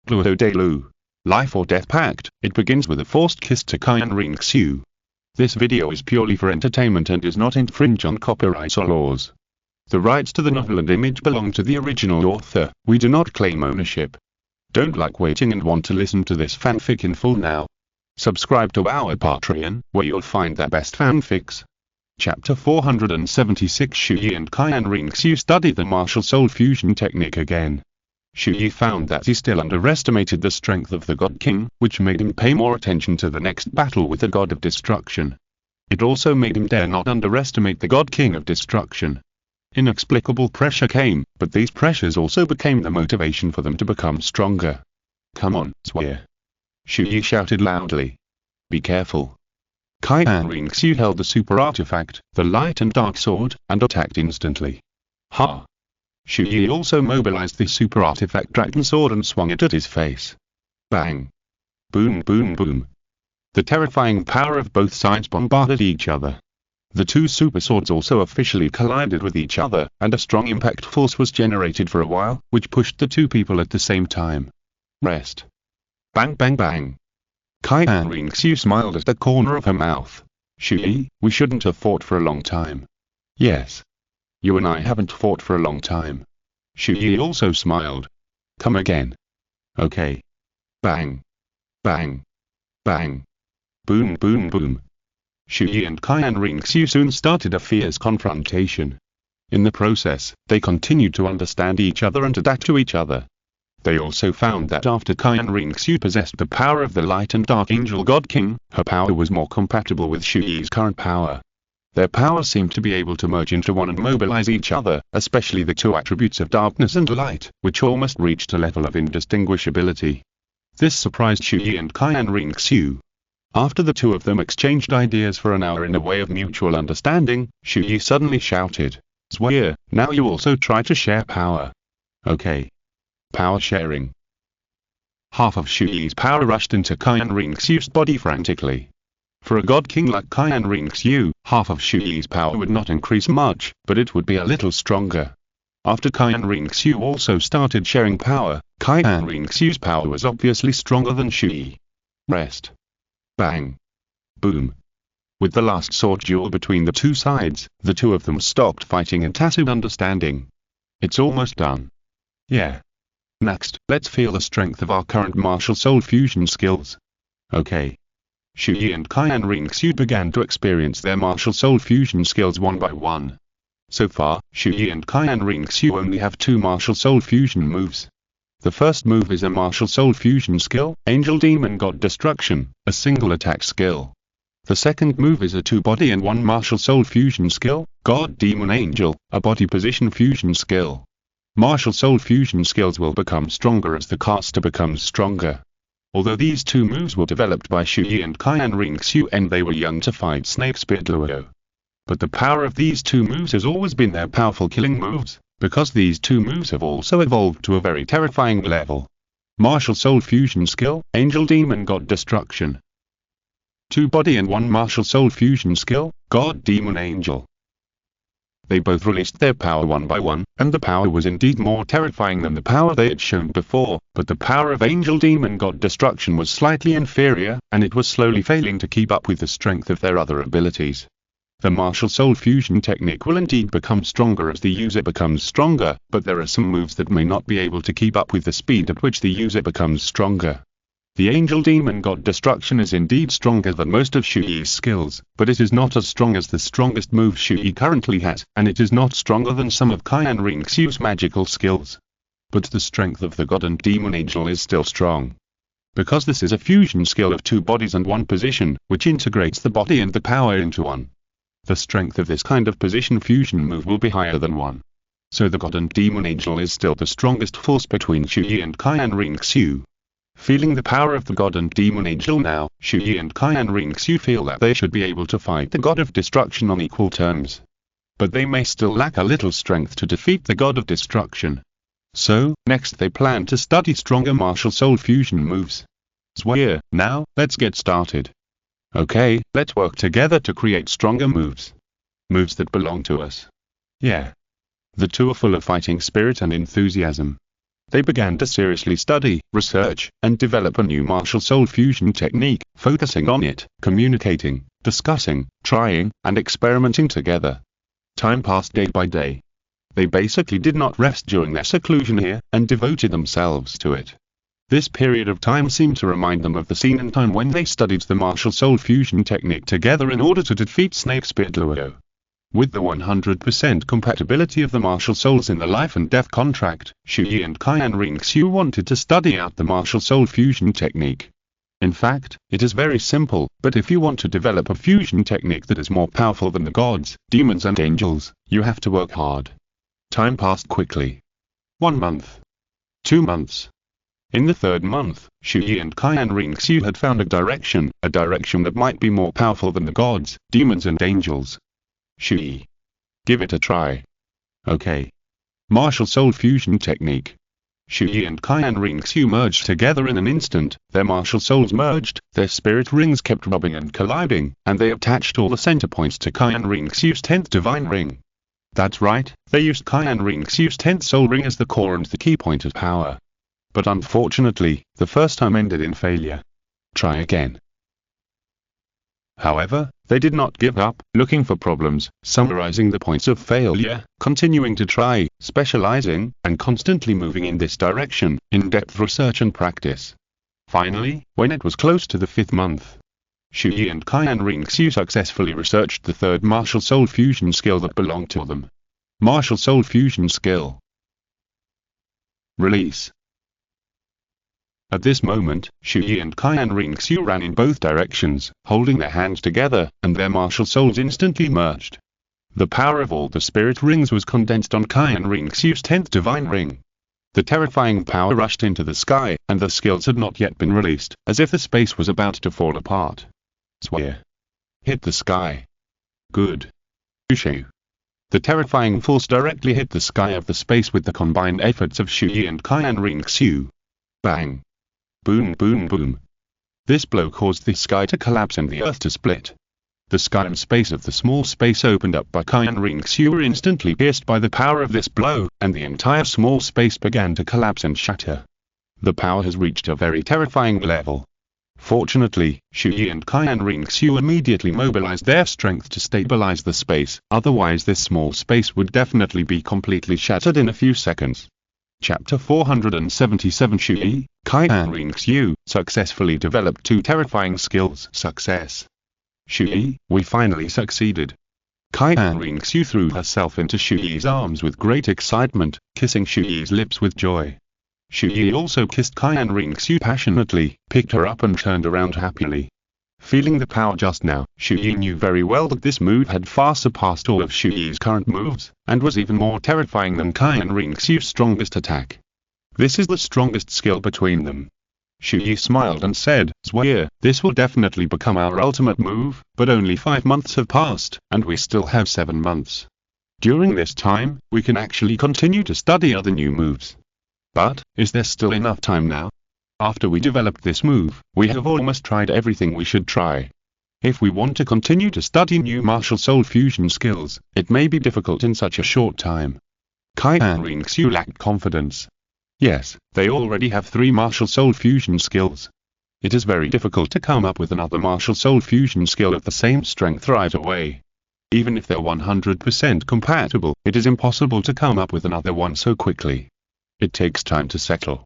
Douluo Dalu. Life or Death Pact. It begins with a forced kiss to Qian Renxue. This video is purely for entertainment and does not infringe on copyright or laws. The rights to the novel and image belong to the original author. We do not claim ownership. Don't like waiting and want to listen to this fanfic in full now? Subscribe to our Patreon, where you'll find the best fanfics. Chapter 476. Chu Ye and Qian Renxue studied the martial soul fusion technique again. Chu Ye found that he still underestimated the strength of the God King, which made him pay more attention to the next battle with the God of Destruction. It also made him dare not underestimate the God King of Destruction. Inexplicable pressure came, but these pressures also became the motivation for them to become stronger. "Come on, Chu Ye!" Chu Ye shouted loudly. "Be careful." Qian Renxue held the super artifact, the light and dark sword, and attacked instantly. Ha! Chu Ye also mobilized the super artifact dragon sword and swung it at his face. Bang! Boom boom boom! The terrifying power of both sides bombarded each other. The two super swords also officially collided with each other, and a strong impact force was generated for a while, which pushed the two people at the same time. Rest. Bang bang bang! Qian Renxue smiled at the corner of her mouth. "Chu Ye, we shouldn't have fought for a long time." "Yes. You and I haven't fought for a long time." Chu Ye also smiled. "Come again." "Okay." Bang! Bang! Bang! Boom boom boom! Chu Ye and Qian Renxue soon started a fierce confrontation. In the process, they continued to understand each other and adapt to each other. They also found that after Qian Renxue possessed the power of the Light and Dark Angel God King, her power was more compatible with Chu Ye's current power. Their powers seemed to be able to merge into one and mobilize each other, especially the two attributes of darkness and light, which almost reached a level of indistinguishability. This surprised Chu Ye and Qian Renxue. After the two of them exchanged ideas for an hour in a way of mutual understanding, Chu Ye suddenly shouted, "Chu Ye, now you also try to share power." "Okay." Power sharing. Half of Chu Ye's power rushed into Qian Renxue's body frantically. For a God King like Qian Renxue, half of Chu Ye's power would not increase much, but it would be a little stronger. After Qian Renxue also started sharing power, Qian Renxue's power was obviously stronger than Chu Ye. Rest. Bang. Boom. With the last sword duel between the two sides, the two of them stopped fighting in tacit understanding. "It's almost done." "Yeah. Next, let's feel the strength of our current martial soul fusion skills." "Okay." Chu Ye and Qian Renxue began to experience their martial soul fusion skills one by one. So far, Chu Ye and Qian Renxue only have two martial soul fusion moves. The first move is a martial soul fusion skill, Angel Demon God Destruction, a single attack skill. The second move is a two-body and one martial soul fusion skill, God Demon Angel, a body position fusion skill. Martial soul fusion skills will become stronger as the caster becomes stronger. Although these two moves were developed by Chu Ye and Qian Renxue and they were young to fight Snake Spear Douluo. But the power of these two moves has always been their powerful killing moves, because these two moves have also evolved to a very terrifying level. Martial soul fusion skill, Angel Demon God Destruction. Two body and one martial soul fusion skill, God Demon Angel. They both released their power one by one, and the power was indeed more terrifying than the power they had shown before, but the power of Angel Demon God Destruction was slightly inferior, and it was slowly failing to keep up with the strength of their other abilities. The martial soul fusion technique will indeed become stronger as the user becomes stronger, but there are some moves that may not be able to keep up with the speed at which the user becomes stronger. The Angel Demon God Destruction is indeed stronger than most of Chu Ye's skills, but it is not as strong as the strongest move Chu Ye currently has, and it is not stronger than some of Qian Renxue's magical skills. But the strength of the God and Demon Angel is still strong. Because this is a fusion skill of two bodies and one position, which integrates the body and the power into one. The strength of this kind of position fusion move will be higher than one. So the God and Demon Angel is still the strongest force between Chu Ye and Qian Renxue. Feeling the power of the God and Demon Angel now, Chu Ye and Qian Renxue feel that they should be able to fight the God of Destruction on equal terms. But they may still lack a little strength to defeat the God of Destruction. So, next they plan to study stronger martial soul fusion moves. "Chu Ye, now, let's get started." "Okay, let's work together to create stronger moves. Moves that belong to us." "Yeah." The two are full of fighting spirit and enthusiasm. They began to seriously study, research, and develop a new martial soul fusion technique, focusing on it, communicating, discussing, trying, and experimenting together. Time passed day by day. They basically did not rest during their seclusion here, and devoted themselves to it. This period of time seemed to remind them of the scene in time when they studied the martial soul fusion technique together in order to defeat Snake Spear Douluo. With the 100% compatibility of the martial souls in the life and death contract, Chu Ye and Qian Renxue wanted to study out the martial soul fusion technique. In fact, it is very simple, but if you want to develop a fusion technique that is more powerful than the gods, demons and angels, you have to work hard. Time passed quickly. 1 month. 2 months. In the 3rd month, Chu Ye and Qian Renxue had found a direction that might be more powerful than the gods, demons and angels. Chu Ye. Give it a try. Okay. Martial soul fusion technique. Chu Ye and Qian Renxue merged together in an instant, their martial souls merged, their spirit rings kept rubbing and colliding, and they attached all the center points to Qian Renxue's 10th divine ring. That's right, they used Qian Renxue's 10th soul ring as the core and the key point of power. But unfortunately, the first time ended in failure. Try again. However, they did not give up, looking for problems, summarizing the points of failure, continuing to try, specializing, and constantly moving in this direction, in-depth research and practice. Finally, when it was close to the 5th month, Chu Ye and Qian Renxue successfully researched the 3rd martial soul fusion skill that belonged to them. Martial soul fusion skill. Release. At this moment, Chu Ye and Qian Renxue ran in both directions, holding their hands together, and their martial souls instantly merged. The power of all the spirit rings was condensed on Qian Renxue's 10th divine ring. The terrifying power rushed into the sky, and the skills had not yet been released, as if the space was about to fall apart. Swear. Hit the sky. Good. Chu. The terrifying force directly hit the sky of the space with the combined efforts of Chu Ye and Qian Renxue. Bang. Boom boom boom. This blow caused the sky to collapse and the earth to split. The sky and space of the small space opened up by Qian Renxue were instantly pierced by the power of this blow, and the entire small space began to collapse and shatter. The power has reached a very terrifying level. Fortunately, Chu Ye and Qian Renxue immediately mobilized their strength to stabilize the space, otherwise this small space would definitely be completely shattered in a few seconds. Chapter 477 Chu Ye, Qian Renxue, successfully developed 2 terrifying skills. Success. Chu Ye, we finally succeeded. Qian Renxue threw herself into Chu Ye's arms with great excitement, kissing Chu Ye's lips with joy. Chu Ye also kissed Qian Renxue passionately, picked her up and turned around happily. Feeling the power just now, Chu Ye knew very well that this move had far surpassed all of Chu Ye's current moves, and was even more terrifying than Qian Renxue's strongest attack. This is the strongest skill between them. Chu Ye smiled and said, "Swear, this will definitely become our ultimate move, but only 5 months have passed, and we still have 7 months. During this time, we can actually continue to study other new moves. But, is there still enough time now? After we developed this move, we have almost tried everything we should try. If we want to continue to study new martial soul fusion skills, it may be difficult in such a short time." Qian Renxue lacked confidence. Yes, they already have 3 martial soul fusion skills. It is very difficult to come up with another martial soul fusion skill of the same strength right away. Even if they're 100% compatible, it is impossible to come up with another one so quickly. It takes time to settle.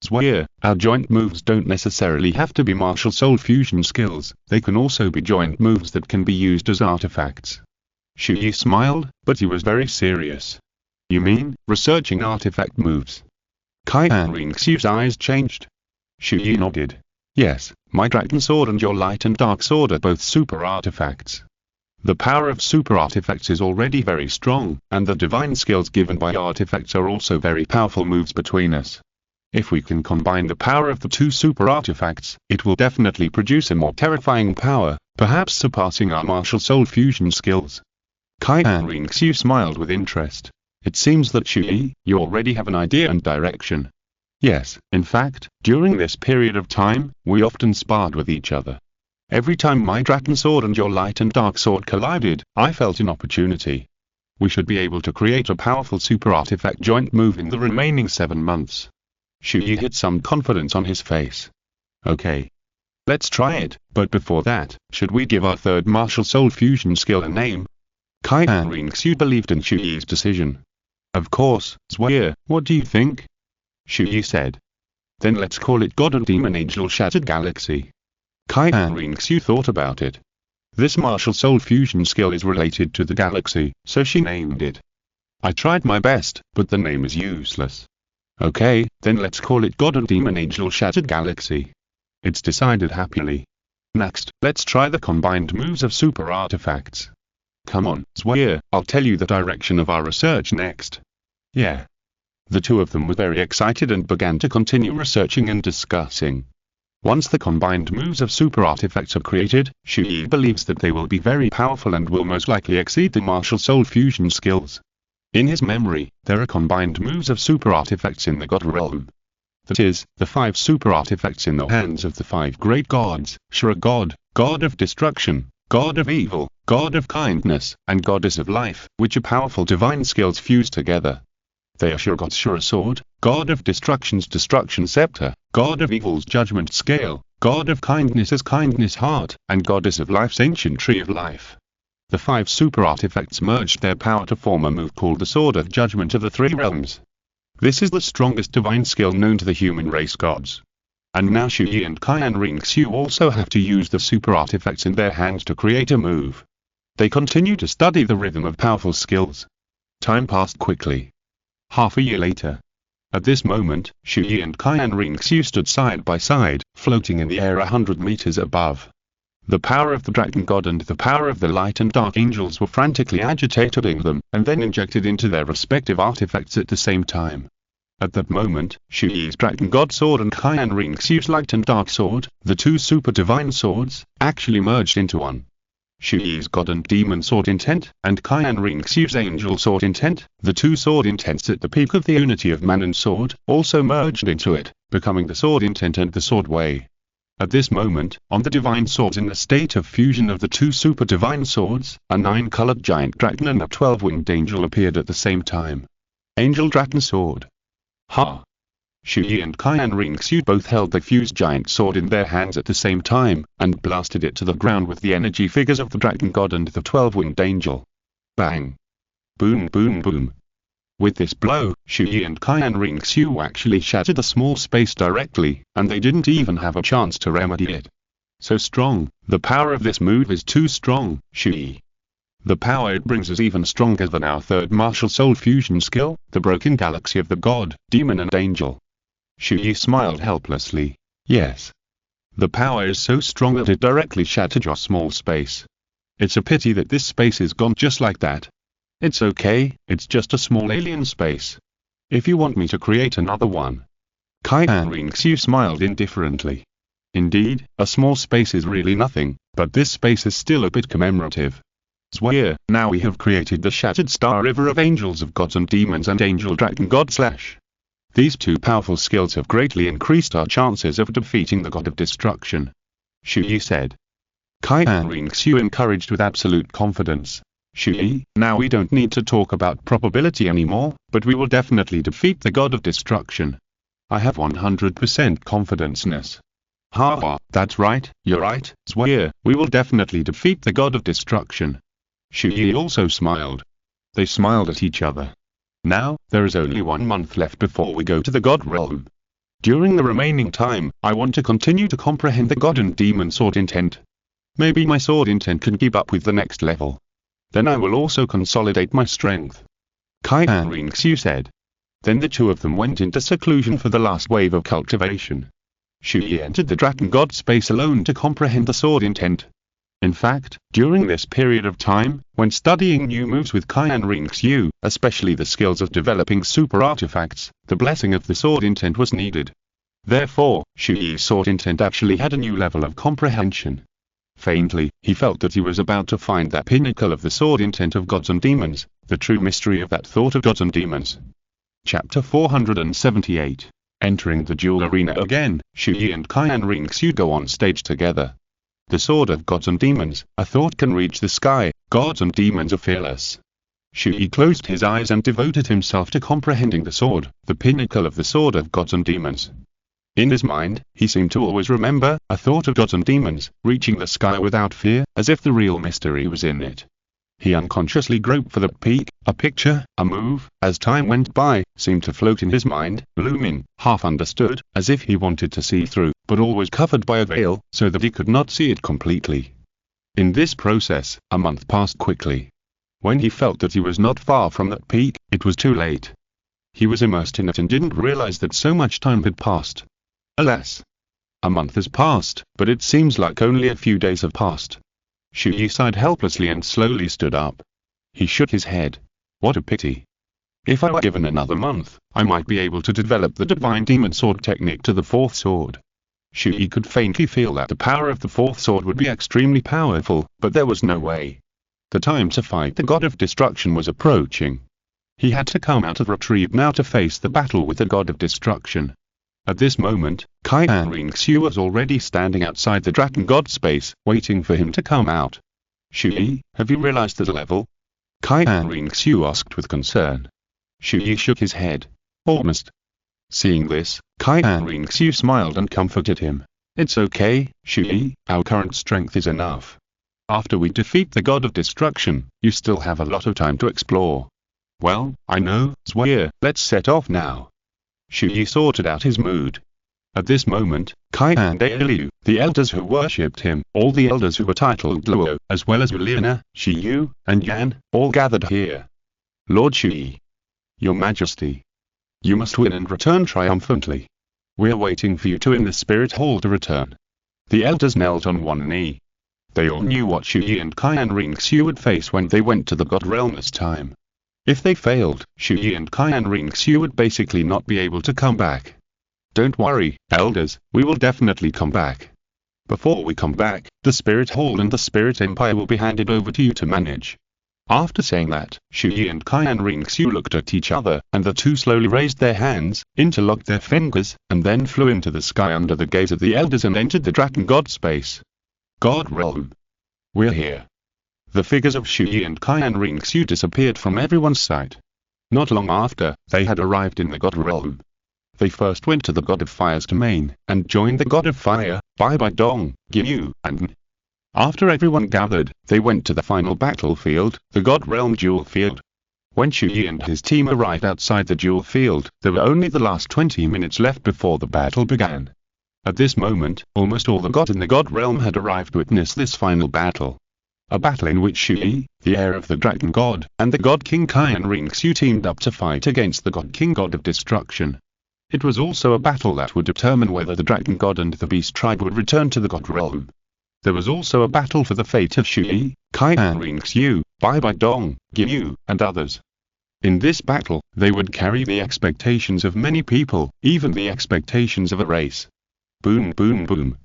Swear, our joint moves don't necessarily have to be martial soul fusion skills, they can also be joint moves that can be used as artifacts. Chu Ye smiled, but he was very serious. You mean, researching artifact moves? Qian Renxue's eyes changed. Chu Ye nodded. Yes, my dragon sword and your light and dark sword are both super artifacts. The power of super artifacts is already very strong, and the divine skills given by artifacts are also very powerful moves between us. If we can combine the power of the 2 super artifacts, it will definitely produce a more terrifying power, perhaps surpassing our martial soul fusion skills. Qian Renxue smiled with interest. It seems that Chu Ye, you already have an idea and direction. Yes, in fact, during this period of time, we often sparred with each other. Every time my dragon sword and your light and dark sword collided, I felt an opportunity. We should be able to create a powerful super artifact joint move in the remaining 7 months. Chu Ye had some confidence on his face. Okay. Let's try it, but before that, should we give our third martial soul fusion skill a name? Qian Renxue believed in Chu Ye's decision. Of course, Chu Ye, what do you think? Chu Ye said. Then let's call it God and Demon Angel Shattered Galaxy. Qian Renxue thought about it. This martial soul fusion skill is related to the galaxy, so she named it. I tried my best, but the name is useless. Okay, then let's call it God and Demon Angel Shattered Galaxy. It's decided happily. Next, let's try the combined moves of super artifacts. Come on, Chu Ye, I'll tell you the direction of our research next. Yeah. The two of them were very excited and began to continue researching and discussing. Once the combined moves of super artifacts are created, Chu Ye believes that they will be very powerful and will most likely exceed the martial soul fusion skills. In his memory, there are combined moves of super artifacts in the God realm. That is, the 5 super artifacts in the hands of the 5 great gods, Shura God, God of Destruction, God of Evil, God of Kindness, and Goddess of Life, which are powerful divine skills fused together. They are Shura God's Shura Sword, God of Destruction's Destruction Scepter, God of Evil's Judgment Scale, God of Kindness's Kindness Heart, and Goddess of Life's Ancient Tree of Life. The 5 super artifacts merged their power to form a move called the Sword of Judgment of the 3 realms. This is the strongest divine skill known to the human race gods. And now Chu Ye and Qian Renxue also have to use the super artifacts in their hands to create a move. They continue to study the rhythm of powerful skills. Time passed quickly. Half a year later. At this moment, Chu Ye and Qian Renxue stood side by side, floating in the air 100 meters above. The power of the Dragon God and the power of the Light and Dark Angels were frantically agitating them, and then injected into their respective artifacts at the same time. At that moment, Chu Ye's Dragon God Sword and Qian Renxue's Light and Dark Sword, the 2 super divine swords, actually merged into one. Chu Ye's God and Demon Sword Intent, and Qian Renxue's Angel Sword Intent, the 2 sword intents at the peak of the unity of man and sword, also merged into it, becoming the Sword Intent and the Sword Way. At this moment, on the divine swords in the state of fusion of the 2 super divine swords, a 9-colored giant dragon and a 12-winged angel appeared at the same time. Angel Dragon Sword. Ha! Chu Ye and Qian Renxue both held the fused giant sword in their hands at the same time, and blasted it to the ground with the energy figures of the Dragon God and the 12-winged angel. Bang! Boom boom boom! With this blow, Chu Ye and Qian Renxue actually shattered a small space directly, and they didn't even have a chance to remedy it. So strong, the power of this move is too strong, Chu Ye. The power it brings is even stronger than our third martial soul fusion skill, the broken galaxy of the God, Demon and Angel. Chu Ye smiled helplessly. Yes. The power is so strong that it directly shattered your small space. It's a pity that this space is gone just like that. It's okay, it's just a small alien space. If you want me to create another one. Qian Renxue smiled indifferently. Indeed, a small space is really nothing, but this space is still a bit commemorative. Chu Ye, now we have created the Shattered Star River of Angels of Gods and Demons and Angel Dragon God / These 2 powerful skills have greatly increased our chances of defeating the God of Destruction. Chu Ye said. Qian Renxue encouraged with absolute confidence. Chu Ye, now we don't need to talk about probability anymore, but we will definitely defeat the God of Destruction. I have 100% confidence-ness. Ha ha, that's right, you're right, Chu Ye, we will definitely defeat the God of Destruction. Chu Ye also smiled. They smiled at each other. Now, there is only 1 month left before we go to the God realm. During the remaining time, I want to continue to comprehend the God and Demon Sword Intent. Maybe my Sword Intent can keep up with the next level. Then I will also consolidate my strength. Qian Renxue said. Then the 2 of them went into seclusion for the last wave of cultivation. Chu Ye entered the Dragon God space alone to comprehend the Sword Intent. In fact, during this period of time, when studying new moves with Qian Renxue, especially the skills of developing super artifacts, the blessing of the Sword Intent was needed. Therefore, Chu Ye's Sword Intent actually had a new level of comprehension. Faintly, he felt that he was about to find that pinnacle of the Sword Intent of Gods and Demons, the true mystery of that thought of Gods and Demons. Chapter 478. Entering the duel arena again, Chu Ye and Qian Renxue go on stage together. The sword of Gods and Demons, a thought can reach the sky, Gods and Demons are fearless. Chu Ye closed his eyes and devoted himself to comprehending the sword, the pinnacle of the sword of gods and demons. In his mind, he seemed to always remember a thought of gods and demons, reaching the sky without fear, as if the real mystery was in it. He unconsciously groped for the peak, a picture, a move, as time went by, seemed to float in his mind, looming, half understood, as if he wanted to see through, but always covered by a veil, so that he could not see it completely. In this process, a month passed quickly. When he felt that he was not far from that peak, it was too late. He was immersed in it and didn't realize that so much time had passed. Alas! A month has passed, but it seems like only a few days have passed. Chu Ye sighed helplessly and slowly stood up. He shook his head. What a pity. If I were given another month, I might be able to develop the divine demon sword technique to the fourth sword. Chu Ye could faintly feel that the power of the fourth sword would be extremely powerful, but there was no way. The time to fight the god of destruction was approaching. He had to come out of retreat now to face the battle with the god of destruction. At this moment, Qian Renxue was already standing outside the dragon god space, waiting for him to come out. Chu Ye, have you realized the level? Qian Renxue asked with concern. Chu Ye shook his head. Almost. Seeing this, Qian Renxue smiled and comforted him. It's okay, Chu Ye, our current strength is enough. After we defeat the god of destruction, you still have a lot of time to explore. Well, I know, Chu Ye, let's set off now. Chu Ye sorted out his mood. At this moment, Qian Dalu, the elders who worshipped him, all the elders who were titled Douluo, as well as Ulina, Shiyu, and Yan, all gathered here. Lord Chu Ye, Your Majesty, you must win and return triumphantly. We are waiting for you to in the spirit hall to return. The elders knelt on one knee. They all knew what Chu Ye and Qian Renxue would face when they went to the god realm this time. If they failed, Chu Ye and Qian Renxue would basically not be able to come back. Don't worry, elders, we will definitely come back. Before we come back, the Spirit Hall and the Spirit Empire will be handed over to you to manage. After saying that, Chu Ye and Qian Renxue looked at each other, and the two slowly raised their hands, interlocked their fingers, and then flew into the sky under the gaze of the elders and entered the dragon god space. God realm. We're here. The figures of Chu Ye and Qian Renxue disappeared from everyone's sight. Not long after, they had arrived in the god realm. They first went to the god of fire's domain, and joined the god of fire, Bai Dong, Ginyu, and after everyone gathered, they went to the final battlefield, the god realm duel field. When Chu Ye and his team arrived outside the duel field, there were only the last 20 minutes left before the battle began. At this moment, almost all the gods in the god realm had arrived to witness this final battle. A battle in which Chu Ye, the heir of the dragon god, and the god king Qian Renxue teamed up to fight against the god king god of destruction. It was also a battle that would determine whether the dragon god and the beast tribe would return to the god realm. There was also a battle for the fate of Chu Ye, Qian Renxue, Bai Dong, Ginyu, and others. In this battle, they would carry the expectations of many people, even the expectations of a race. Boom boom boom.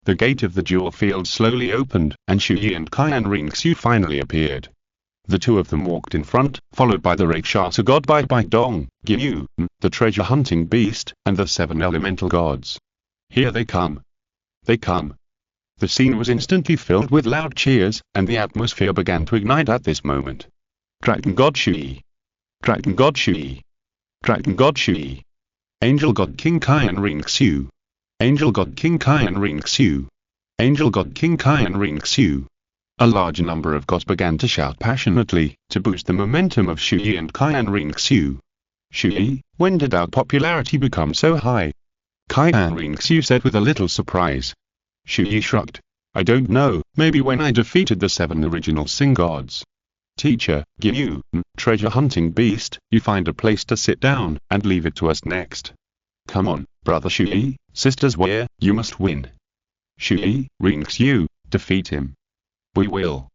The gate of the duel field slowly opened, and Chu Ye and Qian Renxue finally appeared. The two of them walked in front, followed by the Rakshasa god Bai Dong, Ginyu, the treasure-hunting beast, and the 7 elemental gods. Here they come. They come. The scene was instantly filled with loud cheers, and the atmosphere began to ignite at this moment. Dragon god Chu Ye. Dragon god Chu Ye. Dragon god Chu Ye. Angel god King Qian Renxue. Angel god King Qian Renxue. Angel god King Qian Renxue. A large number of gods began to shout passionately, to boost the momentum of Chu Ye and Qian Renxue. Chu Ye, when did our popularity become so high? Qian Renxue said with a little surprise. Chu Ye shrugged. I don't know, maybe when I defeated the 7 original Sing gods. Teacher, Ginyu, treasure-hunting beast, you find a place to sit down, and leave it to us next. Come on, brother Chu Ye, sisters Ye, you must win. Chu Ye, Renxue, defeat him. We will.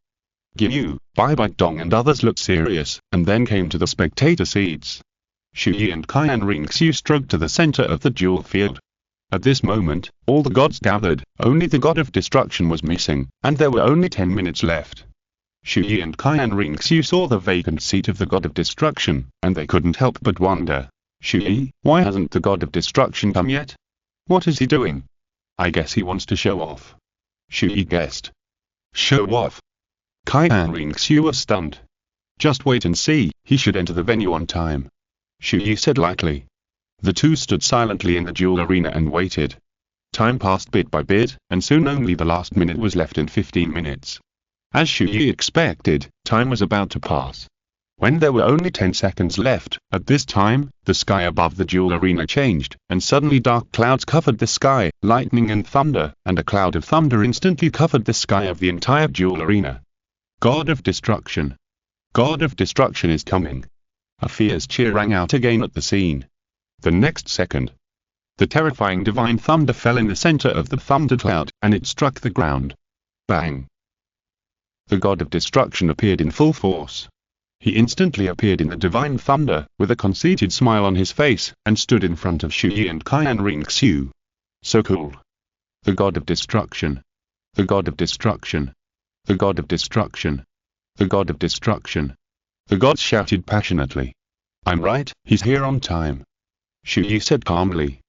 Ginyu, Bai Dong and others looked serious, and then came to the spectator seats. Chu Ye and Qian Renxue strode to the center of the duel field. At this moment, all the gods gathered, only the god of destruction was missing, and there were only 10 minutes left. Chu Ye and Qian Renxue saw the vacant seat of the god of destruction, and they couldn't help but wonder. Chu Ye, why hasn't the god of destruction come yet? What is he doing? I guess he wants to show off. Chu Ye guessed. Show off? Qian Renxue was stunned. Just wait and see, he should enter the venue on time. Chu Ye said lightly. The two stood silently in the duel arena and waited. Time passed bit by bit, and soon only the last minute was left in 15 minutes. As Chu Ye expected, time was about to pass. When there were only 10 seconds left, at this time, the sky above the duel arena changed, and suddenly dark clouds covered the sky, lightning and thunder, and a cloud of thunder instantly covered the sky of the entire duel arena. God of Destruction! God of Destruction is coming! A fierce cheer rang out again at the scene. The next second, the terrifying divine thunder fell in the center of the thunder cloud, and it struck the ground. Bang! The God of Destruction appeared in full force. He instantly appeared in the divine thunder, with a conceited smile on his face, and stood in front of Chu Ye and Qian Renxue. So cool! The God of Destruction! The God of Destruction! The God of Destruction! The God of Destruction! The gods shouted passionately. I'm right, he's here on time. Chu Ye said calmly.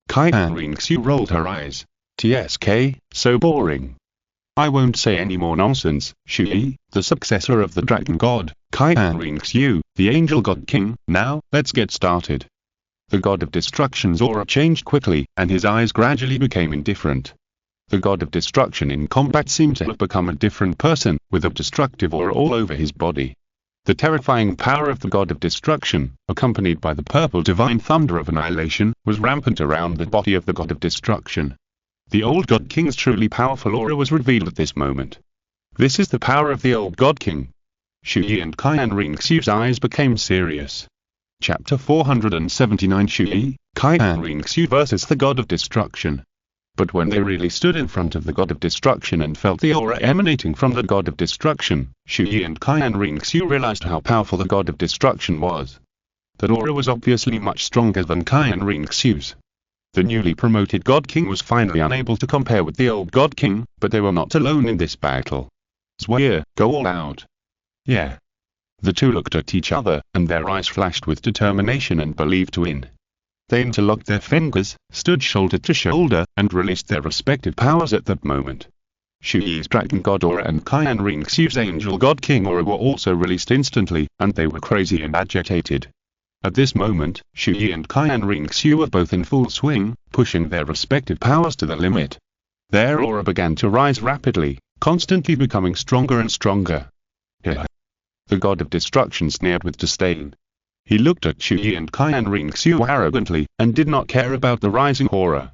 Qian Renxue rolled her eyes. TSK, so boring. I won't say any more nonsense. Chu Ye, the successor of the dragon god, Qian Renxue, the angel god king. Now, let's get started. The God of Destruction's aura changed quickly, and his eyes gradually became indifferent. The God of Destruction in combat seemed to have become a different person, with a destructive aura all over his body. The terrifying power of the God of Destruction, accompanied by the purple divine thunder of annihilation, was rampant around the body of the God of Destruction. The old God King's truly powerful aura was revealed at this moment. This is the power of the old God King. Chu Ye and Qian Renxue's eyes became serious. Chapter 479 Chu Ye, Qian Renxue vs the God of Destruction. But when they really stood in front of the God of Destruction and felt the aura emanating from the God of Destruction, Chu Ye and Qian Renxue realized how powerful the God of Destruction was. That aura was obviously much stronger than Qian Renxue's. The newly promoted God King was finally unable to compare with the old God King, but they were not alone in this battle. Chu Ye, go all out. Yeah. The two looked at each other, and their eyes flashed with determination and belief to win. They interlocked their fingers, stood shoulder to shoulder, and released their respective powers at that moment. Chu Ye's Dragon God aura and Qian Renxue's Angel God King aura were also released instantly, and they were crazy and agitated. At this moment, Chu Ye and Qian Renxue were both in full swing, pushing their respective powers to the limit. Their aura began to rise rapidly, constantly becoming stronger and stronger. Here. The God of Destruction sneered with disdain. He looked at Chu Ye and Qian Renxue arrogantly, and did not care about the rising aura.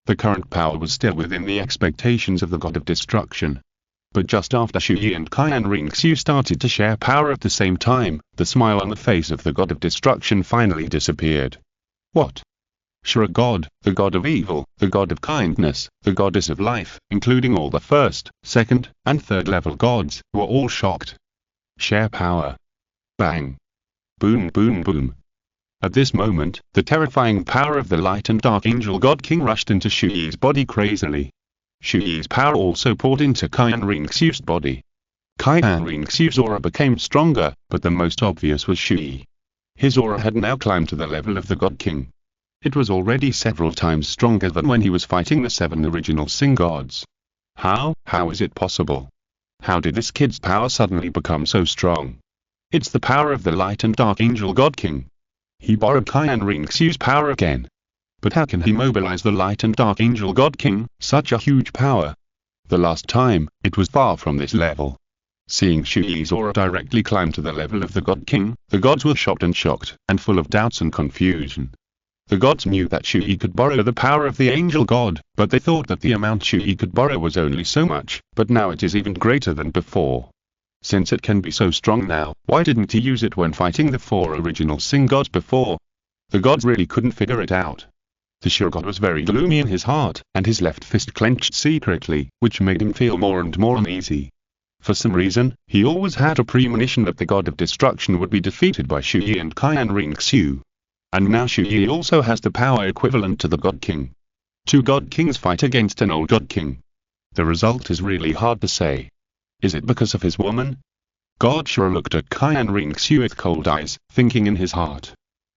The current power was still within the expectations of the God of Destruction. But just after Chu Ye and Qian Renxue started to share power at the same time, the smile on the face of the God of Destruction finally disappeared. What? Sure, God, the God of Evil, the God of Kindness, the Goddess of Life, including all the first, second, and third level gods, were all shocked. Share power. Bang. Boom boom boom. At this moment, the terrifying power of the Light and Dark Angel God King rushed into Chu Ye's body crazily. Chu Ye's power also poured into Qian Renxue's body. Qian Renxue's aura became stronger, but the most obvious was Chu Ye. His aura had now climbed to the level of the God King. It was already several times stronger than when he was fighting the 7 original Sing gods. How is it possible? How did this kid's power suddenly become so strong? It's the power of the Light and Dark Angel God King. He borrowed Qian Renxue's power again. But how can he mobilize the Light and Dark Angel God King, such a huge power? The last time, it was far from this level. Seeing Chu Ye's aura directly climb to the level of the God King, the gods were shocked, and full of doubts and confusion. The gods knew that Chu Ye could borrow the power of the Angel God, but they thought that the amount Chu Ye could borrow was only so much, but now it is even greater than before. Since it can be so strong now, why didn't he use it when fighting the 4 original Sing gods before? The gods really couldn't figure it out. The Sure God was very gloomy in his heart, and his left fist clenched secretly, which made him feel more and more uneasy. For some reason, he always had a premonition that the God of Destruction would be defeated by Chu Ye and Qian Renxue. And now Chu Ye also has the power equivalent to the God King. 2 God Kings fight against an old God King. The result is really hard to say. Is it because of his woman? God sure looked at Qian Renxue with cold eyes, thinking in his heart.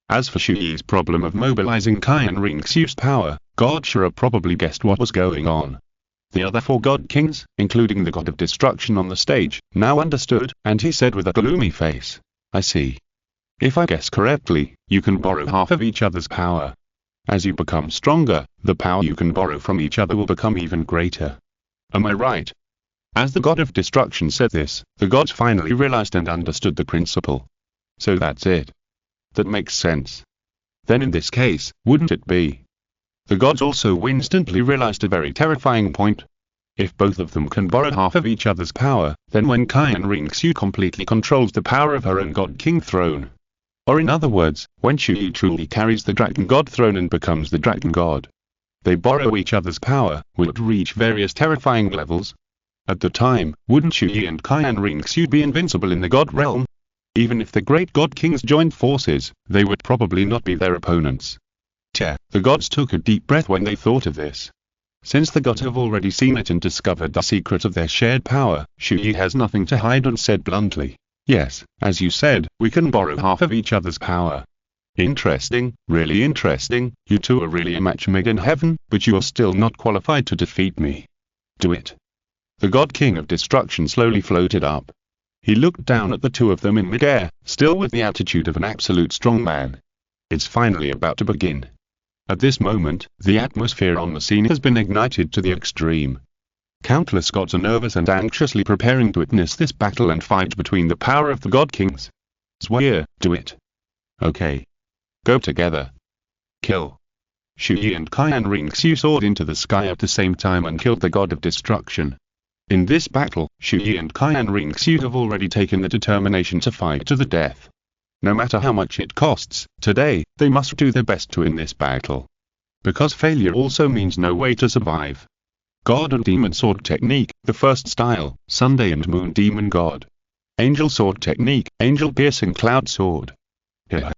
As for Chu Ye's problem of mobilizing Qian Renxue's power, God sure probably guessed what was going on. The other four god kings, including the god of destruction on the stage, now understood, and he said with a gloomy face, "I see. If I guess correctly, you can borrow half of each other's power. As you become stronger, the power you can borrow from each other will become even greater. Am I right?" As the god of destruction said this, the gods finally realized and understood the principle. So that's it. That makes sense. Then in this case, wouldn't it be? The gods also instantly realized a very terrifying point. If both of them can borrow half of each other's power, then when Qian Renxue completely controls the power of her own god king throne. Or in other words, when Chu Ye truly carries the dragon god throne and becomes the dragon god. They borrow each other's power, would reach various terrifying levels. At the time, wouldn't Chu Ye and Qian Renxue be invincible in the god realm? Even if the great god kings joined forces, they would probably not be their opponents. The gods took a deep breath when they thought of this. Since the gods have already seen it and discovered the secret of their shared power, Chu Ye has nothing to hide and said bluntly, "Yes, as you said, we can borrow half of each other's power. Interesting, really interesting, you two are really a match made in heaven, but you are still not qualified to defeat me. Do it." The god king of destruction slowly floated up. He looked down at the two of them in midair, still with the attitude of an absolute strongman. It's finally about to begin. At this moment, the atmosphere on the scene has been ignited to the extreme. Countless gods are nervous and anxiously preparing to witness this battle and fight between the power of the god kings. Chu Ye, do it. Okay. Go together. Kill. Chu Ye and Qian Renxue soared into the sky at the same time and killed the god of destruction. In this battle, Chu Ye and Qian Renxue have already taken the determination to fight to the death. No matter how much it costs, today, they must do their best to win this battle. Because failure also means no way to survive. God and Demon Sword Technique, the first style, Sunday and Moon Demon God. Angel Sword Technique, Angel Piercing Cloud Sword. Here.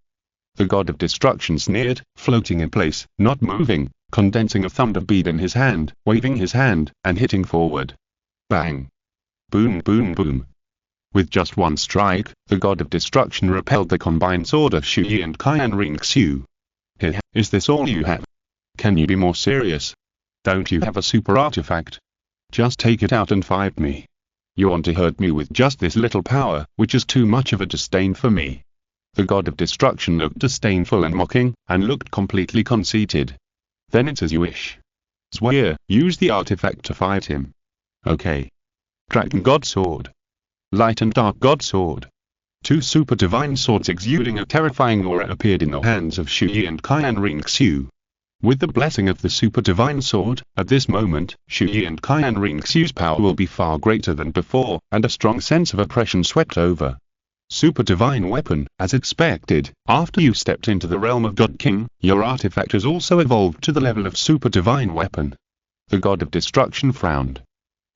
The God of Destruction sneered, floating in place, not moving, condensing a thunder bead in his hand, waving his hand, and hitting forward. Bang. Boom boom boom. With just one strike, the god of destruction repelled the combined sword of Chu Ye and Qian Renxue. Is this all you have? Can you be more serious? Don't you have a super artifact? Just take it out and fight me. You want to hurt me with just this little power, which is too much of a disdain for me. The god of destruction looked disdainful and mocking, and looked completely conceited. Then it's as you wish. Chu Ye, use the artifact to fight him. Okay. Dragon God Sword. Light and Dark God Sword. Two super divine swords exuding a terrifying aura appeared in the hands of Chu Ye and Qian Renxue. With the blessing of the super divine sword, at this moment, Chu Ye and Qian Renxue's power will be far greater than before, and a strong sense of oppression swept over. Super divine weapon, as expected, after you stepped into the realm of God King, your artifact has also evolved to the level of super divine weapon. The god of destruction frowned.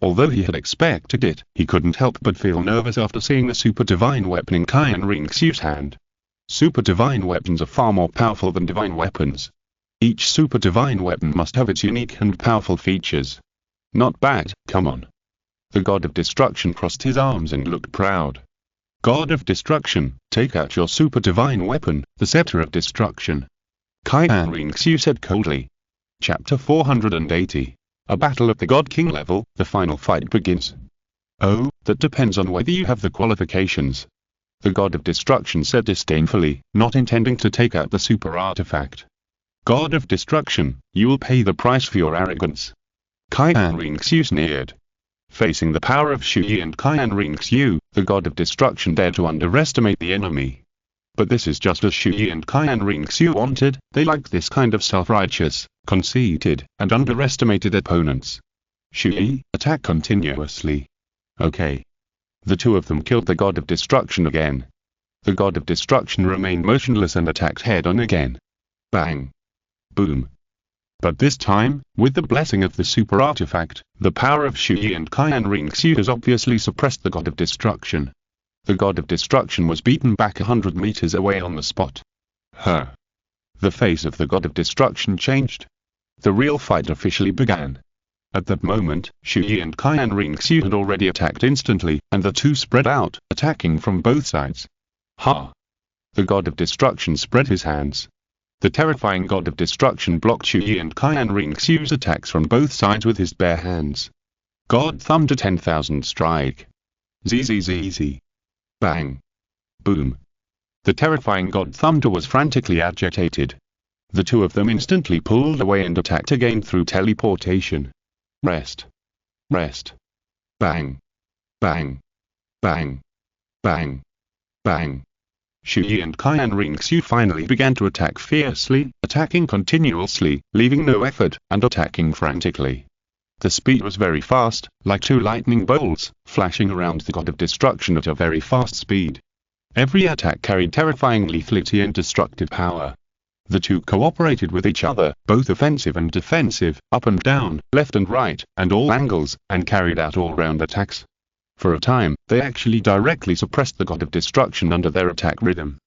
Although he had expected it, he couldn't help but feel nervous after seeing the super divine weapon in Qian Renxue's hand. Super divine weapons are far more powerful than divine weapons. Each super divine weapon must have its unique and powerful features. Not bad, come on. The god of destruction crossed his arms and looked proud. God of destruction, take out your super divine weapon, the scepter of destruction. Qian Renxue said coldly. Chapter 480. A battle at the God King level, the final fight begins. Oh, that depends on whether you have the qualifications. The god of destruction said disdainfully, not intending to take out the super artifact. God of destruction, you will pay the price for your arrogance. Qian Renxue sneered. Facing the power of Chu Ye and Qian Renxue, the god of destruction dared to underestimate the enemy. But this is just as Chu Ye and Qian Renxue wanted. They liked this kind of self-righteous, conceited, and underestimated opponents. Chu Ye, attack continuously. Okay. The two of them killed the god of destruction again. The god of destruction remained motionless and attacked head-on again. Bang. Boom. But this time, with the blessing of the super artifact, the power of Chu Ye and Qian Renxue has obviously suppressed the god of destruction. The god of destruction was beaten back 100 meters away on the spot. The face of the god of destruction changed. The real fight officially began. At that moment, Chu Ye and Qian Renxue had already attacked instantly, and the two spread out, attacking from both sides. The god of destruction spread his hands. The terrifying god of destruction blocked Chu Ye and Qian Renxue's attacks from both sides with his bare hands. God Thunder 10,000 strike. ZZZZ. Bang. Boom. The terrifying god Thunder was frantically agitated. The two of them instantly pulled away and attacked again through teleportation. Rest. Rest. Bang. Bang. Bang. Bang. Bang. Chu Ye and Qian Renxue finally began to attack fiercely, attacking continuously, leaving no effort, and attacking frantically. The speed was very fast, like two lightning bolts, flashing around the god of destruction at a very fast speed. Every attack carried terrifying lethality and destructive power. The two cooperated with each other, both offensive and defensive, up and down, left and right, and all angles, and carried out all-round attacks. For a time, they actually directly suppressed the god of destruction under their attack rhythm.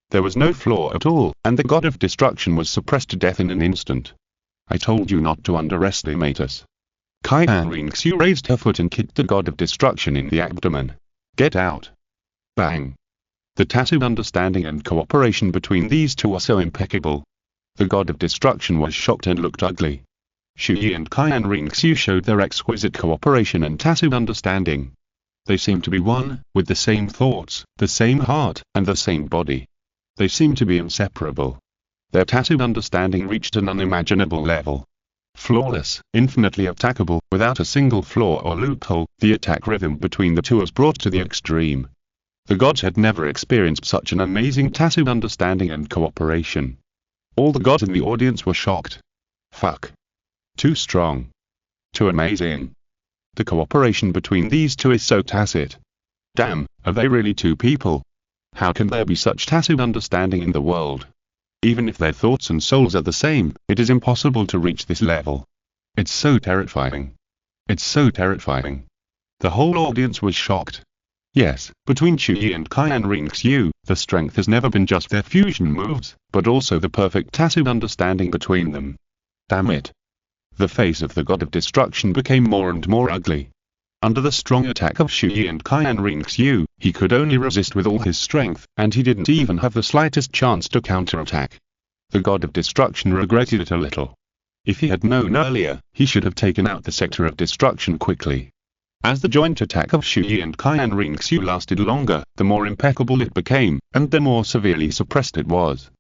There was no flaw at all, and the god of destruction was suppressed to death in an instant. I told you not to underestimate us. Qian Renxue raised her foot and kicked the god of destruction in the abdomen. Get out. Bang. The tacit understanding and cooperation between these two are so impeccable. The god of destruction was shocked and looked ugly. Chu Ye and Qian Renxue showed their exquisite cooperation and tacit understanding. They seemed to be one, with the same thoughts, the same heart, and the same body. They seemed to be inseparable. Their tacit understanding reached an unimaginable level. Flawless, infinitely attackable, without a single flaw or loophole, the attack rhythm between the two was brought to the extreme. The gods had never experienced such an amazing tacit understanding and cooperation. All the gods in the audience were shocked. Fuck. Too strong. Too amazing. The cooperation between these two is so tacit. Damn, are they really two people? How can there be such tacit understanding in the world? Even if their thoughts and souls are the same, it is impossible to reach this level. It's so terrifying. It's so terrifying. The whole audience was shocked. Yes, between Chu Ye and Qian Renxue, the strength has never been just their fusion moves, but also the perfect tacit understanding between them. Damn it. The face of the god of destruction became more and more ugly. Under the strong attack of Chu Ye and Qian Renxue, he could only resist with all his strength, and he didn't even have the slightest chance to counterattack. The god of destruction regretted it a little. If he had known earlier, he should have taken out the sector of destruction quickly. As the joint attack of Chu Ye and Qian Renxue lasted longer, the more impeccable it became, and the more severely suppressed it was.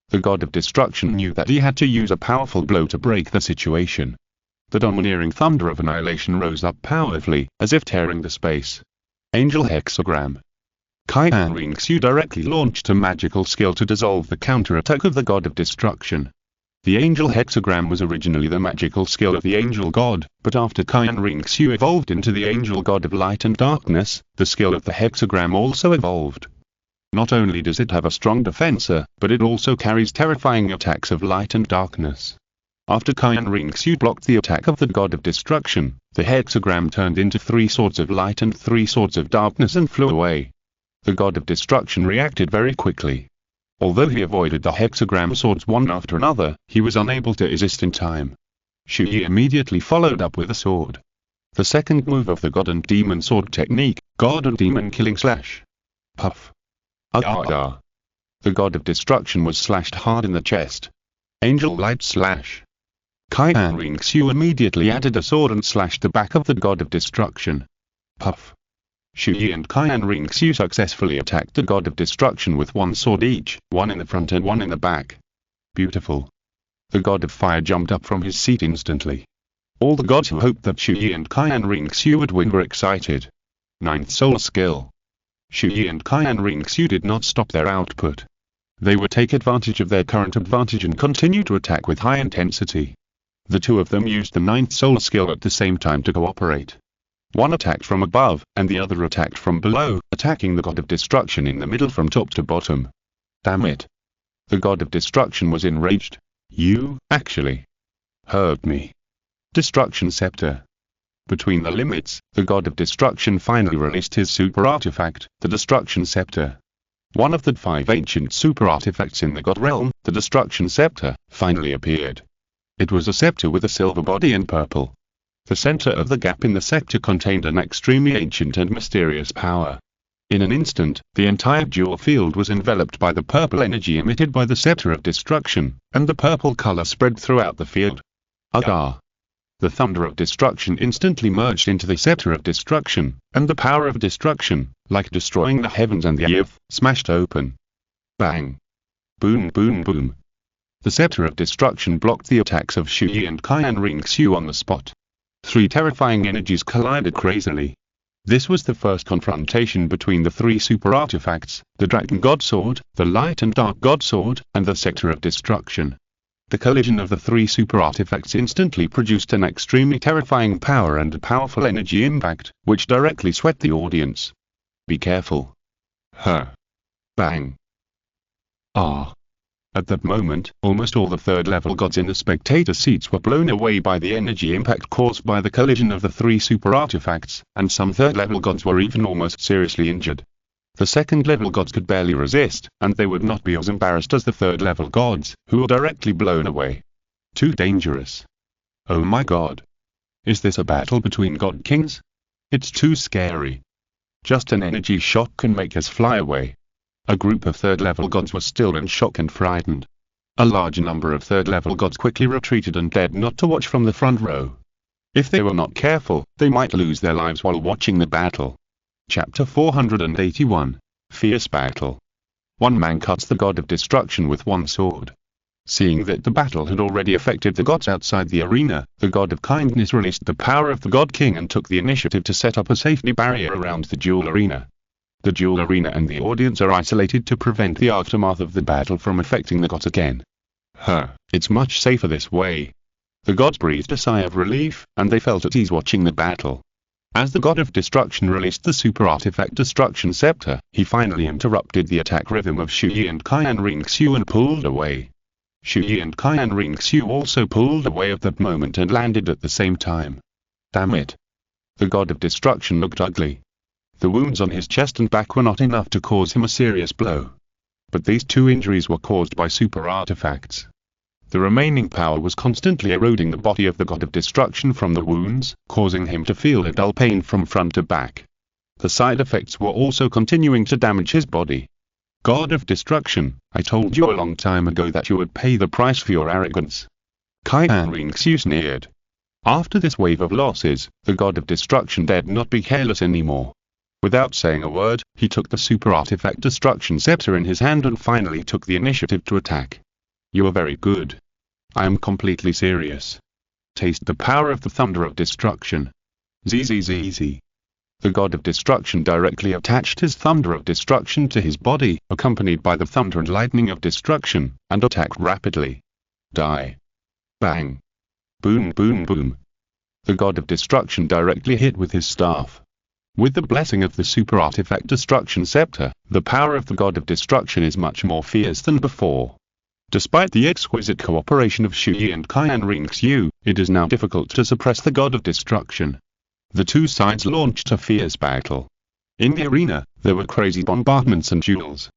The god of destruction knew that he had to use a powerful blow to break the situation. The domineering thunder of annihilation rose up powerfully, as if tearing the space. Angel Hexagram. Qian Renxue directly launched a magical skill to dissolve the counterattack of the god of destruction. The Angel Hexagram was originally the magical skill of the Angel God, but after Qian Renxue evolved into the Angel God of Light and Darkness, the skill of the Hexagram also evolved. Not only does it have a strong defensor, but it also carries terrifying attacks of light and darkness. After Qian Renxue blocked the attack of the God of Destruction, the Hexagram turned into 3 swords of light and 3 swords of darkness and flew away. The God of Destruction reacted very quickly. Although he avoided the hexagram swords one after another, he was unable to resist in time. Chu Ye immediately followed up with a sword. The second move of the God and Demon sword technique, God and Demon killing slash. Puff. The God of Destruction was slashed hard in the chest. Angel light slash. Qian Renxue immediately added a sword and slashed the back of the God of Destruction. Puff. Chu Ye and Qian Renxue successfully attacked the God of Destruction with 1 sword each, 1 in the front and 1 in the back. Beautiful. The God of Fire jumped up from his seat instantly. All the gods who hoped that Chu Ye and Qian Renxue would win were excited. 9th soul skill. Chu Ye and Qian Renxue did not stop their output. They would take advantage of their current advantage and continue to attack with high intensity. The two of them used the 9th soul skill at the same time to cooperate. One attacked from above, and the other attacked from below, attacking the God of Destruction in the middle from top to bottom. Damn it. The God of Destruction was enraged. You, actually, heard me. Destruction Scepter. Between the limits, the God of Destruction finally released his super artifact, the Destruction Scepter. One of the 5 ancient super artifacts in the God realm, the Destruction Scepter, finally appeared. It was a scepter with a silver body and purple. The center of the gap in the scepter contained an extremely ancient and mysterious power. In an instant, the entire dual field was enveloped by the purple energy emitted by the scepter of destruction, and the purple color spread throughout the field. Ah! The thunder of destruction instantly merged into the scepter of destruction, and the power of destruction, like destroying the heavens and the earth, smashed open. Bang! Boom boom boom! The scepter of destruction blocked the attacks of Chu Ye and Qian Renxue on the spot. Three terrifying energies collided crazily. This was the first confrontation between the three super artifacts, the Dragon God Sword, the Light and Dark God Sword, and the Scepter of Destruction. The collision of the three super artifacts instantly produced an extremely terrifying power and a powerful energy impact, which directly swept the audience. Be careful. Bang. Ah. At that moment, almost all the third-level gods in the spectator seats were blown away by the energy impact caused by the collision of the three super artifacts, and some third-level gods were even almost seriously injured. The second-level gods could barely resist, and they would not be as embarrassed as the third-level gods, who were directly blown away. Too dangerous. Oh my god. Is this a battle between god kings? It's too scary. Just an energy shock can make us fly away. A group of third-level gods was still in shock and frightened. A large number of third-level gods quickly retreated and dared not to watch from the front row. If they were not careful, they might lose their lives while watching the battle. Chapter 481. Fierce Battle. One man cuts the god of destruction with one sword. Seeing that the battle had already affected the gods outside the arena, the god of kindness released the power of the god king and took the initiative to set up a safety barrier around the dual arena. The dual arena and the audience are isolated to prevent the aftermath of the battle from affecting the gods again. It's much safer this way. The gods breathed a sigh of relief, and they felt at ease watching the battle. As the god of destruction released the super artifact destruction scepter, he finally interrupted the attack rhythm of Chu Ye and Qian Renxue and pulled away. Chu Ye and Qian Renxue also pulled away at that moment and landed at the same time. Damn it. The god of destruction looked ugly. The wounds on his chest and back were not enough to cause him a serious blow. But these two injuries were caused by super artifacts. The remaining power was constantly eroding the body of the god of destruction from the wounds, causing him to feel a dull pain from front to back. The side effects were also continuing to damage his body. God of destruction, I told you a long time ago that you would pay the price for your arrogance. Qian Renxue sneered. After this wave of losses, the god of destruction dared not be careless anymore. Without saying a word, he took the super artifact destruction scepter in his hand and finally took the initiative to attack. You are very good. I am completely serious. Taste the power of the thunder of destruction. Zzz. The god of destruction directly attached his thunder of destruction to his body, accompanied by the thunder and lightning of destruction, and attacked rapidly. Die. Bang. Boom boom boom. The god of destruction directly hit with his staff. With the blessing of the super artifact destruction scepter, the power of the god of destruction is much more fierce than before. Despite the exquisite cooperation of Chu Ye and Qian Renxue, it is now difficult to suppress the god of destruction. The two sides launched a fierce battle. In the arena, there were crazy bombardments and duels.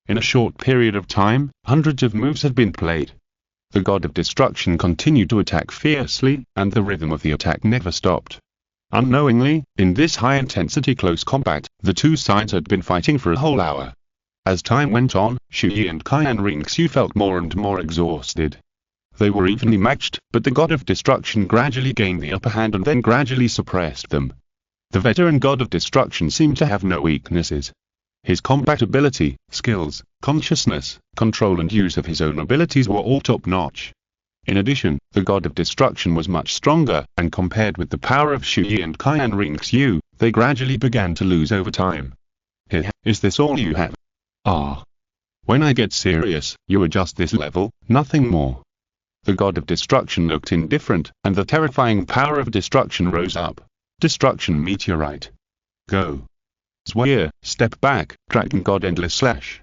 In a short period of time, hundreds of moves had been played. The god of destruction continued to attack fiercely, and the rhythm of the attack never stopped. Unknowingly, in this high-intensity close combat, the two sides had been fighting for a whole hour. As time went on, Chu Ye and Qian Renxue felt more and more exhausted. They were evenly matched, but the god of destruction gradually gained the upper hand and then gradually suppressed them. The veteran god of destruction seemed to have no weaknesses. His combat ability, skills, consciousness, control and use of his own abilities were all top-notch. In addition, the god of destruction was much stronger, and compared with the power of Chu Ye and Qian Renxue, they gradually began to lose over time. Is this all you have? When I get serious, you are just this level, nothing more. The god of destruction looked indifferent, and the terrifying power of destruction rose up. Destruction meteorite. Go. Zwire, step back, dragon god endless slash.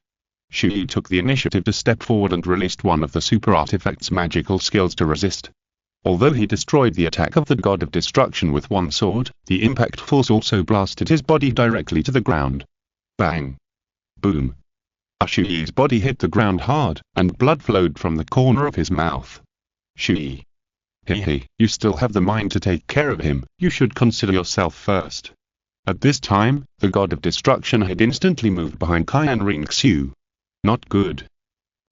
Chu Ye took the initiative to step forward and released one of the super artifact's magical skills to resist. Although he destroyed the attack of the god of destruction with one sword, the impact force also blasted his body directly to the ground. Bang. Boom. Chu Ye's body hit the ground hard, and blood flowed from the corner of his mouth. Chu Ye. You still have the mind to take care of him, you should consider yourself first. At this time, the god of destruction had instantly moved behind Qian Renxue. Not good.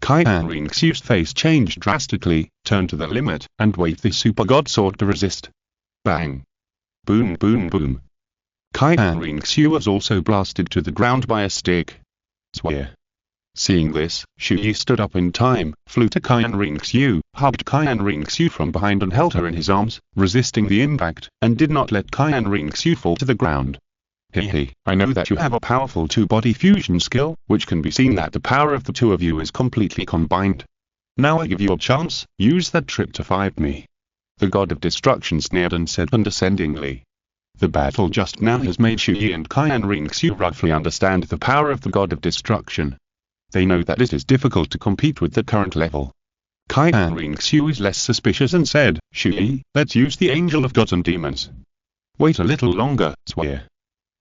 Qian Renxue's face changed drastically, turned to the limit, and waved the super god sword to resist. Bang. Boom boom boom. Qian Renxue was also blasted to the ground by a stick. Swear. Seeing this, Chu Ye stood up in time, flew to Qian Renxue, hugged Qian Renxue from behind and held her in his arms, resisting the impact, and did not let Qian Renxue fall to the ground. Hehe, I know that you have a powerful two-body fusion skill, which can be seen that the power of the two of you is completely combined. Now I give you a chance, use that trick to fight me. The god of destruction sneered and said condescendingly. The battle just now has made Chu Ye and Qian Renxue roughly understand the power of the god of destruction. They know that it is difficult to compete with the current level. Qian Renxue is less suspicious and said, Chu Ye, let's use the Angel of Gods and Demons. Wait a little longer, swear.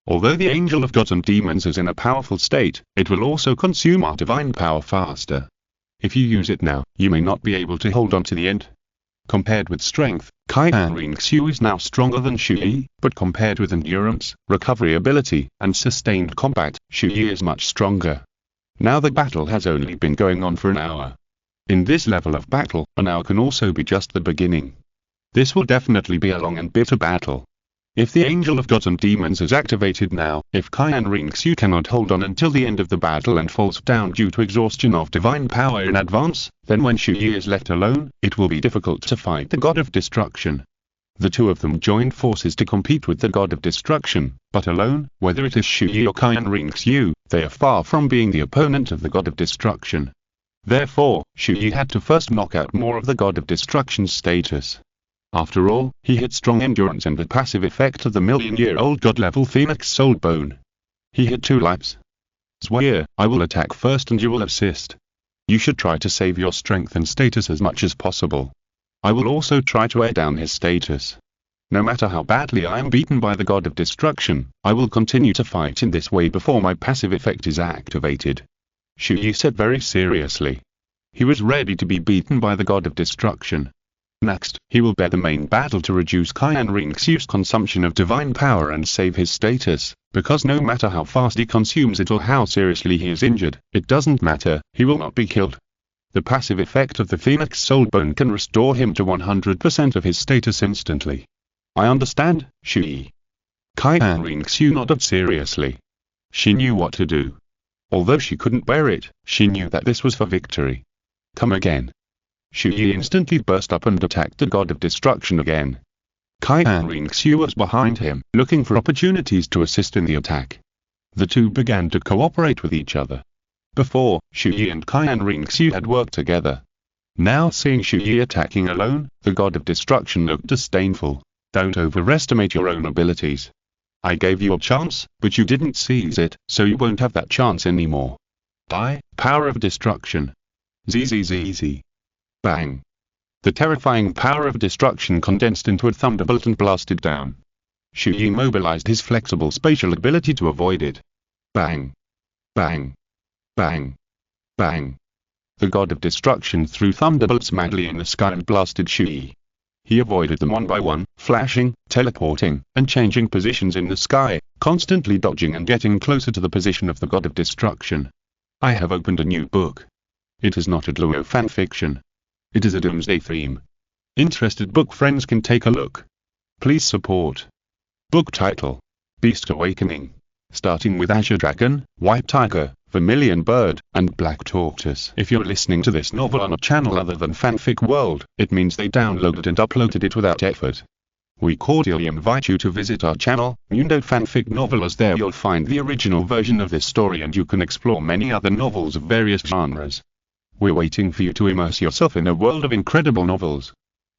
Although the Angel of Gods and Demons is in a powerful state, it will also consume our divine power faster. If you use it now, you may not be able to hold on to the end. Compared with strength, Qian Renxue is now stronger than Chu Ye, but compared with endurance, recovery ability, and sustained combat, Chu Ye is much stronger. Now the battle has only been going on for an hour. In this level of battle, an hour can also be just the beginning. This will definitely be a long and bitter battle. If the Angel of Gods and Demons is activated now, if Qian Renxue cannot hold on until the end of the battle and falls down due to exhaustion of divine power in advance, then when Chu Ye is left alone, it will be difficult to fight the god of destruction. The two of them joined forces to compete with the god of destruction, but alone, whether it is Chu Ye or Qian Renxue, they are far from being the opponent of the god of destruction. Therefore, Chu Ye had to first knock out more of the god of destruction's status. After all, he had strong endurance and the passive effect of the million-year-old god-level Phoenix Soul Bone. He had 2 lives. Swear, I will attack first and you will assist. You should try to save your strength and status as much as possible. I will also try to wear down his status. No matter how badly I am beaten by the god of destruction, I will continue to fight in this way before my passive effect is activated. Chu Ye said very seriously. He was ready to be beaten by the god of destruction. Next, he will bear the main battle to reduce Qian Renxue's consumption of divine power and save his status, because no matter how fast he consumes it or how seriously he is injured, it doesn't matter, he will not be killed. The passive effect of the Phoenix Soul Bone can restore him to 100% of his status instantly. I understand, Chu Ye. Qian Renxue nodded seriously. She knew what to do. Although she couldn't bear it, she knew that this was for victory. Come again. Chu Ye instantly burst up and attacked the god of destruction again. Qian Renxue was behind him, looking for opportunities to assist in the attack. The two began to cooperate with each other. Before, Chu Ye and Qian Renxue had worked together. Now seeing Chu Ye attacking alone, the god of destruction looked disdainful. Don't overestimate your own abilities. I gave you a chance, but you didn't seize it, so you won't have that chance anymore. Die, power of destruction. ZZZZ. Bang. The terrifying power of destruction condensed into a thunderbolt and blasted down. Chu Ye mobilized his flexible spatial ability to avoid it. Bang. Bang. Bang. Bang. The god of destruction threw thunderbolts madly in the sky and blasted Chu Ye. He avoided them one by one, flashing, teleporting, and changing positions in the sky, constantly dodging and getting closer to the position of the god of destruction. I have opened a new book. It is not a Douluo fanfiction. It is a doomsday theme. Interested book friends can take a look. Please support. Book title: Beast Awakening. Starting with Azure Dragon, White Tiger, Vermilion Bird, and Black Tortoise. If you're listening to this novel on a channel other than Fanfic World, it means they downloaded and uploaded it without effort. We cordially invite you to visit our channel, Mundo Fanfic Novel, as there you'll find the original version of this story and you can explore many other novels of various genres. We're waiting for you to immerse yourself in a world of incredible novels.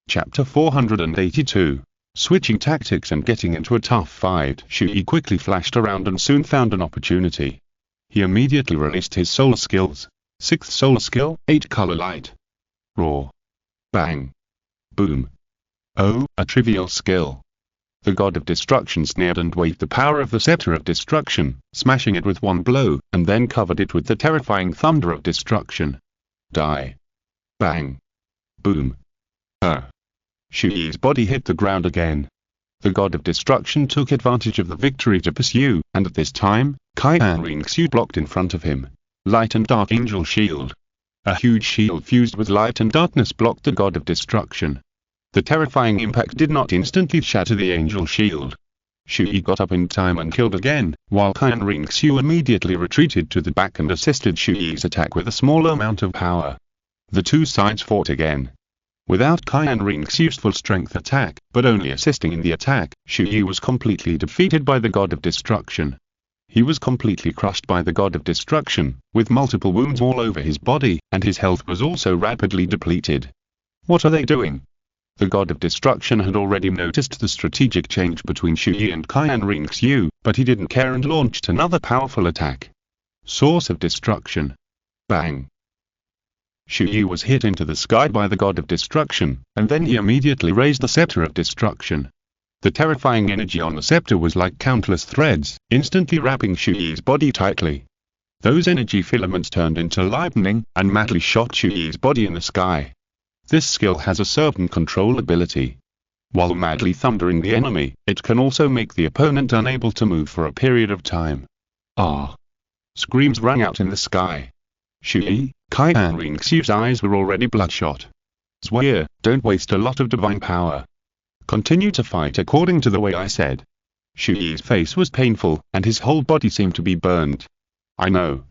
Chapter 482. Switching tactics and getting into a tough fight. Chu Ye quickly flashed around and soon found an opportunity. He immediately released his solar skills. 6th solar skill, 8 color light. Roar. Bang. Boom. Oh, a trivial skill. The god of destruction sneered and waved the power of the scepter of destruction, smashing it with one blow, and then covered it with the terrifying thunder of destruction. Die. Bang. Boom. Chu Ye's body hit the ground again. The god of destruction took advantage of the victory to pursue, and at this time, Qian Renxue blocked in front of him. Light and dark angel shield. A huge shield fused with light and darkness blocked the god of destruction. The terrifying impact did not instantly shatter the angel shield. Chu Ye got up in time and killed again, while Qian Renxue immediately retreated to the back and assisted Chu Ye's attack with a small amount of power. The two sides fought again. Without Qian Renxue's full strength attack, but only assisting in the attack, Chu Ye was completely defeated by the god of destruction. He was completely crushed by the god of destruction, with multiple wounds all over his body, and his health was also rapidly depleted. What are they doing? The god of destruction had already noticed the strategic change between Chu Ye and Qian Renxue, but he didn't care and launched another powerful attack. Source of destruction. Bang! Chu Ye was hit into the sky by the god of destruction, and then he immediately raised the scepter of destruction. The terrifying energy on the scepter was like countless threads, instantly wrapping Chu Ye's body tightly. Those energy filaments turned into lightning, and madly shot Chu Ye's body in the sky. This skill has a certain control ability. While madly thundering the enemy, it can also make the opponent unable to move for a period of time. Ah! Screams rang out in the sky. Chu Ye, Qian Renxue's eyes were already bloodshot. Chu Ye, don't waste a lot of divine power. Continue to fight according to the way I said. Chu Ye's face was painful, and his whole body seemed to be burned. I know.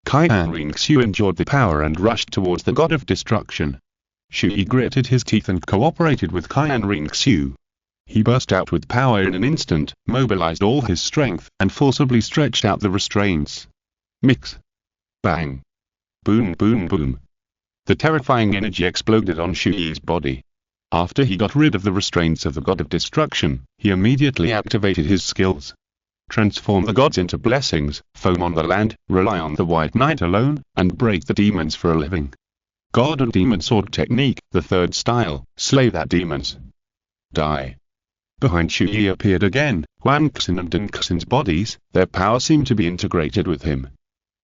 Qian Renxue enjoyed the power and rushed towards the god of destruction. Chu Ye gritted his teeth and cooperated with Qian Renxue. He burst out with power in an instant, mobilized all his strength, and forcibly stretched out the restraints. Mix. Bang. Boom boom boom. The terrifying energy exploded on Chu Ye's body. After he got rid of the restraints of the god of destruction, he immediately activated his skills. Transform the gods into blessings, foam on the land, rely on the white knight alone, and break the demons for a living. God and demon sword technique, the third style, slay that demons. Die. Behind Chu Ye appeared again, Huan Xin and Ding Xin's bodies, their power seemed to be integrated with him.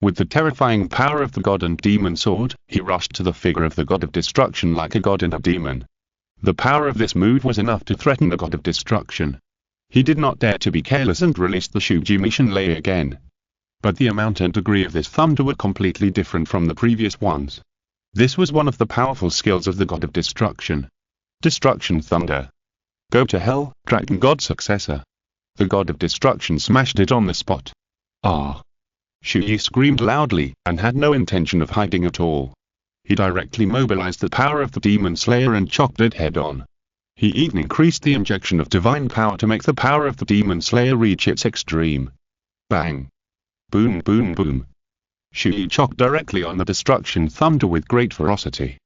With the terrifying power of the god and demon sword, he rushed to the figure of the god of destruction like a god and a demon. The power of this move was enough to threaten the god of destruction. He did not dare to be careless and released the Shuji mission lay again. But the amount and degree of this thunder were completely different from the previous ones. This was one of the powerful skills of the god of destruction. Destruction Thunder. Go to hell, Dragon God successor. The god of destruction smashed it on the spot. Ah! Chu Ye screamed loudly, and had no intention of hiding at all. He directly mobilized the power of the Demon Slayer and chopped it head-on. He even increased the injection of divine power to make the power of the Demon Slayer reach its extreme. Bang! Boom boom boom. Chu Ye chopped directly on the destruction thunder with great ferocity.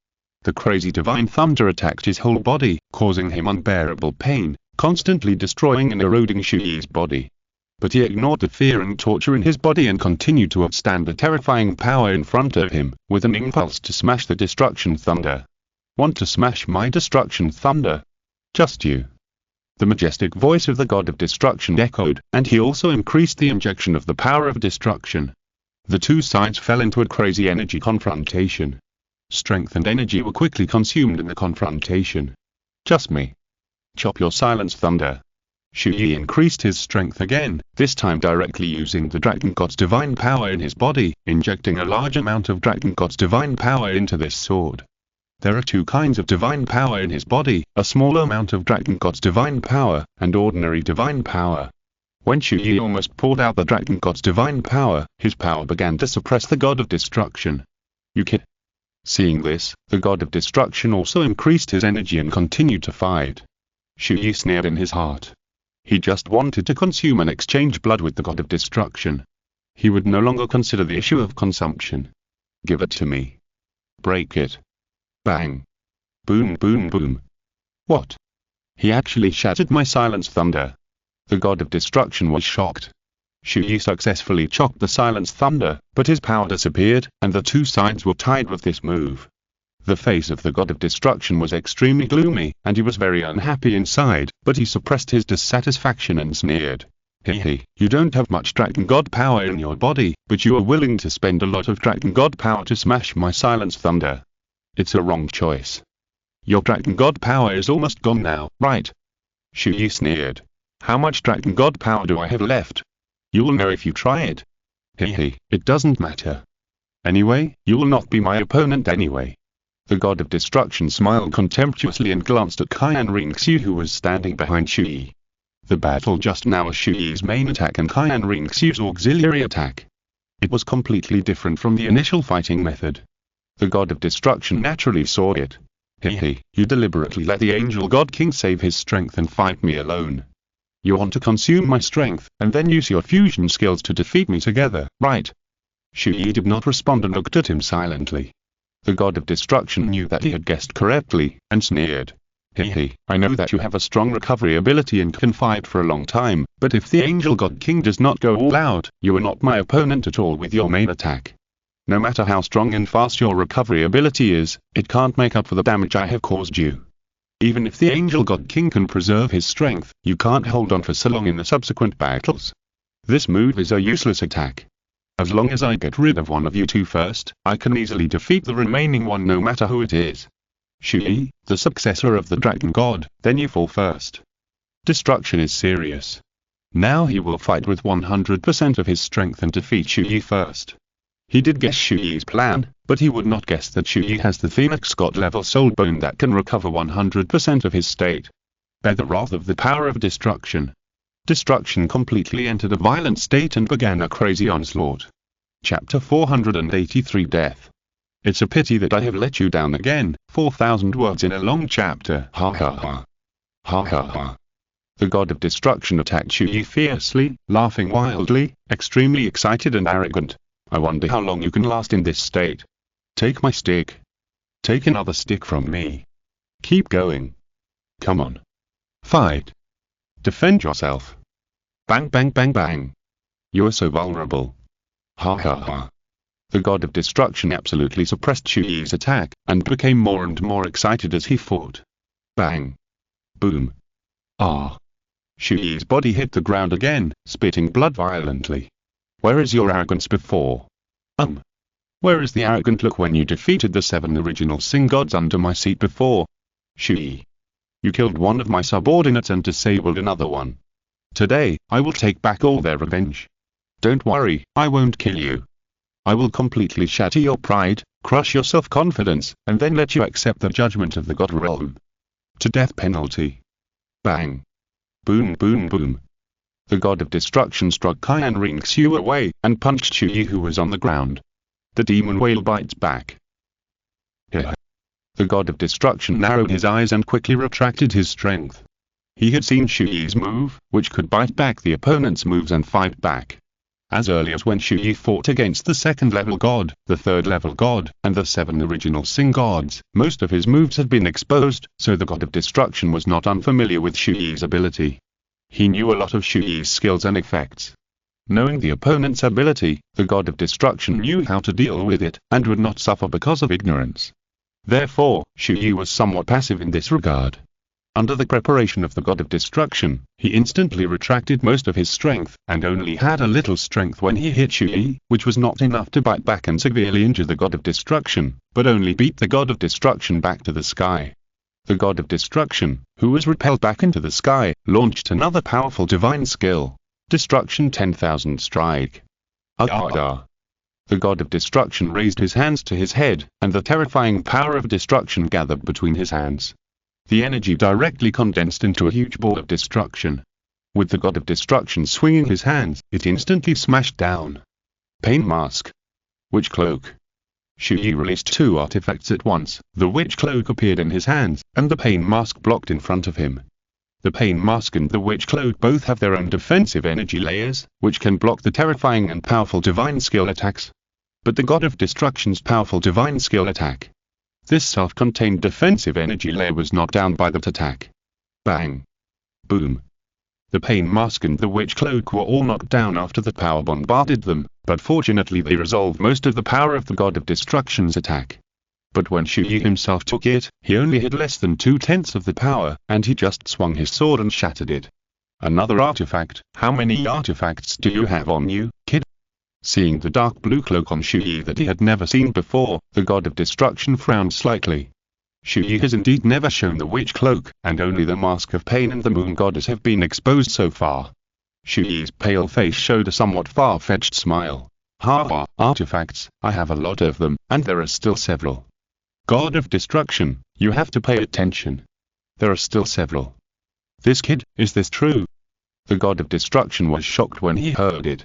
The crazy divine thunder attacked his whole body, causing him unbearable pain, constantly destroying and eroding Chu Ye's body. But he ignored the fear and torture in his body and continued to withstand the terrifying power in front of him, with an impulse to smash the destruction thunder. Want to smash my destruction thunder? Just you. The majestic voice of the god of destruction echoed, and he also increased the injection of the power of destruction. The two sides fell into a crazy energy confrontation. Strength and energy were quickly consumed in the confrontation. Just me. Chop your silence thunder. Chu Ye increased his strength again, this time directly using the Dragon God's divine power in his body, injecting a large amount of Dragon God's divine power into this sword. There are two kinds of divine power in his body, a small amount of Dragon God's divine power, and ordinary divine power. When Chu Ye almost poured out the Dragon God's divine power, his power began to suppress the god of destruction. You kid. Seeing this, the god of destruction also increased his energy and continued to fight. Chu Ye sneered in his heart. He just wanted to consume and exchange blood with the god of destruction. He would no longer consider the issue of consumption. Give it to me. Break it. Bang. Boom boom boom. What? He actually shattered my silence thunder. The god of destruction was shocked. Chu Ye successfully chopped the silence thunder, but his power disappeared, and the two sides were tied with this move. The face of the god of destruction was extremely gloomy, and he was very unhappy inside, but he suppressed his dissatisfaction and sneered. Hehe, you don't have much Dragon God power in your body, but you are willing to spend a lot of Dragon God power to smash my silence thunder. It's a wrong choice. Your Dragon God power is almost gone now, right? Chu Ye sneered. How much dragon god power do I have left? You'll know if you try it. Hehe, it doesn't matter. Anyway, you'll not be my opponent anyway. The god of destruction smiled contemptuously and glanced at Qian Renxue, who was standing behind Chu Ye. The battle just now was Chu Ye's main attack and Qian Renxue's auxiliary attack. It was completely different from the initial fighting method. The god of destruction naturally saw it. Hehe, you deliberately let the angel god king save his strength and fight me alone. You want to consume my strength, and then use your fusion skills to defeat me together, right? Chu Ye did not respond and looked at him silently. The god of destruction knew that he had guessed correctly, and sneered. Hehe, I know that you have a strong recovery ability and can fight for a long time, but if the angel god king does not go all out, you are not my opponent at all with your main attack. No matter how strong and fast your recovery ability is, it can't make up for the damage I have caused you. Even if the angel god king can preserve his strength, you can't hold on for so long in the subsequent battles. This move is a useless attack. As long as I get rid of one of you two first, I can easily defeat the remaining one no matter who it is. Chu Ye, the successor of the dragon god, then you fall first. Destruction is serious. Now he will fight with 100% of his strength and defeat Chu Ye first. He did guess Chu Ye's plan, but he would not guess that Chu Ye has the Phoenix God level soul bone that can recover 100% of his state. By the wrath of the power of destruction. Destruction completely entered a violent state and began a crazy onslaught. Chapter 483 Death. It's a pity that I have let you down again, 4,000 words in a long chapter. Ha ha ha. Ha ha ha. The god of destruction attacked Chu Ye fiercely, laughing wildly, extremely excited and arrogant. I wonder how long you can last in this state. Take my stick. Take another stick from me. Keep going. Come on. Fight. Defend yourself. Bang bang bang bang. You are so vulnerable. Ha ha ha. The god of destruction absolutely suppressed Chu Ye's attack, and became more and more excited as he fought. Bang. Boom. Ah. Chu Ye's body hit the ground again, spitting blood violently. Where is your arrogance before? Where is the arrogant look when you defeated the 7 original Sing gods under my seat before? Chu Ye. You killed one of my subordinates and disabled another one. Today, I will take back all their revenge. Don't worry, I won't kill you. I will completely shatter your pride, crush your self-confidence, and then let you accept the judgment of the god realm. To death penalty. Bang. Boom boom boom. The god of destruction struck Qian Renxue away, and punched Chu Ye, who was on the ground. The demon whale bites back. Yeah. The god of destruction narrowed his eyes and quickly retracted his strength. He had seen Chu Ye's move, which could bite back the opponent's moves and fight back. As early as when Chu Ye fought against the 2nd level god, the 3rd level god, and the 7 original Sing gods, most of his moves had been exposed, so the god of destruction was not unfamiliar with Chu Ye's ability. He knew a lot of Chu Ye's skills and effects. Knowing the opponent's ability, the god of destruction knew how to deal with it, and would not suffer because of ignorance. Therefore, Chu Ye was somewhat passive in this regard. Under the preparation of the god of destruction, he instantly retracted most of his strength, and only had a little strength when he hit Chu Ye, which was not enough to bite back and severely injure the god of destruction, but only beat the god of destruction back to the sky. The god of destruction, who was repelled back into the sky, launched another powerful divine skill. Destruction 10,000 Strike. The god of destruction raised his hands to his head, and the terrifying power of destruction gathered between his hands. The energy directly condensed into a huge ball of destruction. With the god of destruction swinging his hands, it instantly smashed down. Pain Mask. Witch Cloak. Chu Ye released 2 artifacts at once. The Witch Cloak appeared in his hands, and the Pain Mask blocked in front of him. The Pain Mask and the Witch Cloak both have their own defensive energy layers, which can block the terrifying and powerful divine skill attacks. But the god of destruction's powerful divine skill attack. This self-contained defensive energy layer was knocked down by that attack. Bang. Boom. The Pain Mask and the Witch Cloak were all knocked down after the power bombarded them, but fortunately they resolved most of the power of the god of destruction's attack. But when Chu Ye himself took it, he only had less than 2/10 of the power, and he just swung his sword and shattered it. Another artifact. How many artifacts do you have on you, kid? Seeing the dark blue cloak on Chu Ye that he had never seen before, the god of destruction frowned slightly. Chu Ye has indeed never shown the witch cloak, and only the mask of pain and the moon goddess have been exposed so far. Chu Ye's pale face showed a somewhat far-fetched smile. Ha, artifacts, I have a lot of them, and there are still several. God of Destruction, you have to pay attention. There are still several. This kid, is this true? The God of Destruction was shocked when he heard it.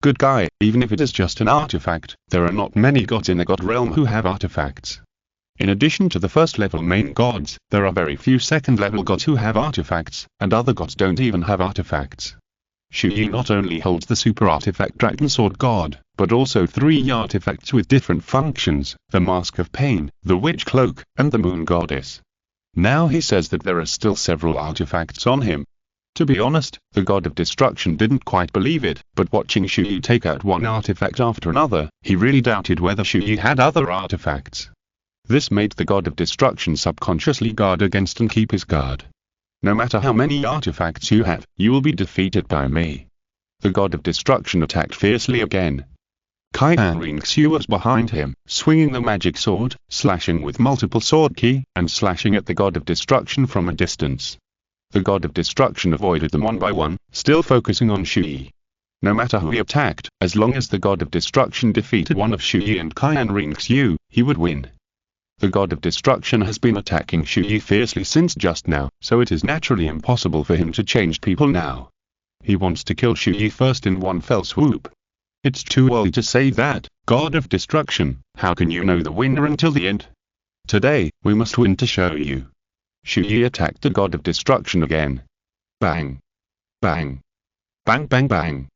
Good guy, even if it is just an artifact, there are not many gods in the god realm who have artifacts. In addition to the first level main gods, there are very few second level gods who have artifacts, and other gods don't even have artifacts. Chu Ye not only holds the super artifact Dragon Sword God, but also 3 artifacts with different functions, the Mask of Pain, the Witch Cloak, and the Moon Goddess. Now he says that there are still several artifacts on him. To be honest, the God of Destruction didn't quite believe it, but watching Chu Ye take out one artifact after another, he really doubted whether Chu Ye had other artifacts. This made the God of Destruction subconsciously guard against and keep his guard. No matter how many artifacts you have, you will be defeated by me. The God of Destruction attacked fiercely again. Qian Renxue was behind him, swinging the magic sword, slashing with multiple sword ki, and slashing at the God of Destruction from a distance. The God of Destruction avoided them one by one, still focusing on Chu Ye. No matter who he attacked, as long as the God of Destruction defeated one of Chu Ye and Qian Renxue, he would win. The God of Destruction has been attacking Chu Ye fiercely since just now, so it is naturally impossible for him to change people now. He wants to kill Chu Ye first in one fell swoop. It's too early to say that, God of Destruction, how can you know the winner until the end? Today, we must win to show you. Chu Ye attacked the God of Destruction again. Bang. Bang. Bang bang bang.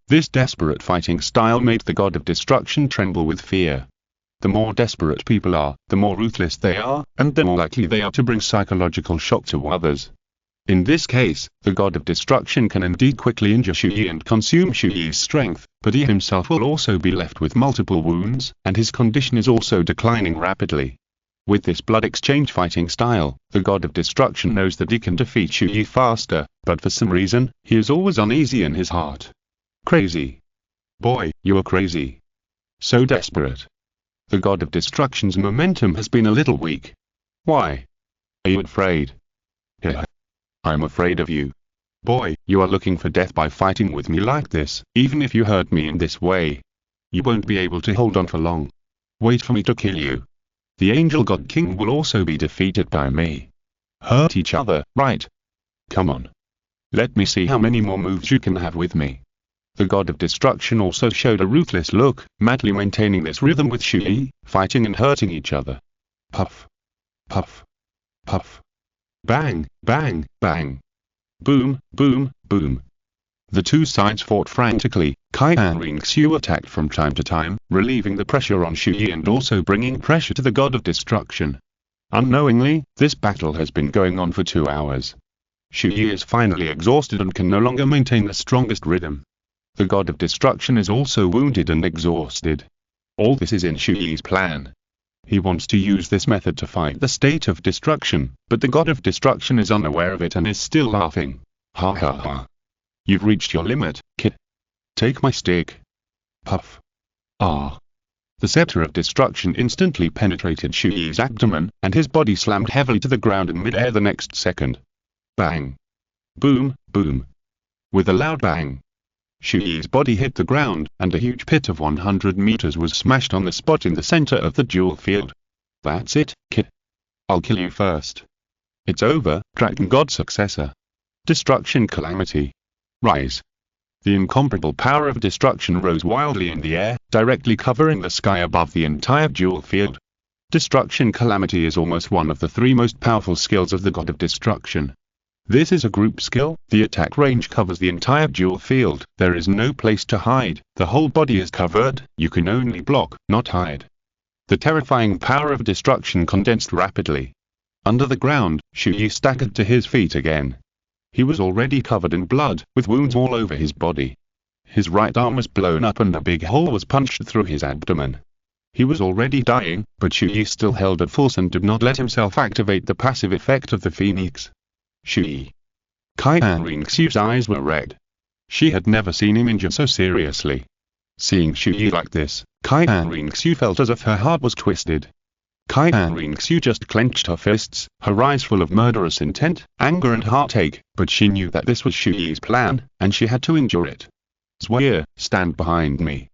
This desperate fighting style made the God of Destruction tremble with fear. The more desperate people are, the more ruthless they are, and the more likely they are to bring psychological shock to others. In this case, the God of Destruction can indeed quickly injure Chu Ye and consume Chu Ye's strength, but he himself will also be left with multiple wounds, and his condition is also declining rapidly. With this blood exchange fighting style, the God of Destruction knows that he can defeat Chu Ye faster, but for some reason, he is always uneasy in his heart. Crazy. Boy, you are crazy. So desperate. The God of Destruction's momentum has been a little weak. Why? Are you afraid? Yeah. I'm afraid of you. Boy, you are looking for death by fighting with me like this, even if you hurt me in this way. You won't be able to hold on for long. Wait for me to kill you. The Angel God King will also be defeated by me. Hurt each other, right? Come on. Let me see how many more moves you can have with me. The God of Destruction also showed a ruthless look, madly maintaining this rhythm with Chu Ye, fighting and hurting each other. Puff. Puff. Puff. Bang, bang, bang. Boom, boom, boom. The two sides fought frantically. Qian Renxue attacked from time to time, relieving the pressure on Chu Ye and also bringing pressure to the God of Destruction. Unknowingly, this battle has been going on for 2 hours. Chu Ye is finally exhausted and can no longer maintain the strongest rhythm. The God of Destruction is also wounded and exhausted. All this is in Chu Ye's plan. He wants to use this method to fight the state of destruction, but the God of Destruction is unaware of it and is still laughing. Ha ha ha. You've reached your limit, kid. Take my stick. Puff. The scepter of destruction instantly penetrated Chu Ye's abdomen, and his body slammed heavily to the ground in mid-air the next second. Bang. Boom, boom. With a loud bang, Chu Ye's body hit the ground, and a huge pit of 100 meters was smashed on the spot in the center of the jewel field. That's it, kid. I'll kill you first. It's over, Dragon God Successor. Destruction Calamity. Rise. The incomparable power of destruction rose wildly in the air, directly covering the sky above the entire jewel field. Destruction Calamity is almost one of the 3 most powerful skills of the God of Destruction. This is a group skill, the attack range covers the entire jewel field, there is no place to hide, the whole body is covered, you can only block, not hide. The terrifying power of destruction condensed rapidly. Under the ground, Chu Ye staggered to his feet again. He was already covered in blood, with wounds all over his body. His right arm was blown up and a big hole was punched through his abdomen. He was already dying, but Chu Ye still held at force and did not let himself activate the passive effect of the Phoenix. Chu Ye. Qian Renxue's eyes were red. She had never seen him injured so seriously. Seeing Chu Ye like this, Qian Renxue felt as if her heart was twisted. Qian Renxue just clenched her fists, her eyes full of murderous intent, anger and heartache, but she knew that this was Chu Ye's plan, and she had to endure it. Chu Ye, stand behind me.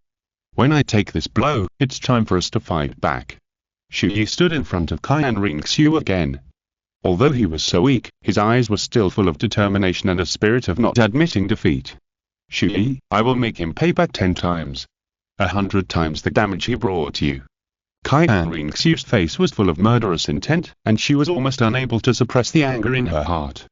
When I take this blow, it's time for us to fight back. Chu Ye stood in front of Qian Renxue again. Although he was so weak, his eyes were still full of determination and a spirit of not admitting defeat. Chu Ye, I will make him pay back 10 times. 100 times the damage he brought you. Qian Renxue's face was full of murderous intent, and she was almost unable to suppress the anger in her heart.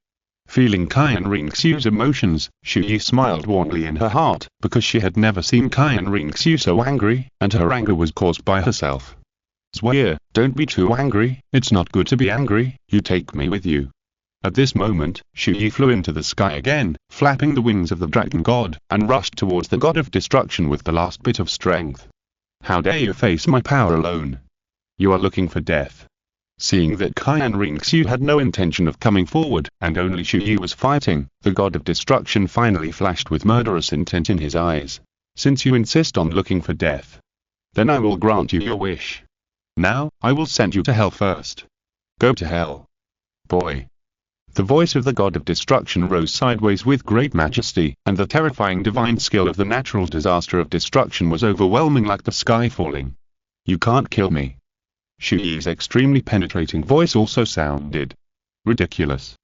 Feeling Qian Renxue's emotions, Chu Ye smiled warmly in her heart, because she had never seen Qian Renxue so angry, and her anger was caused by herself. Chu Ye, don't be too angry, it's not good to be angry, you take me with you. At this moment, Chu Ye flew into the sky again, flapping the wings of the dragon god, and rushed towards the god of destruction with the last bit of strength. How dare you face my power alone? You are looking for death. Seeing that Qian Renxue had no intention of coming forward, and only Chu Ye was fighting, the god of destruction finally flashed with murderous intent in his eyes. Since you insist on looking for death, then I will grant you your wish. Now, I will send you to hell first. Go to hell. Boy. The voice of the god of destruction rose sideways with great majesty, and the terrifying divine skill of the natural disaster of destruction was overwhelming like the sky falling. You can't kill me. Chu Ye's extremely penetrating voice also sounded ridiculous.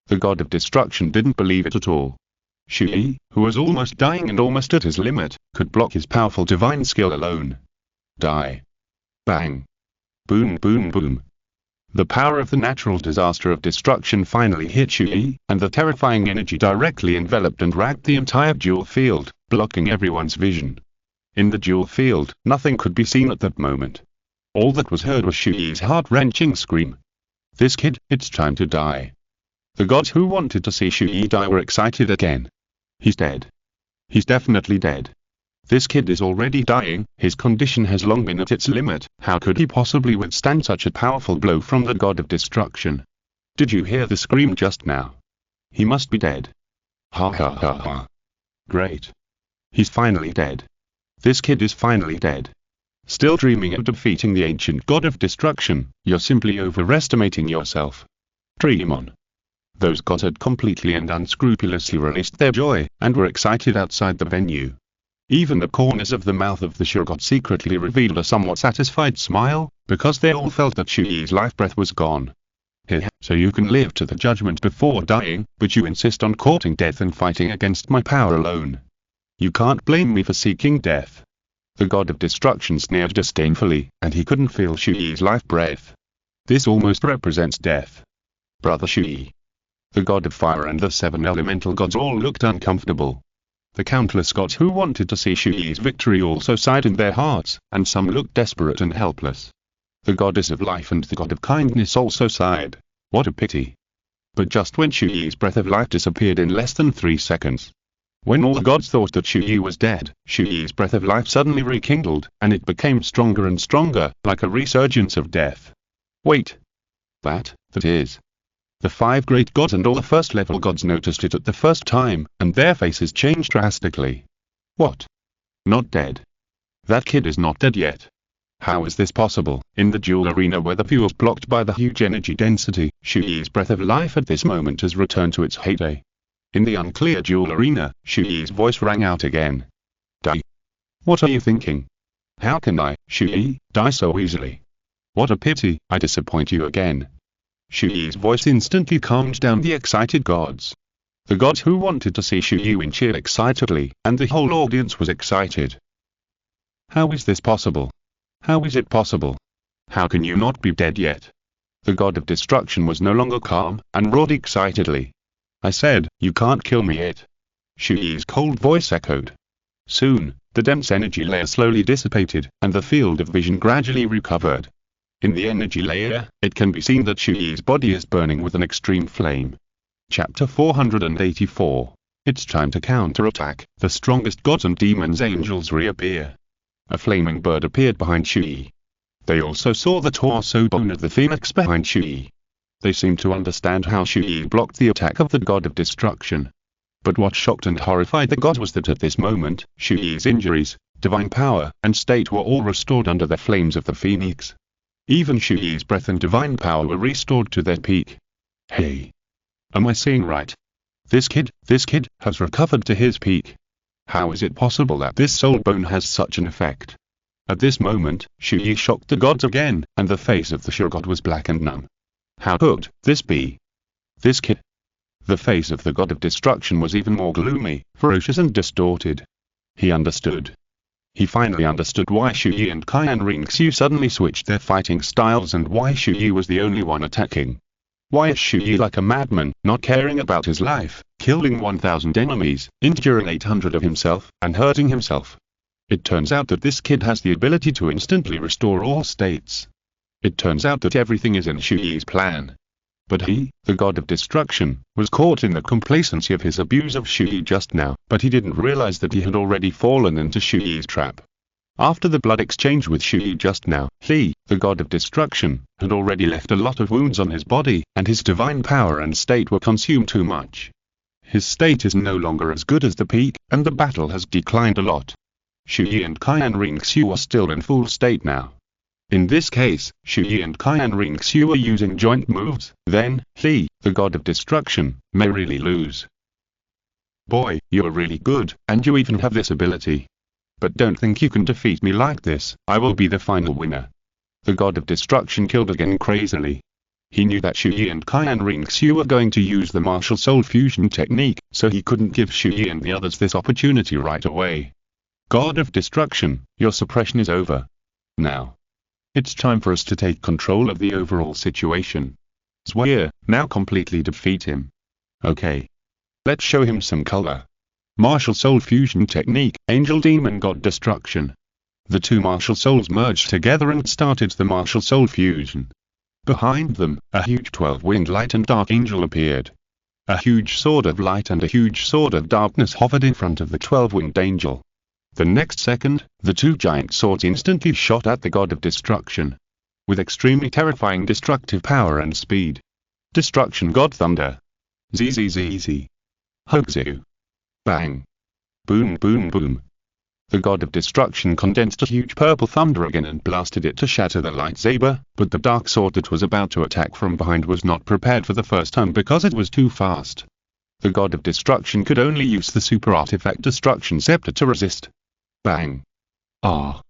The god of destruction didn't believe it at all. Chu Ye, who was almost dying and almost at his limit, could block his powerful divine skill alone. Die. Bang. Boom boom boom. The power of the natural disaster of destruction finally hit Chu Ye, and the terrifying energy directly enveloped and wrapped the entire dual field, blocking everyone's vision. In the dual field, nothing could be seen at that moment. All that was heard was Chu Ye's heart-wrenching scream. This kid, it's time to die. The gods who wanted to see Chu Ye die were excited again. He's dead. He's definitely dead. This kid is already dying, his condition has long been at its limit, how could he possibly withstand such a powerful blow from the god of destruction? Did you hear the scream just now? He must be dead. Ha ha ha ha. Great. He's finally dead. This kid is finally dead. Still dreaming of defeating the ancient god of destruction, you're simply overestimating yourself. Dream on. Those gods had completely and unscrupulously released their joy, and were excited outside the venue. Even the corners of the mouth of the sure god secretly revealed a somewhat satisfied smile, because they all felt that Chu Ye's life breath was gone. Here, so you can live to the judgment before dying, but you insist on courting death and fighting against my power alone. You can't blame me for seeking death. The god of destruction sneered disdainfully, and he couldn't feel Chu Ye's life breath. This almost represents death. Brother Chu Ye. The god of fire and the 7 elemental gods all looked uncomfortable. The countless gods who wanted to see Chu Ye's victory also sighed in their hearts, and some looked desperate and helpless. The goddess of life and the god of kindness also sighed. What a pity. But just when Chu Ye's breath of life disappeared in less than 3 seconds. When all the gods thought that Chu Ye was dead, Chu Ye's breath of life suddenly rekindled, and it became stronger and stronger, like a resurgence of death. Wait. That is. The 5 great gods and all the first-level gods noticed it at the first time, and their faces changed drastically. What? Not dead? That kid is not dead yet. How is this possible? In the duel arena where the view was blocked by the huge energy density, Chu Ye's breath of life at this moment has returned to its heyday. In the unclear duel arena, Chu Ye's voice rang out again. Die. What are you thinking? How can I, Chu Ye, die so easily? What a pity, I disappoint you again. Chu Ye's voice instantly calmed down the excited gods. The gods who wanted to see Chu Ye win cheered excitedly, and the whole audience was excited. How is this possible? How is it possible? How can you not be dead yet? The god of destruction was no longer calm, and roared excitedly. I said, you can't kill me yet. Chu Ye's cold voice echoed. Soon, the dense energy layer slowly dissipated, and the field of vision gradually recovered. In the energy layer, it can be seen that Chu Ye's body is burning with an extreme flame. Chapter 484. It's time to counterattack. The strongest gods and demons angels reappear. A flaming bird appeared behind Chu Ye. They also saw the torso bone of the phoenix behind Chu Ye. They seemed to understand how Chu Ye blocked the attack of the god of destruction. But what shocked and horrified the gods was that at this moment, Chu Ye's injuries, divine power, and state were all restored under the flames of the phoenix. Even Chu Ye's breath and divine power were restored to their peak. Hey! Am I seeing right? This kid has recovered to his peak. How is it possible that this soul bone has such an effect? At this moment, Chu Ye shocked the gods again, and the face of the sure god was black and numb. How could this be? This kid? The face of the god of destruction was even more gloomy, ferocious and distorted. He understood. He finally understood why Chu Ye and Qian Renxue suddenly switched their fighting styles and why Chu Ye was the only one attacking. Why is Chu Ye like a madman, not caring about his life, killing 1,000 enemies, injuring 800 of himself, and hurting himself? It turns out that this kid has the ability to instantly restore all states. It turns out that everything is in Chu Ye's plan. But he, the god of destruction, was caught in the complacency of his abuse of Chu Ye just now, but he didn't realize that he had already fallen into Chu Ye's trap. After the blood exchange with Chu Ye just now, he, the god of destruction, had already left a lot of wounds on his body, and his divine power and state were consumed too much. His state is no longer as good as the peak, and the battle has declined a lot. Chu Ye and Qian Renxue are still in full state now. In this case, Chu Ye and Qian Renxue are using joint moves, then, he, the god of destruction, may really lose. Boy, you are really good, and you even have this ability. But don't think you can defeat me like this, I will be the final winner. The god of destruction killed again crazily. He knew that Chu Ye and Qian Renxue were going to use the martial soul fusion technique, so he couldn't give Chu Ye and the others this opportunity right away. God of destruction, your suppression is over. Now. It's time for us to take control of the overall situation. Chu Ye, now completely defeat him. Okay. Let's show him some color. Martial soul fusion technique, angel demon god destruction. The two martial souls merged together and started the martial soul fusion. Behind them, a huge 12-winged light and dark angel appeared. A huge sword of light and a huge sword of darkness hovered in front of the 12-winged angel. The next second, the two giant swords instantly shot at the god of destruction. With extremely terrifying destructive power and speed. Destruction god thunder. ZZZZ. Hoaxu. Bang. Boom boom boom. The god of destruction condensed a huge purple thunder again and blasted it to shatter the lightsaber, but the dark sword that was about to attack from behind was not prepared for the first time because it was too fast. The god of destruction could only use the super artifact destruction scepter to resist. Bang. Ah.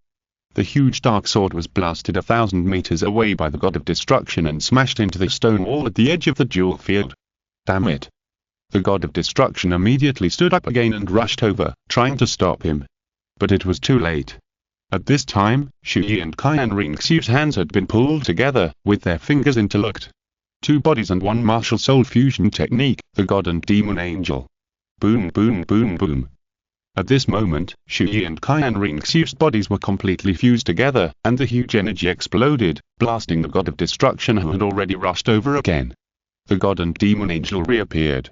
The huge dark sword was blasted 1,000 meters away by the god of destruction and smashed into the stone wall at the edge of the duel field. Damn it. The god of destruction immediately stood up again and rushed over, trying to stop him. But it was too late. At this time, Chu Ye and Qian Renxue's hands had been pulled together, with their fingers interlocked. Two bodies and one martial soul fusion technique, the god and demon angel. Boom boom boom boom. At this moment, Chu Ye and Qian Renxue's bodies were completely fused together, and the huge energy exploded, blasting the god of destruction who had already rushed over again. The god and demon angel reappeared.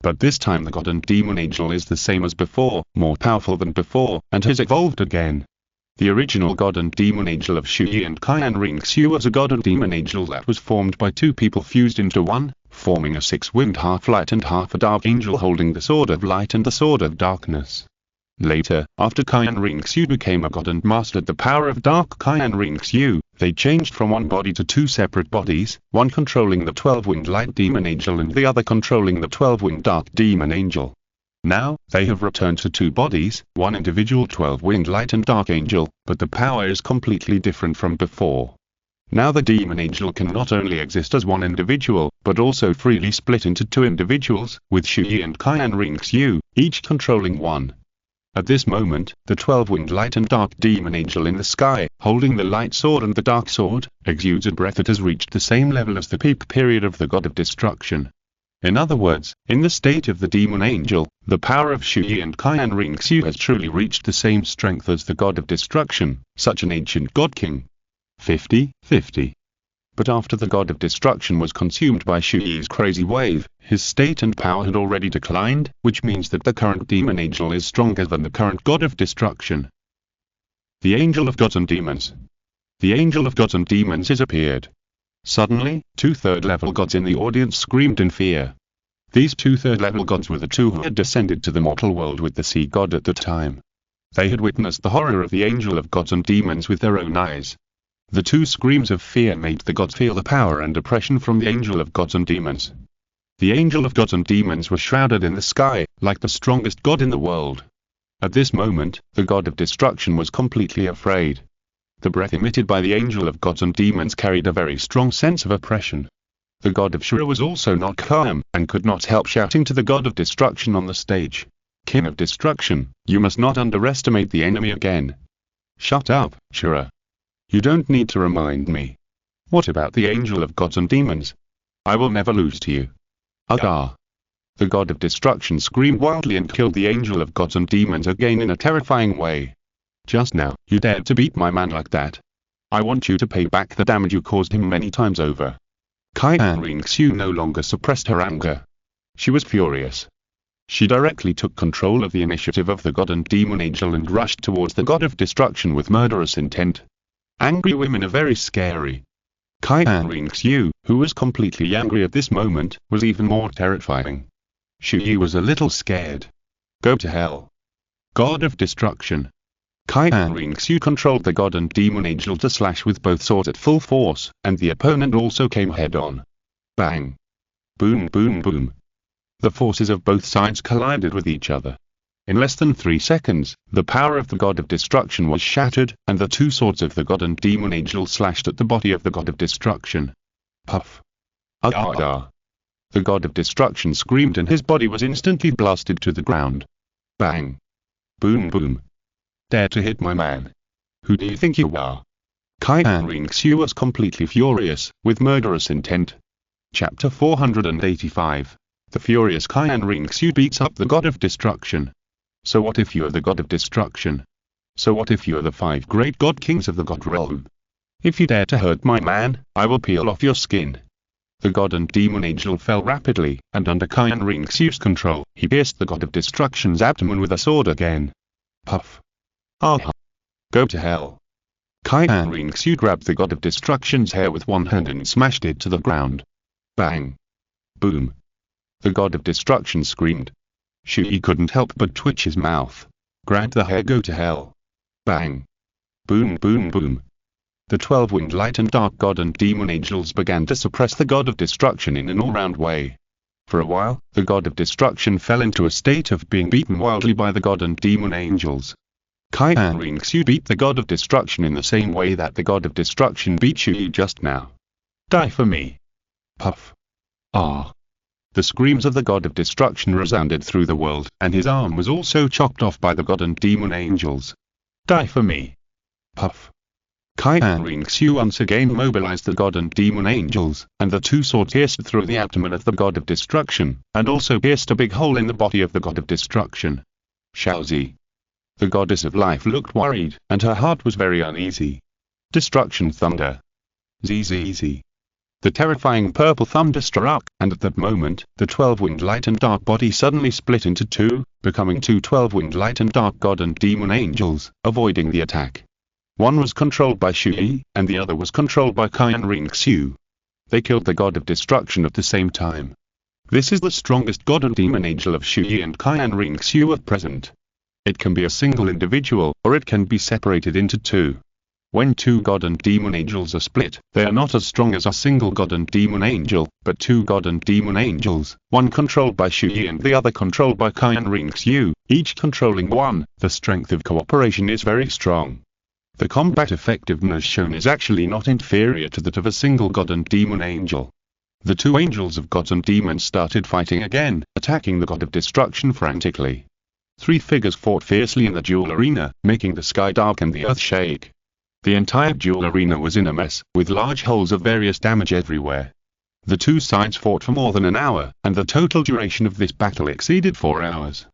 But this time the god and demon angel is the same as before, more powerful than before, and has evolved again. The original god and demon angel of Chu Ye and Qian Renxue was a god and demon angel that was formed by two people fused into one, forming a 6-winged half-light and half-a-dark angel holding the sword of light and the sword of darkness. Later, after Qian Renxue became a god and mastered the power of dark Qian Renxue, they changed from one body to two separate bodies, one controlling the 12-winged light demon angel and the other controlling the 12-winged dark demon angel. Now, they have returned to two bodies, one individual 12-winged light and dark angel, but the power is completely different from before. Now the demon angel can not only exist as one individual, but also freely split into two individuals, with Chu Ye and Qian Renxue, each controlling one. At this moment, the 12-winged light and dark demon angel in the sky, holding the light sword and the dark sword, exudes a breath that has reached the same level as the peak period of the god of destruction. In other words, in the state of the demon angel, the power of Chu Ye and Qian Renxue has truly reached the same strength as the god of destruction, such an ancient god king. 50-50. But after the god of destruction was consumed by Chu Ye's crazy wave, his state and power had already declined, which means that the current demon angel is stronger than the current god of destruction. The angel of gods and demons. The angel of gods and demons has appeared. Suddenly, two third-level gods in the audience screamed in fear. These two third-level gods were the two who had descended to the mortal world with the sea god at the time. They had witnessed the horror of the angel of gods and demons with their own eyes. The two screams of fear made the gods feel the power and oppression from the angel of gods and demons. The angel of gods and demons was shrouded in the sky, like the strongest god in the world. At this moment, the god of destruction was completely afraid. The breath emitted by the angel of gods and demons carried a very strong sense of oppression. The god of Shura was also not calm, and could not help shouting to the god of destruction on the stage. King of destruction, you must not underestimate the enemy again. Shut up, Shura. You don't need to remind me. What about the angel of gods and demons? I will never lose to you. Ah! The god of destruction screamed wildly and killed the angel of gods and demons again in a terrifying way. Just now, you dared to beat my man like that. I want you to pay back the damage you caused him many times over. Qian Renxue no longer suppressed her anger. She was furious. She directly took control of the initiative of the god and demon angel and rushed towards the god of destruction with murderous intent. Angry women are very scary. Qian Renxue, who was completely angry at this moment, was even more terrifying. Chu Ye was a little scared. Go to hell. God of destruction. Qian Renxue controlled the god and demon angel to slash with both swords at full force, and the opponent also came head-on. Bang. Boom boom boom. The forces of both sides collided with each other. In less than 3 seconds, the power of the god of destruction was shattered, and the two swords of the god and demon angel slashed at the body of the god of destruction. Puff. Ah. The god of destruction screamed and his body was instantly blasted to the ground. Bang. Boom boom. Dare to hit my man. Who do you think you are? Qian Renxue was completely furious, with murderous intent. Chapter 485. The furious Qian Renxue beats up the god of destruction. So what if you are the god of destruction? So what if you are the 5 great god kings of the god realm? If you dare to hurt my man, I will peel off your skin. The god and demon angel fell rapidly, and under Qian Renxue's control, he pierced the god of destruction's abdomen with a sword again. Puff. Ah. Go to hell. Qian Renxue grabbed the god of destruction's hair with one hand and smashed it to the ground. Bang. Boom. The god of destruction screamed. Chu Ye couldn't help but twitch his mouth. Grab the hair, go to hell. Bang. Boom boom boom. The 12-winged light and dark god and demon angels began to suppress the god of destruction in an all-round way. For a while, the god of destruction fell into a state of being beaten wildly by the god and demon angels. Qian Renxue beat the god of destruction in the same way that the god of destruction beat Chu Ye just now. Die for me. Puff. Ah. The screams of the god of destruction resounded through the world, and his arm was also chopped off by the god and demon angels. Die for me. Puff. Qian Renxue once again mobilized the god and demon angels, and the two swords pierced through the abdomen of the god of destruction, and also pierced a big hole in the body of the god of destruction. Shaozi. The goddess of life looked worried, and her heart was very uneasy. Destruction thunder. ZZZ. The terrifying purple thunder struck, and at that moment, the 12-winged light and dark body suddenly split into two, becoming two 12-winged light and dark god and demon angels, avoiding the attack. One was controlled by Chu Ye, and the other was controlled by Qian Renxue. They killed the god of destruction at the same time. This is the strongest god and demon angel of Chu Ye and Qian Renxue at present. It can be a single individual, or it can be separated into two. When two god and demon angels are split, they are not as strong as a single god and demon angel, but two god and demon angels, one controlled by Chu Ye and the other controlled by Qian Renxue, each controlling one. The strength of cooperation is very strong. The combat effectiveness shown is actually not inferior to that of a single god and demon angel. The two angels of gods and demons started fighting again, attacking the god of destruction frantically. 3 figures fought fiercely in the duel arena, making the sky dark and the earth shake. The entire duel arena was in a mess, with large holes of various damage everywhere. The two sides fought for more than an hour, and the total duration of this battle exceeded 4 hours.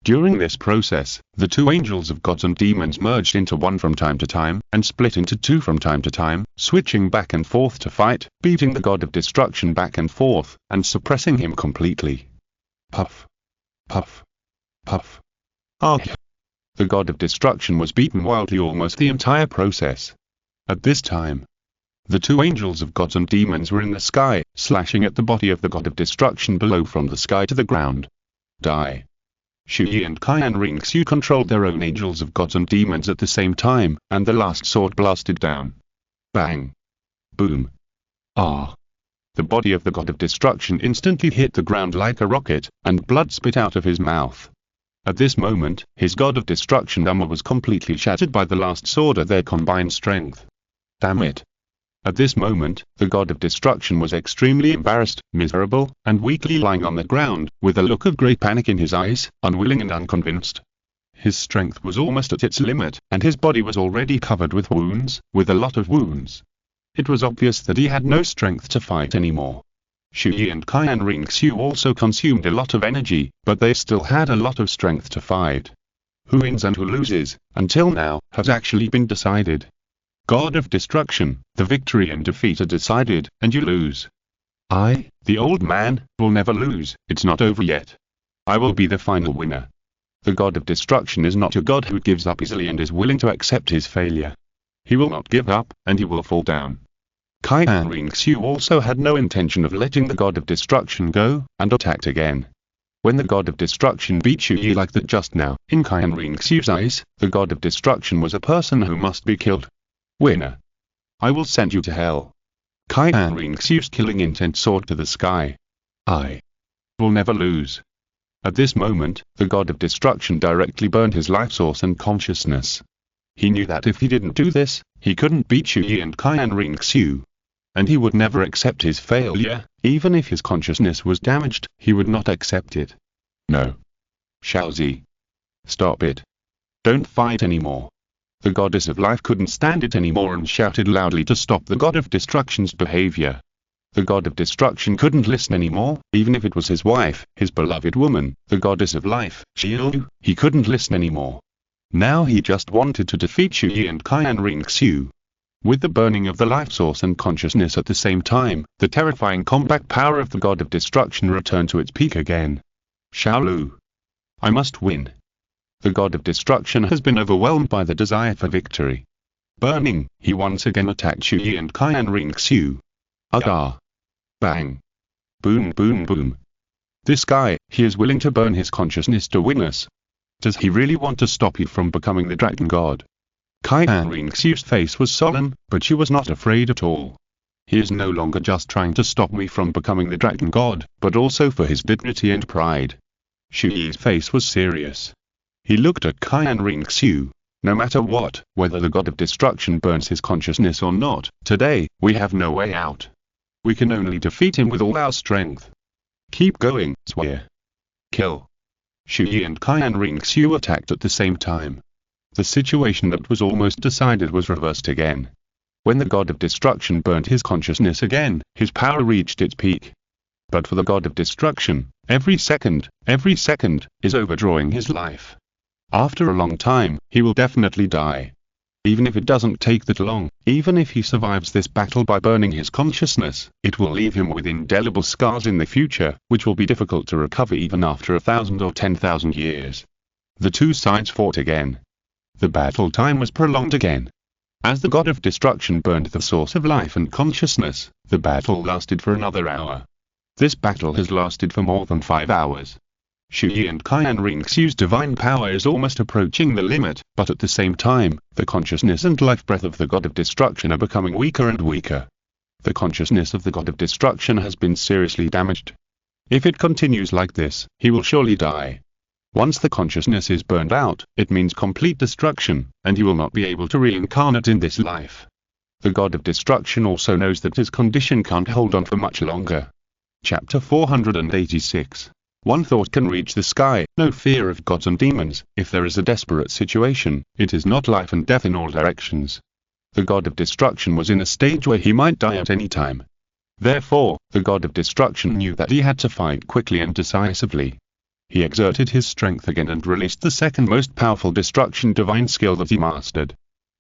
During this process, the two angels of gods and demons merged into one from time to time, and split into two from time to time, switching back and forth to fight, beating the god of destruction back and forth, and suppressing him completely. Puff. Puff. Puff. Ah. The god of destruction was beaten wildly almost the entire process. At this time, the two angels of gods and demons were in the sky, slashing at the body of the god of destruction below from the sky to the ground. Die. Chu Ye and Qian Renxue controlled their own angels of gods and demons at the same time, and the last sword blasted down. Bang. Boom. Ah. The body of the god of destruction instantly hit the ground like a rocket, and blood spit out of his mouth. At this moment, his god of destruction armor was completely shattered by the last sword of their combined strength. Damn it. At this moment, the god of destruction was extremely embarrassed, miserable, and weakly lying on the ground, with a look of great panic in his eyes, unwilling and unconvinced. His strength was almost at its limit, and his body was already covered with wounds, with a lot of wounds. It was obvious that he had no strength to fight anymore. Chu Ye and Qian Renxue also consumed a lot of energy, but they still had a lot of strength to fight. Who wins and who loses, until now, has actually been decided. God of Destruction, the victory and defeat are decided, and you lose. I, the old man, will never lose, it's not over yet. I will be the final winner. The God of Destruction is not a god who gives up easily and is willing to accept his failure. He will not give up, and he will fall down. Qian Renxue also had no intention of letting the God of Destruction go, and attacked again. When the God of Destruction beat Chu Ye like that just now, in Qian Renxue's eyes, the God of Destruction was a person who must be killed. Winner. I will send you to hell. Qian Renxue's killing intent soared to the sky. I will never lose. At this moment, the God of Destruction directly burned his life source and consciousness. He knew that if he didn't do this, he couldn't beat Chu Ye and Qian Renxue. And he would never accept his failure, even if his consciousness was damaged, he would not accept it. No. Shaozi. Stop it. Don't fight anymore. The goddess of life couldn't stand it anymore and shouted loudly to stop the God of Destruction's behavior. The God of Destruction couldn't listen anymore, even if it was his wife, his beloved woman, the goddess of life, Qian. He couldn't listen anymore. Now he just wanted to defeat Chu Ye and Qian Renxue. With the burning of the life source and consciousness at the same time, the terrifying combat power of the God of Destruction returned to its peak again. Shaolu. I must win. The God of Destruction has been overwhelmed by the desire for victory. Burning, he once again attacked Chu Ye and Qian Renxue. Aga. Bang. Boom boom boom. This guy, he is willing to burn his consciousness to win us. Does he really want to stop you from becoming the Dragon God? Qian Renxue's face was solemn, but she was not afraid at all. He is no longer just trying to stop me from becoming the Dragon God, but also for his dignity and pride. Chu Ye's face was serious. He looked at Qian Renxue. No matter what, whether the God of Destruction burns his consciousness or not, today, we have no way out. We can only defeat him with all our strength. Keep going, swear. Kill. Chu Ye and Qian Renxue attacked at the same time. The situation that was almost decided was reversed again. When the God of Destruction burned his consciousness again, his power reached its peak. But for the God of Destruction, every second, is overdrawing his life. After a long time, he will definitely die. Even if it doesn't take that long, even if he survives this battle by burning his consciousness, it will leave him with indelible scars in the future, which will be difficult to recover even after 1,000 or 10,000 years. The two sides fought again. The battle time was prolonged again. As the God of Destruction burned the source of life and consciousness, the battle lasted for another hour. This battle has lasted for more than 5 hours. Chu Ye and Qian Renxue's divine power is almost approaching the limit, but at the same time, the consciousness and life breath of the God of Destruction are becoming weaker and weaker. The consciousness of the God of Destruction has been seriously damaged. If it continues like this, he will surely die. Once the consciousness is burned out, it means complete destruction, and he will not be able to reincarnate in this life. The God of Destruction also knows that his condition can't hold on for much longer. Chapter 486. One thought can reach the sky, no fear of gods and demons. If there is a desperate situation, it is not life and death in all directions. The God of Destruction was in a stage where he might die at any time. Therefore, the God of Destruction knew that he had to fight quickly and decisively. He exerted his strength again and released the second most powerful destruction divine skill that he mastered.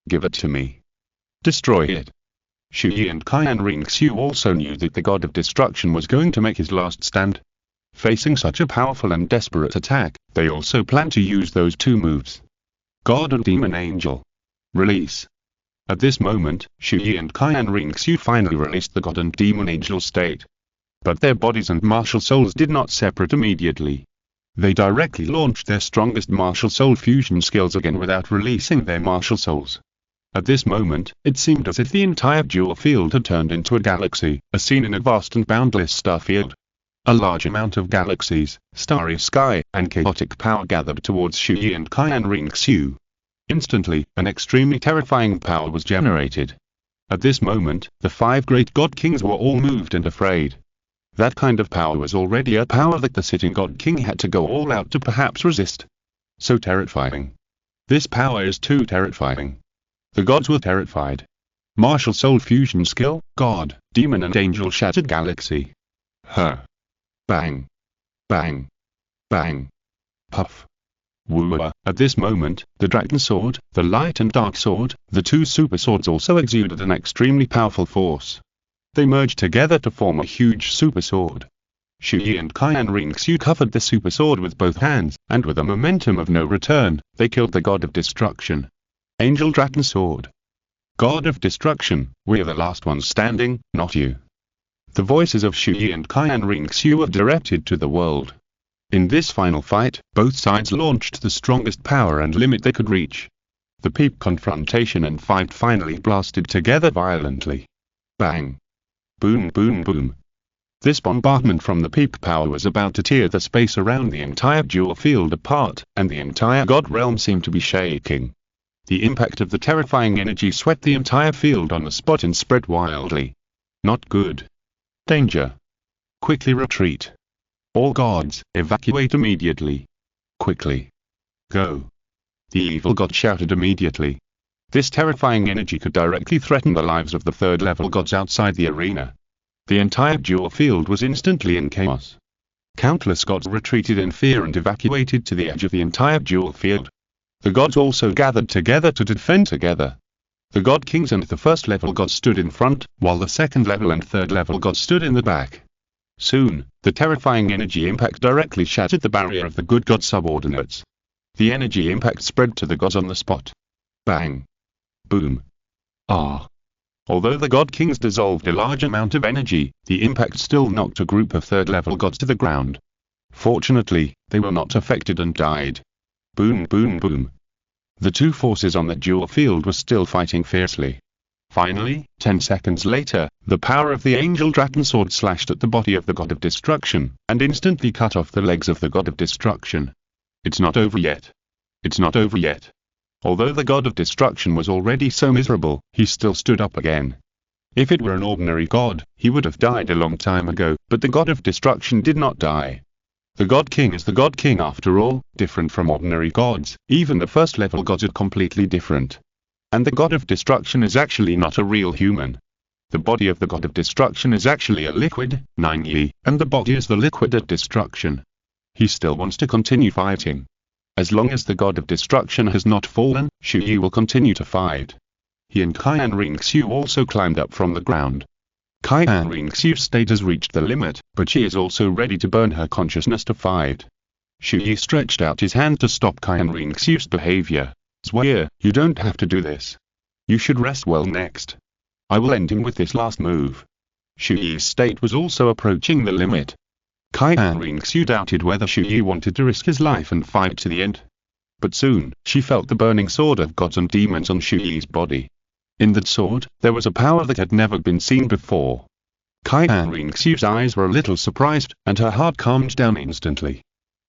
Give it to me. Destroy it. Chu Ye and Qian Renxue also knew that the God of Destruction was going to make his last stand. Facing such a powerful and desperate attack, they also planned to use those two moves. God and Demon Angel. Release. At this moment, Chu Ye and Qian Renxue finally released the God and Demon Angel state. But their bodies and martial souls did not separate immediately. They directly launched their strongest martial soul fusion skills again without releasing their martial souls. At this moment, it seemed as if the entire dual field had turned into a galaxy, a scene in a vast and boundless star field. A large amount of galaxies, starry sky, and chaotic power gathered towards Chu Ye and Qian Renxue. Instantly, an extremely terrifying power was generated. At this moment, the 5 great god kings were all moved and afraid. That kind of power was already a power that the sitting god king had to go all out to perhaps resist. So terrifying. This power is too terrifying. The gods were terrified. Martial soul fusion skill, god, demon and angel shattered galaxy. Bang. Bang. Bang. Puff. Woo. At this moment, the dragon sword, the light and dark sword, the 2 super swords also exuded an extremely powerful force. They merged together to form a huge super sword. Chu Ye and Qian Renxue covered the super sword with both hands, and with a momentum of no return, they killed the god of destruction. Angel Dragon Sword. God of destruction, we are the last ones standing, not you. The voices of Chu Ye and Qian Renxue were directed to the world. In this final fight, both sides launched the strongest power and limit they could reach. The peak confrontation and fight finally blasted together violently. Bang. Boom boom boom. This bombardment from the peak power was about to tear the space around the entire dual field apart, and the entire god realm seemed to be shaking. The impact of the terrifying energy swept the entire field on the spot and spread wildly. Not good. Danger. Quickly retreat. All gods, evacuate immediately. Quickly. Go. The evil god shouted immediately. This terrifying energy could directly threaten the lives of the 3rd-level gods outside the arena. The entire dual field was instantly in chaos. Countless gods retreated in fear and evacuated to the edge of the entire dual field. The gods also gathered together to defend together. The god kings and the 1st-level gods stood in front, while the 2nd-level and 3rd-level gods stood in the back. Soon, the terrifying energy impact directly shattered the barrier of the good god subordinates. The energy impact spread to the gods on the spot. Bang. Boom. Ah. Although the god kings dissolved a large amount of energy, the impact still knocked a group of 3rd-level gods to the ground. Fortunately, they were not affected and died. Boom boom boom. The 2 forces on the dual field were still fighting fiercely. Finally, 10 seconds later, the power of the angel dragon sword slashed at the body of the god of destruction, and instantly cut off the legs of the god of destruction. It's not over yet. It's not over yet. Although the god of destruction was already so miserable, he still stood up again. If it were an ordinary god, he would have died a long time ago, but the god of destruction did not die. The god king is the god king after all, different from ordinary gods. Even the 1st-level gods are completely different. And the god of destruction is actually not a real human. The body of the god of destruction is actually a liquid, 9 Yi, and the body is the liquid of destruction. He still wants to continue fighting. As long as the god of destruction has not fallen, Chu Ye will continue to fight. He and Qian Renxue also climbed up from the ground. Qian Renxue's state has reached the limit, but she is also ready to burn her consciousness to fight. Chu Ye stretched out his hand to stop Qian Renxue's behavior. Swear, you don't have to do this. You should rest well next. I will end him with this last move. Chu Ye's state was also approaching the limit. Qian Renxue doubted whether Chu Ye wanted to risk his life and fight to the end. But soon, she felt the burning sword of gods and demons on Chu Ye's body. In that sword, there was a power that had never been seen before. Qian Renxue's eyes were a little surprised, and her heart calmed down instantly.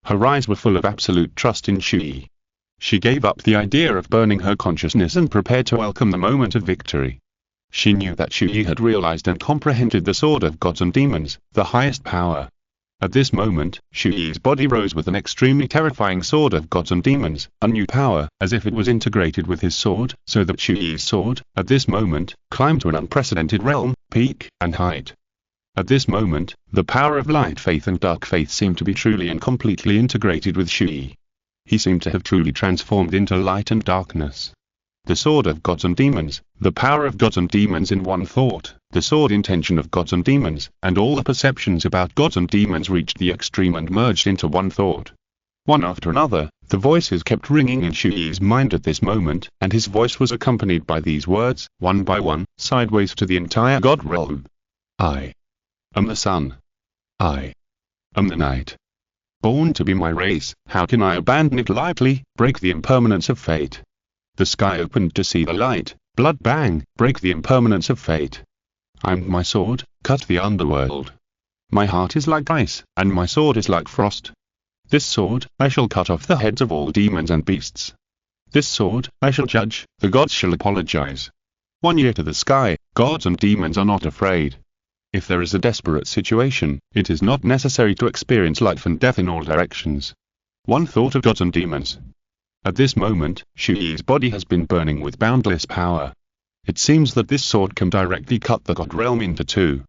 Her eyes were full of absolute trust in Chu Ye. She gave up the idea of burning her consciousness and prepared to welcome the moment of victory. She knew that Chu Ye had realized and comprehended the sword of gods and demons, the highest power. At this moment, Chu Ye's body rose with an extremely terrifying sword of gods and demons, a new power, as if it was integrated with his sword, so that Chu Ye's sword, at this moment, climbed to an unprecedented realm, peak, and height. At this moment, the power of light faith and dark faith seemed to be truly and completely integrated with Chu Ye. He seemed to have truly transformed into light and darkness. The sword of gods and demons, the power of gods and demons in one thought, the sword intention of gods and demons, and all the perceptions about gods and demons reached the extreme and merged into one thought. One after another, the voices kept ringing in Chu Ye's mind at this moment, and his voice was accompanied by these words, one by one, sideways to the entire god realm. I am the sun. I am the night. Born to be my race, how can I abandon it lightly, break the impermanence of fate? The sky opened to see the light, Blood bang, break the impermanence of fate. I'm my sword, cut the underworld. My heart is like ice, and my sword is like frost. This sword, I shall cut off the heads of all demons and beasts. This sword, I shall judge, the gods shall apologize. 1 year to the sky, gods and demons are not afraid. If there is a desperate situation, it is not necessary to experience life and death in all directions. One thought of gods and demons. At this moment, Chu Ye's body has been burning with boundless power. It seems that this sword can directly cut the god realm into two.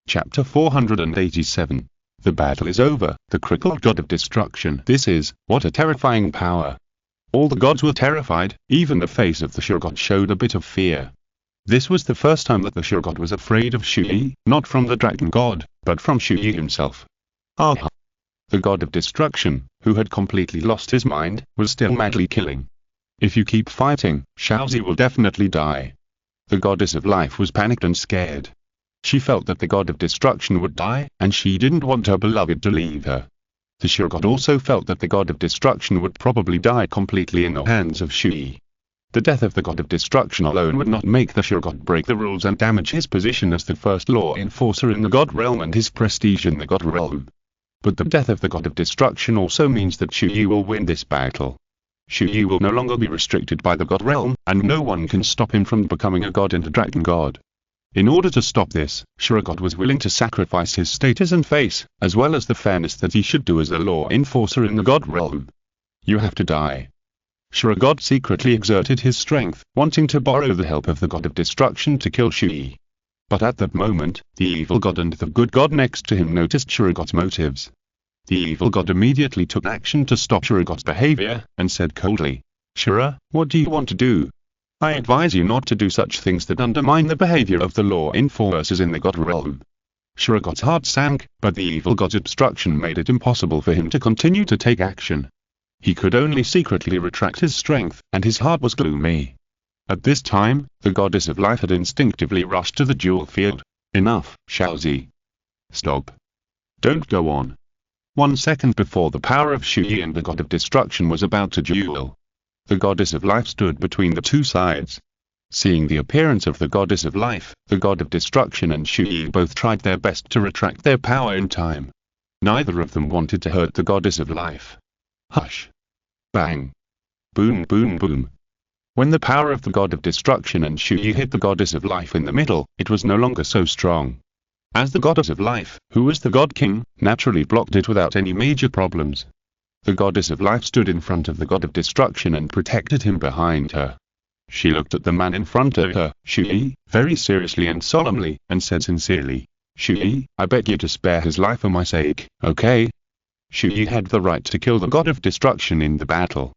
Chapter 487. The battle is over, the crippled god of destruction. What a terrifying power. All the gods were terrified, even the face of the Sure God showed a bit of fear. This was the first time that the Sure God was afraid of Chu Ye, not from the dragon god, but from Chu Ye himself. Ah! The god of destruction, who had completely lost his mind, was still madly killing. If you keep fighting, Xiaozi will definitely die. The goddess of life was panicked and scared. She felt that the god of destruction would die, and she didn't want her beloved to leave her. The Sure God also felt that the god of destruction would probably die completely in the hands of Chu Ye. The death of the god of destruction alone would not make the Sure God break the rules and damage his position as the first law enforcer in the god realm and his prestige in the god realm. But the death of the god of destruction also means that Chu Ye will win this battle. Chu Ye will no longer be restricted by the god realm, and no one can stop him from becoming a god and a dragon god. In order to stop this, Sure God was willing to sacrifice his status and face, as well as the fairness that he should do as a law enforcer in the god realm. You have to die. Sure God secretly exerted his strength, wanting to borrow the help of the god of destruction to kill Chu Ye. But at that moment, the evil god and the good god next to him noticed Sure God's motives. The evil god immediately took action to stop Sure God's behavior, and said coldly, Sure, what do you want to do? I advise you not to do such things that undermine the behavior of the law enforcers in the god realm. Sure God's heart sank, but the evil god's obstruction made it impossible for him to continue to take action. He could only secretly retract his strength, and his heart was gloomy. At this time, the goddess of life had instinctively rushed to the duel field. Enough, Xiaozi. Stop. Don't go on. 1 second before the power of Chu Ye and the god of destruction was about to duel. The goddess of life stood between the two sides. Seeing the appearance of the goddess of life, the god of destruction and Chu Ye both tried their best to retract their power in time. Neither of them wanted to hurt the goddess of life. Hush. Bang. Boom boom boom. When the power of the god of destruction and Chu Ye hit the goddess of life in the middle, it was no longer so strong. As the goddess of life, who was the god king, naturally blocked it without any major problems. The goddess of life stood in front of the god of destruction and protected him behind her. She looked at the man in front of her, Chu Ye, very seriously and solemnly, and said sincerely, Chu Ye, I beg you to spare his life for my sake, okay? Chu Ye had the right to kill the god of destruction in the battle.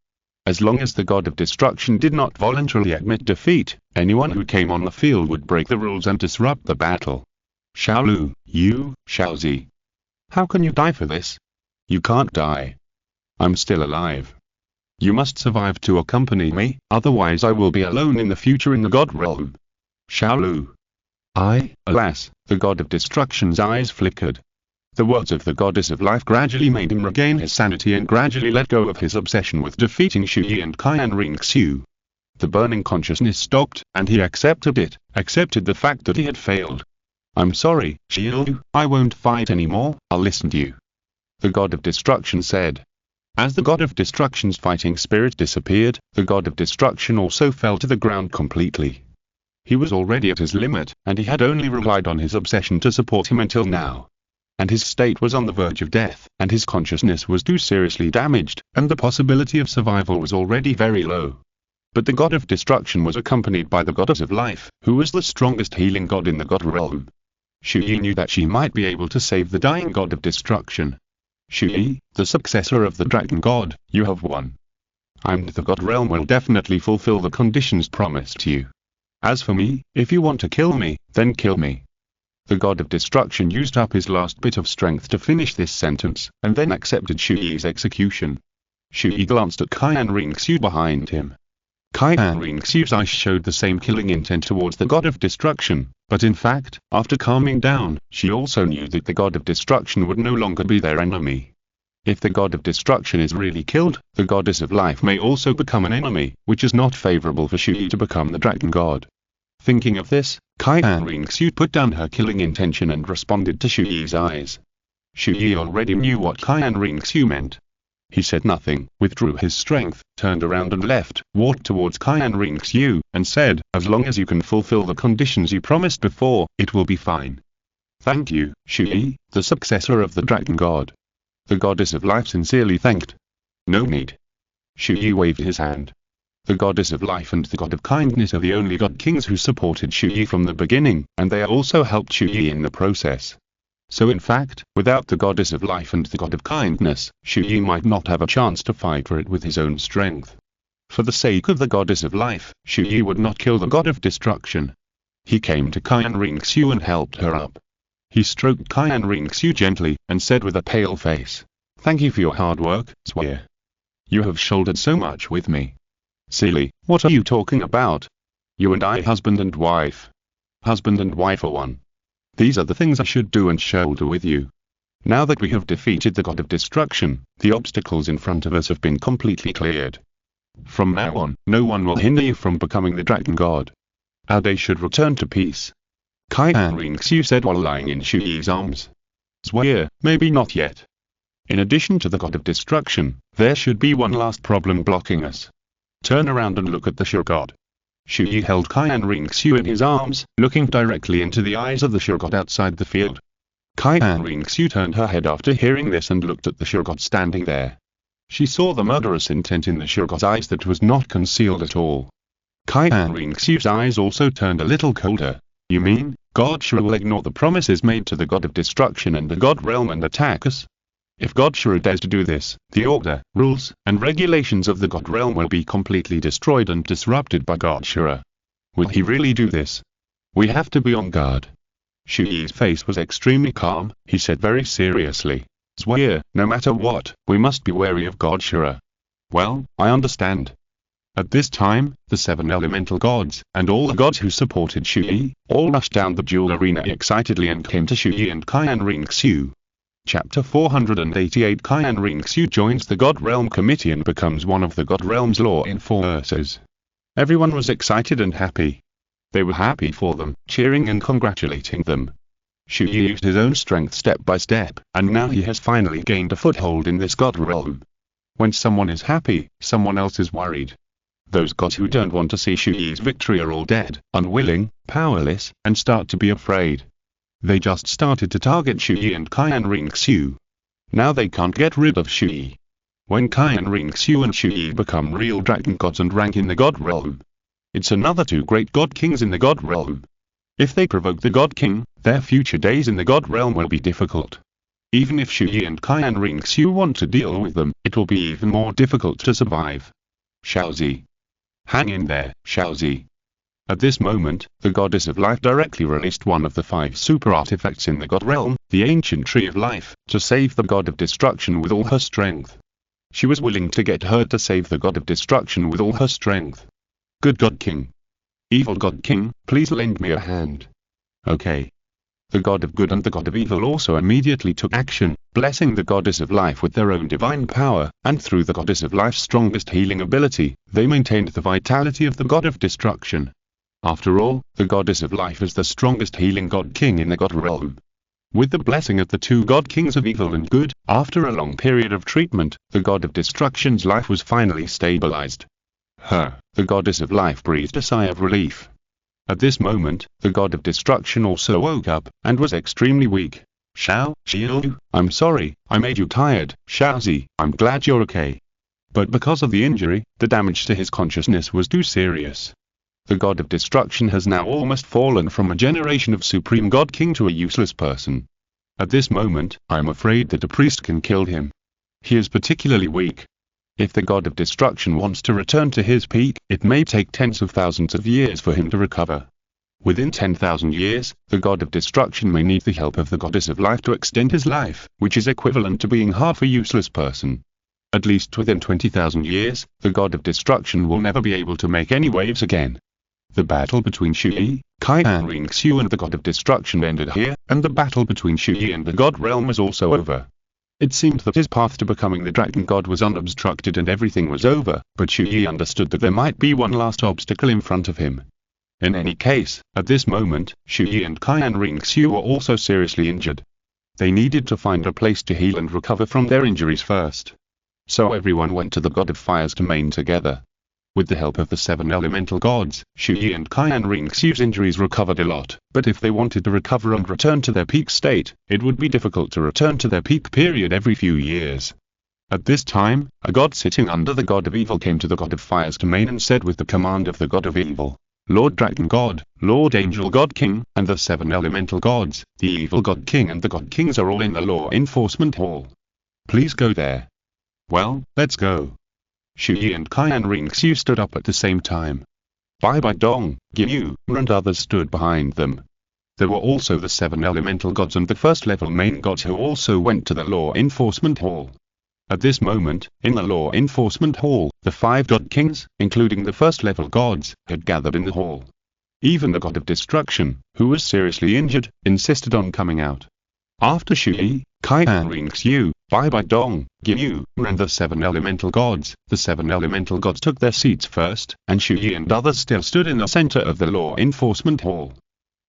As long as the god of destruction did not voluntarily admit defeat, anyone who came on the field would break the rules and disrupt the battle. Xiaolu, you, Xiaozi. How can you die for this? You can't die. I'm still alive. You must survive to accompany me, otherwise I will be alone in the future in the god realm. Xiaolu. Alas, the god of destruction's eyes flickered. The words of the goddess of life gradually made him regain his sanity and gradually let go of his obsession with defeating Chu Ye and Qian Renxue. The burning consciousness stopped, and he accepted it, accepted the fact that he had failed. I'm sorry, Xiaolu, I won't fight anymore, I'll listen to you. The god of destruction said. As the god of destruction's fighting spirit disappeared, the god of destruction also fell to the ground completely. He was already at his limit, and he had only relied on his obsession to support him until now. And his state was on the verge of death, and his consciousness was too seriously damaged, and the possibility of survival was already very low. But the god of destruction was accompanied by the goddess of life, who was the strongest healing god in the god realm. Chu Ye knew that she might be able to save the dying god of destruction. Chu Ye, the successor of the dragon god, you have won. The god realm will definitely fulfill the conditions promised to you. As for me, if you want to kill me, then kill me. The god of destruction used up his last bit of strength to finish this sentence, and then accepted Chu Ye's execution. Chu Ye glanced at Qian Renxue behind him. Qian Renxue's eyes showed the same killing intent towards the god of destruction, but in fact, after calming down, she also knew that the god of destruction would no longer be their enemy. If the god of destruction is really killed, the goddess of life may also become an enemy, which is not favorable for Chu Ye to become the dragon god. Thinking of this, Qian Renxue put down her killing intention and responded to Chu Ye's eyes. Chu Ye already knew what Qian Renxue meant. He said nothing, withdrew his strength, turned around and left, walked towards Qian Renxue, and said, "As long as you can fulfill the conditions you promised before, it will be fine." "Thank you, Chu Ye, the successor of the Dragon God." The goddess of life sincerely thanked. "No need." Chu Ye waved his hand. The goddess of life and the god of kindness are the only god kings who supported Chu Ye from the beginning, and they also helped Chu Ye in the process. So in fact, without the goddess of life and the god of kindness, Chu Ye might not have a chance to fight for it with his own strength. For the sake of the goddess of life, Chu Ye would not kill the god of destruction. He came to Qian Renxue and helped her up. He stroked Qian Renxue gently, and said with a pale face, "Thank you for your hard work, Chu. You have shouldered so much with me." "Silly, what are you talking about? You and I husband and wife. Husband and wife are one. These are the things I should do and shoulder with you. Now that we have defeated the god of destruction, the obstacles in front of us have been completely cleared. From now on, no one will hinder you from becoming the Dragon God. Our day should return to peace." Qian Renxue said while lying in Chu Ye's arms. "Zhuye, maybe not yet. In addition to the god of destruction, there should be one last problem blocking us. Turn around and look at the Sure God." Chu Ye held Qian Renxue in his arms, looking directly into the eyes of the Sure God outside the field. Qian Renxue turned her head after hearing this and looked at the Sure God standing there. She saw the murderous intent in the Sure God's eyes that was not concealed at all. Qian Renxue's eyes also turned a little colder. "You mean, God Sure will ignore the promises made to the god of destruction and the god realm and attack us? If God Sure dares to do this, the order, rules, and regulations of the God realm will be completely destroyed and disrupted by God Sure. Will he really do this? We have to be on guard." Chu Ye's face was extremely calm. He said very seriously, "Zhuye, no matter what, we must be wary of God Sure." "Well, I understand." At this time, the 7 elemental gods, and all the gods who supported Chu Ye, all rushed down the duel arena excitedly and came to Chu Ye and Qian Renxue. Chapter 488 Qian Renxue joins the God Realm Committee and becomes one of the God Realm's law enforcers. Everyone was excited and happy. They were happy for them, cheering and congratulating them. Chu Ye used his own strength step by step, and now he has finally gained a foothold in this God Realm. When someone is happy, someone else is worried. Those gods who don't want to see Chu Ye's victory are all dead, unwilling, powerless, and start to be afraid. They just started to target Chu Ye and Qian Renxue. Now they can't get rid of Chu Ye. When Qian Renxue and Chu Ye become real dragon gods and rank in the God Realm, it's another 2 great God Kings in the God Realm. If they provoke the God King, their future days in the God Realm will be difficult. Even if Chu Ye and Qian Renxue want to deal with them, it will be even more difficult to survive. Xiaozi. Hang in there, Xiaozi. At this moment, the goddess of life directly released one of the 5 super artifacts in the God Realm, the ancient tree of life, to save the god of destruction with all her strength. She was willing to get hurt to save the god of destruction with all her strength. "Good God King. Evil God King, please lend me a hand." "Okay." The god of good and the god of evil also immediately took action, blessing the goddess of life with their own divine power, and through the goddess of life's strongest healing ability, they maintained the vitality of the god of destruction. After all, the goddess of life is the strongest healing god king in the God Realm. With the blessing of the 2 god kings of evil and good, after a long period of treatment, the god of destruction's life was finally stabilized. The goddess of life breathed a sigh of relief. At this moment, the god of destruction also woke up, and was extremely weak. Xiao, I'm sorry, I made you tired. Xiaozi, I'm glad you're okay." But because of the injury, the damage to his consciousness was too serious. The god of destruction has now almost fallen from a generation of supreme god king to a useless person. At this moment, I am afraid that a priest can kill him. He is particularly weak. If the god of destruction wants to return to his peak, it may take tens of thousands of years for him to recover. Within 10,000 years, the god of destruction may need the help of the goddess of life to extend his life, which is equivalent to being half a useless person. At least within 20,000 years, the god of destruction will never be able to make any waves again. The battle between Chu Ye, Qian Renxue and the god of destruction ended here, and the battle between Chu Ye and the God Realm was also over. It seemed that his path to becoming the Dragon God was unobstructed and everything was over, but Chu Ye understood that there might be one last obstacle in front of him. In any case, at this moment, Chu Ye and Qian Renxue were also seriously injured. They needed to find a place to heal and recover from their injuries first. So everyone went to the god of fire's domain together. With the help of the 7 elemental gods, Chu Ye and Qian Renxue's injuries recovered a lot, but if they wanted to recover and return to their peak state, it would be difficult to return to their peak period every few years. At this time, a god sitting under the god of evil came to the god of fire's domain and said with the command of the god of evil, Lord Dragon God, Lord Angel God King, and the 7 elemental gods, the evil God King and the God Kings are all in the law enforcement hall. Please go there. Well, let's go. Chu Ye and Qian Renxue stood up at the same time. Bai Dong, Ginyu, and others stood behind them. There were also the 7 elemental gods and the first level main gods who also went to the law enforcement hall. At this moment, in the law enforcement hall, the 5 god kings, including the first level gods, had gathered in the hall. Even the god of destruction, who was seriously injured, insisted on coming out. After Chu Ye, Qian Renxue, Bai Dong, Ginyu, and the 7 elemental gods, the 7 elemental gods took their seats first, and Chu Ye and others still stood in the center of the law enforcement hall.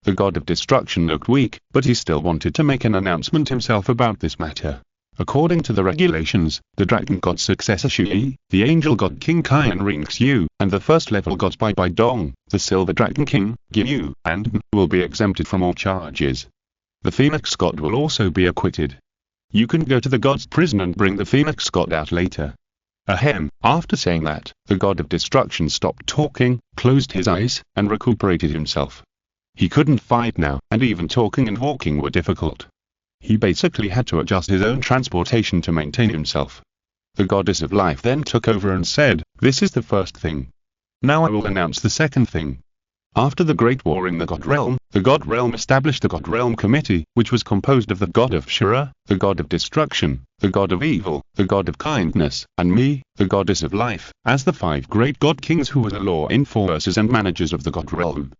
The god of destruction looked weak, but he still wanted to make an announcement himself about this matter. According to the regulations, the dragon god's successor Chu Ye, the angel god king Qian Renxue, and the first level gods Bai Dong, the silver dragon king, Ginyu, and will be exempted from all charges. The phoenix god will also be acquitted. You can go to the god's prison and bring the phoenix god out later. Ahem. After saying that, the god of destruction stopped talking, closed his eyes, and recuperated himself. He couldn't fight now, and even talking and walking were difficult. He basically had to adjust his own transportation to maintain himself. The goddess of life then took over and said, "This is the first thing. Now I will announce the second thing." After the Great War in the God Realm established the God Realm Committee, which was composed of the God of Shura, the God of Destruction, the God of Evil, the God of Kindness, and me, the Goddess of Life, as the 5 great God Kings who were the law enforcers and managers of the God Realm.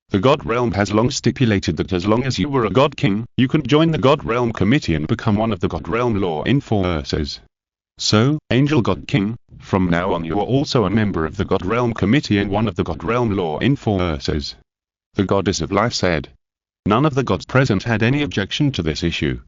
The God Realm has long stipulated that as long as you were a God King, you could join the God Realm Committee and become one of the God Realm law enforcers. So, Angel God King, from now on you are also a member of the God Realm Committee and one of the God Realm law enforcers. The Goddess of Life said. None of the gods present had any objection to this issue.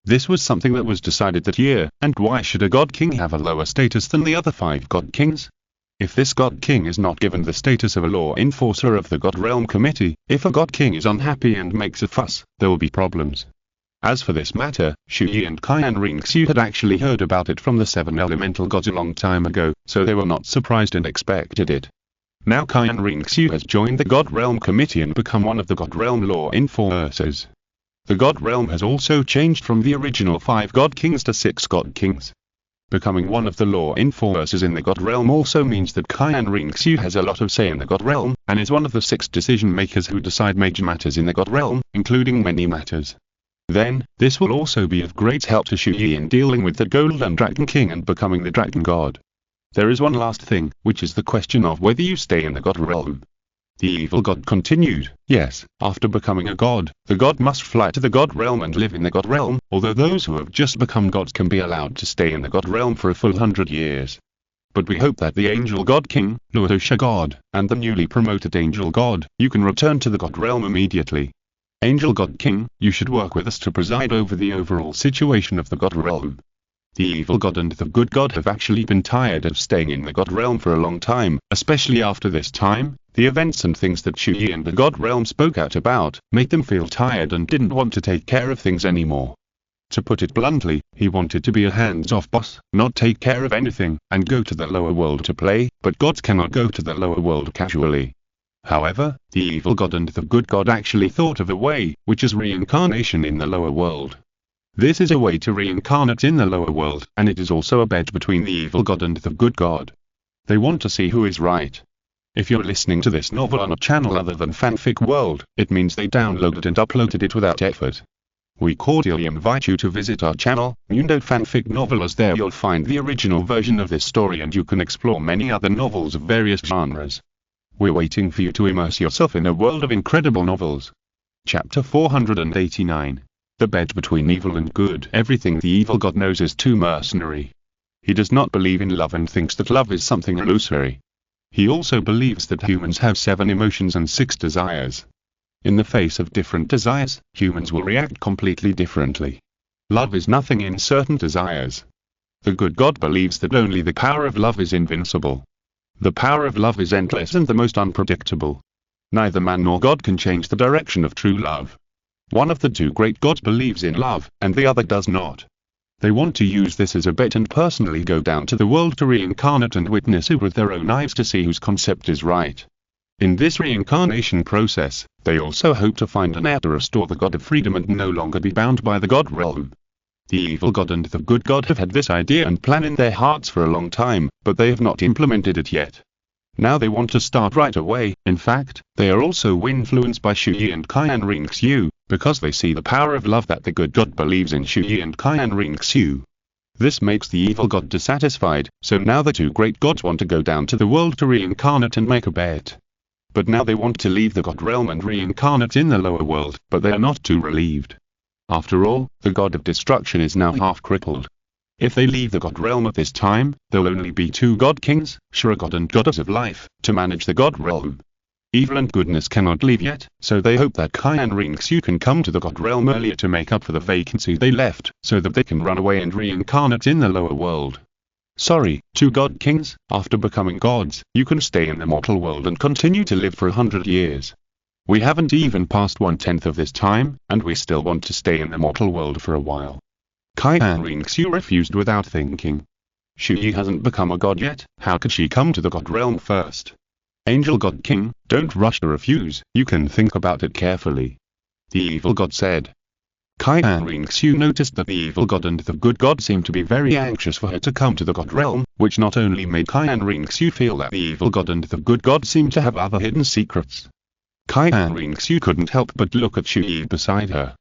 This was something that was decided that year, and why should a God King have a lower status than the other 5 God Kings? If this God King is not given the status of a law enforcer of the God Realm Committee, if a God King is unhappy and makes a fuss, there will be problems. As for this matter, Chu Ye and Qian Renxue had actually heard about it from the 7 elemental gods a long time ago, so they were not surprised and expected it. Now Qian Renxue has joined the God Realm Committee and become one of the God Realm law enforcers. The God Realm has also changed from the original 5 God Kings to 6 God Kings. Becoming one of the law enforcers in the God Realm also means that Qian Renxue has a lot of say in the God Realm, and is one of the 6 decision makers who decide major matters in the God Realm, including many matters. Then, this will also be of great help to Chu Ye in dealing with the Golden Dragon King and becoming the Dragon God. There is one last thing, which is the question of whether you stay in the God Realm. The evil god continued, yes, after becoming a god, the god must fly to the God Realm and live in the God Realm, although those who have just become gods can be allowed to stay in the God Realm for a full 100 years. But we hope that the Angel God King, Luotosha God, and the newly promoted Angel God, you can return to the God Realm immediately. Angel God King, you should work with us to preside over the overall situation of the God Realm. The evil god and the good god have actually been tired of staying in the God Realm for a long time, especially after this time. The events and things that Chu Ye and the God Realm spoke out about, made them feel tired and didn't want to take care of things anymore. To put it bluntly, he wanted to be a hands-off boss, not take care of anything, and go to the lower world to play, but gods cannot go to the lower world casually. However, the evil god and the good god actually thought of a way, which is reincarnation in the lower world. This is a way to reincarnate in the lower world, and it is also a bet between the evil god and the good god. They want to see who is right. If you're listening to this novel on a channel other than Fanfic World, it means they downloaded and uploaded it without effort. We cordially invite you to visit our channel, Mundo Fanfic Novel, as there you'll find the original version of this story and you can explore many other novels of various genres. We're waiting for you to immerse yourself in a world of incredible novels. Chapter 489. The bed between evil and good. Everything the evil god knows is too mercenary. He does not believe in love and thinks that love is something illusory. He also believes that humans have 7 emotions and 6 desires. In the face of different desires, humans will react completely differently. Love is nothing in certain desires. The good God believes that only the power of love is invincible. The power of love is endless and the most unpredictable. Neither man nor God can change the direction of true love. One of the 2 great gods believes in love, and the other does not. They want to use this as a bet and personally go down to the world to reincarnate and witness it with their own eyes to see whose concept is right. In this reincarnation process, they also hope to find an heir to restore the God of freedom and no longer be bound by the God realm. The evil god and the good god have had this idea and plan in their hearts for a long time, but they have not implemented it yet. Now they want to start right away. In fact, they are also influenced by Chu Ye and Qian Renxue, because they see the power of love that the good god believes in Chu Ye and Qian Renxue. This makes the evil god dissatisfied, so now the 2 great gods want to go down to the world to reincarnate and make a bet. But now they want to leave the god realm and reincarnate in the lower world, but they are not too relieved. After all, the god of destruction is now half crippled. If they leave the god realm at this time, there'll only be 2 god kings, Shura god and goddess of life, to manage the god realm. Evil and goodness cannot leave yet, so they hope that Qian Renxue can come to the god realm earlier to make up for the vacancy they left, so that they can run away and reincarnate in the lower world. Sorry, 2 god kings, after becoming gods, you can stay in the mortal world and continue to live for 100 years. We haven't even passed 1/10 of this time, and we still want to stay in the mortal world for a while. Qian Renxue refused without thinking. Chu Ye hasn't become a god yet, how could she come to the god realm first? Angel God King, don't rush to refuse, you can think about it carefully. The evil god said. Qian Renxue noticed that the evil god and the good god seemed to be very anxious for her to come to the god realm, which not only made Qian Renxue feel that the evil god and the good god seemed to have other hidden secrets. Qian Renxue couldn't help but look at Chu Ye beside her.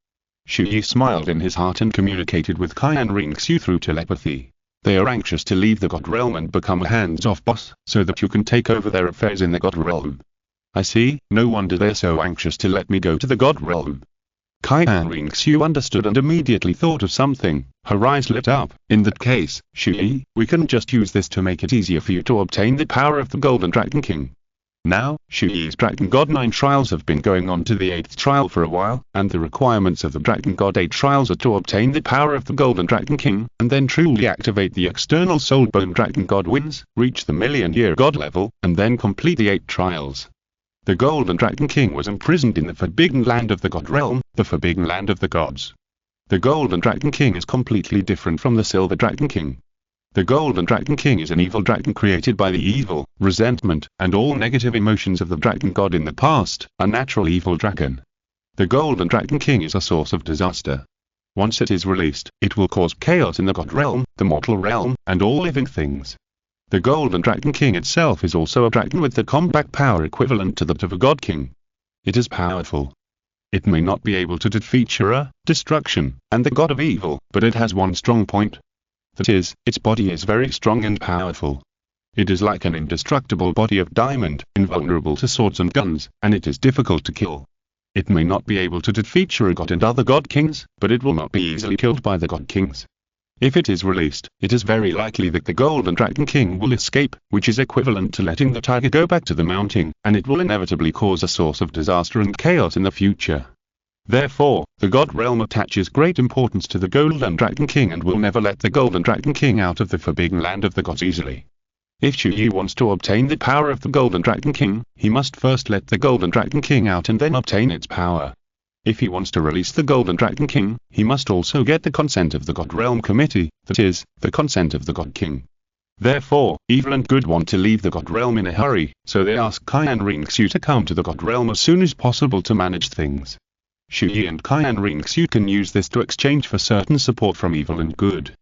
Chu Ye smiled in his heart and communicated with Qian Renxue through telepathy. They are anxious to leave the god realm and become a hands-off boss, so that you can take over their affairs in the god realm. I see, no wonder they're so anxious to let me go to the god realm. Qian Renxue understood and immediately thought of something. Her eyes lit up. In that case, Chu Ye, we can just use this to make it easier for you to obtain the power of the Golden Dragon King. Now, Chu Ye's Dragon God 9 trials have been going on to the 8th trial for a while, and the requirements of the Dragon God 8 trials are to obtain the power of the Golden Dragon King, and then truly activate the external Soulbone Dragon God wins, reach the Million-Year God level, and then complete the 8 trials. The Golden Dragon King was imprisoned in the Forbidden Land of the God Realm, the Forbidden Land of the Gods. The Golden Dragon King is completely different from the Silver Dragon King. The Golden Dragon King is an evil dragon created by the evil, resentment, and all negative emotions of the Dragon God in the past, a natural evil dragon. The Golden Dragon King is a source of disaster. Once it is released, it will cause chaos in the God realm, the mortal realm, and all living things. The Golden Dragon King itself is also a dragon with the combat power equivalent to that of a God King. It is powerful. It may not be able to defeat Shura, destruction, and the God of evil, but it has one strong point. That is, its body is very strong and powerful. It is like an indestructible body of diamond, invulnerable to swords and guns, and it is difficult to kill. It may not be able to defeat Shura God and other God Kings, but it will not be easily killed by the God Kings. If it is released, it is very likely that the Golden Dragon King will escape, which is equivalent to letting the tiger go back to the mountain, and it will inevitably cause a source of disaster and chaos in the future. Therefore, the God Realm attaches great importance to the Golden Dragon King and will never let the Golden Dragon King out of the Forbidden Land of the Gods easily. If Chu Ye wants to obtain the power of the Golden Dragon King, he must first let the Golden Dragon King out and then obtain its power. If he wants to release the Golden Dragon King, he must also get the consent of the God Realm Committee, that is, the consent of the God King. Therefore, evil and good want to leave the God Realm in a hurry, so they ask Qian Renxue to come to the God Realm as soon as possible to manage things. Chu Ye and Qian Renxue can use this to exchange for certain support from evil and good.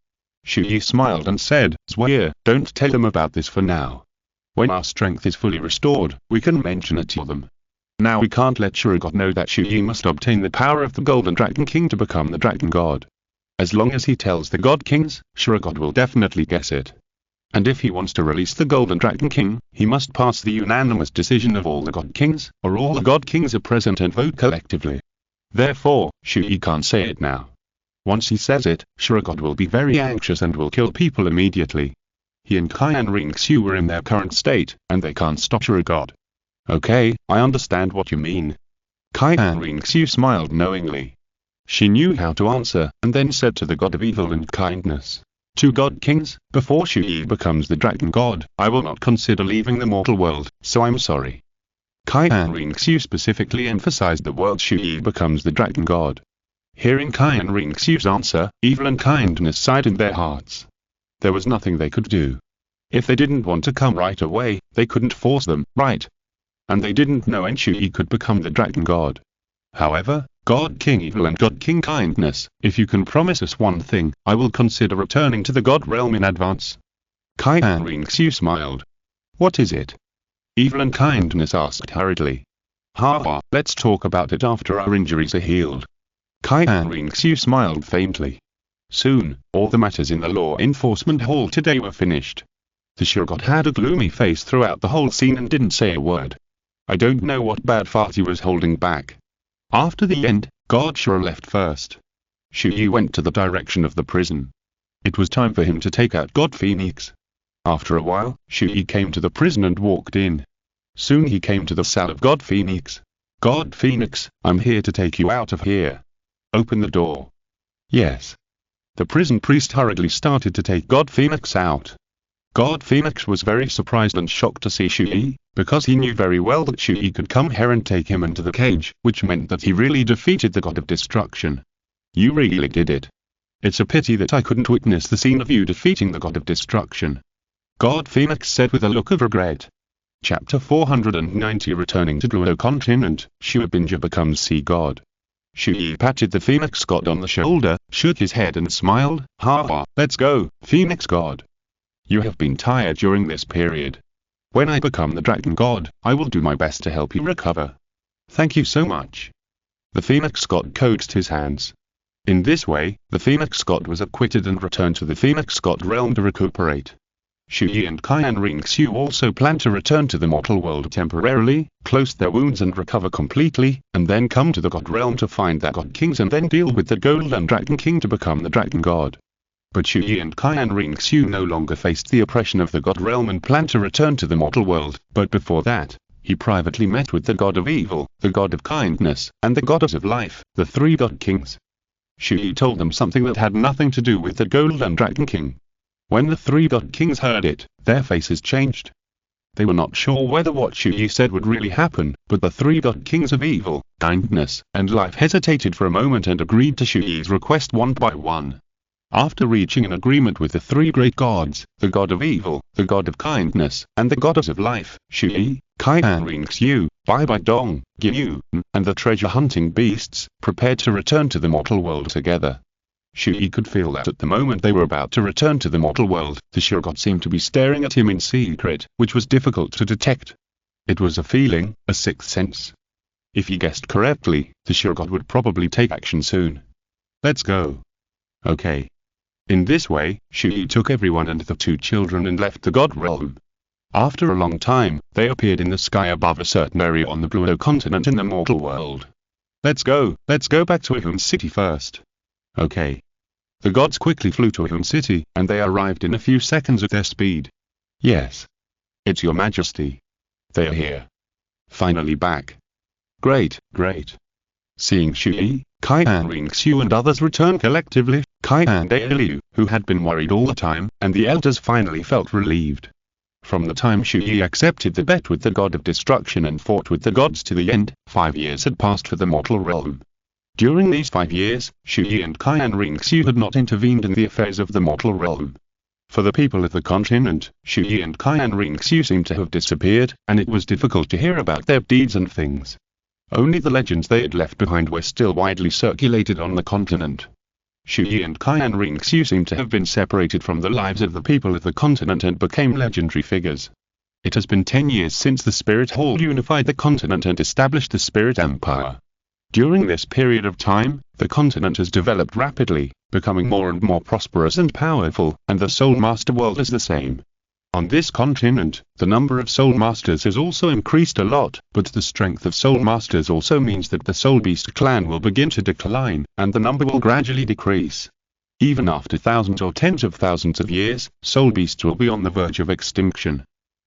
Chu Ye smiled and said, "Zwaya, don't tell them about this for now. When our strength is fully restored, we can mention it to them. Now we can't let Shura God know that Chu Ye must obtain the power of the Golden Dragon King to become the Dragon God. As long as he tells the God Kings, Shura God will definitely guess it. And if he wants to release the Golden Dragon King, he must pass the unanimous decision of all the God Kings, or all the God Kings are present and vote collectively. Therefore, Chu Ye can't say it now. Once he says it, Shura God will be very anxious and will kill people immediately. He and Qian Renxue were in their current state, and they can't stop your god. Okay, I understand what you mean. Qian Renxue smiled knowingly. She knew how to answer, and then said to the god of evil and kindness, "Two god kings, before Chu Ye becomes the dragon god, I will not consider leaving the mortal world, so I'm sorry." Qian Renxue specifically emphasized the word Chu Ye becomes the dragon god. Hearing Qian Renxue's answer, evil and kindness sighed in their hearts. There was nothing they could do. If they didn't want to come right away, they couldn't force them, right? And they didn't know when Chu Ye could become the dragon god. However, God King Evil and God King Kindness, if you can promise us one thing, I will consider returning to the God realm in advance. Qian Renxue smiled. What is it? Evil and Kindness asked hurriedly. Ha, let's talk about it after our injuries are healed. Qian Renxue smiled faintly. Soon, all the matters in the law enforcement hall today were finished. The Shurgod had a gloomy face throughout the whole scene and didn't say a word. I don't know what bad fart he was holding back. After the end, God Shur left first. Chu Ye went to the direction of the prison. It was time for him to take out God Phoenix. After a while, Chu Ye came to the prison and walked in. Soon he came to the cell of God Phoenix. God Phoenix, I'm here to take you out of here. Open the door. Yes. The prison priest hurriedly started to take God Phoenix out. God Phoenix was very surprised and shocked to see Chu Ye, because he knew very well that Chu Ye could come here and take him into the cage, which meant that he really defeated the god of destruction. You really did it. It's a pity that I couldn't witness the scene of you defeating the god of destruction. God Phoenix said with a look of regret. Chapter 490 Returning to Douluo Continent, Shuabinja becomes sea god. Chu Ye patted the Phoenix god on the shoulder, shook his head and smiled. Ha, let's go, Phoenix god. You have been tired during this period. When I become the dragon god, I will do my best to help you recover. Thank you so much. The Phoenix god coaxed his hands. In this way, the Phoenix god was acquitted and returned to the Phoenix god realm to recuperate. Chu Ye and Qian Renxue also planned to return to the mortal world temporarily, close their wounds and recover completely, and then come to the god realm to find their god kings and then deal with the golden dragon king to become the dragon god. But Chu Ye and Qian Renxue no longer faced the oppression of the god realm and planned to return to the mortal world, but before that, he privately met with the god of evil, the god of kindness, and the goddess of life, the three god kings. Chu Ye told them something that had nothing to do with the golden dragon king. When the three god kings heard it, their faces changed. They were not sure whether what Chu Ye said would really happen, but the three god kings of evil, kindness, and life hesitated for a moment and agreed to Chu Ye's request one by one. After reaching an agreement with the three great gods, the god of evil, the god of kindness, and the goddess of life, Chu Ye, Qian Renxue, Bai Bai Dong, Ginyu, and the treasure-hunting beasts, prepared to return to the mortal world together. Chu Ye could feel that at the moment they were about to return to the mortal world, the Shurgod seemed to be staring at him in secret, which was difficult to detect. It was a feeling, a sixth sense. If he guessed correctly, the Shurgod would probably take action soon. Let's go. Okay. In this way, Chu Ye took everyone and the two children and left the god realm. After a long time, they appeared in the sky above a certain area on the Douluo Continent in the mortal world. Let's go back to Ihun City first. Okay. The gods quickly flew to Ihun City, and they arrived in a few seconds at their speed. Yes. It's your majesty. They are here. Finally back. Great. Seeing Chu Ye, Qian Renxue and others return collectively, Qian Dalu, who had been worried all the time, and the elders finally felt relieved. From the time Chu Ye accepted the bet with the god of destruction and fought with the gods to the end, 5 years had passed for the mortal realm. During these 5 years, Chu Ye and Qian Renxue had not intervened in the affairs of the mortal realm. For the people of the continent, Chu Ye and Qian Renxue seemed to have disappeared, and it was difficult to hear about their deeds and things. Only the legends they had left behind were still widely circulated on the continent. Chu Ye and Qian Renxue seemed to have been separated from the lives of the people of the continent and became legendary figures. It has been 10 years since the Spirit Hall unified the continent and established the Spirit Empire. During this period of time, the continent has developed rapidly, becoming more and more prosperous and powerful, and the Soul Master world is the same. On this continent, the number of Soul Masters has also increased a lot, but the strength of Soul Masters also means that the Soul Beast clan will begin to decline, and the number will gradually decrease. Even after thousands or tens of thousands of years, soul beasts will be on the verge of extinction.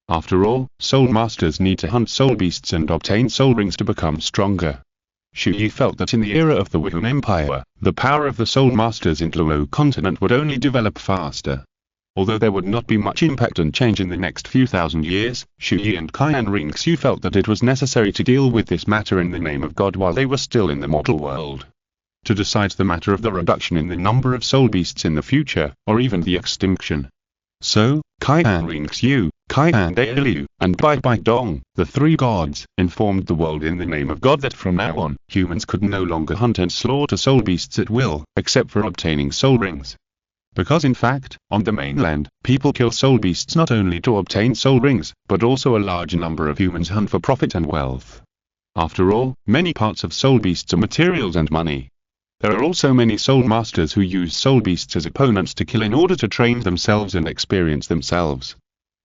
After all, soul masters need to hunt soul beasts and obtain soul rings to become stronger. Chu Ye felt that in the era of the Wuhan Empire, the power of the soul masters in Douluo Continent would only develop faster. Although there would not be much impact and change in the next few thousand years, Chu Ye and Qian Renxue felt that it was necessary to deal with this matter in the name of God while they were still in the mortal world. To decide the matter of the reduction in the number of soul beasts in the future, or even the extinction. So, Qian Renxue, Qian Dalu, and Bai Dong, the three gods, informed the world in the name of God that from now on, humans could no longer hunt and slaughter soul beasts at will, except for obtaining soul rings. Because in fact, on the mainland, people kill soul beasts not only to obtain soul rings, but also a large number of humans hunt for profit and wealth. After all, many parts of soul beasts are materials and money. There are also many soul masters who use soul beasts as opponents to kill in order to train themselves and experience themselves.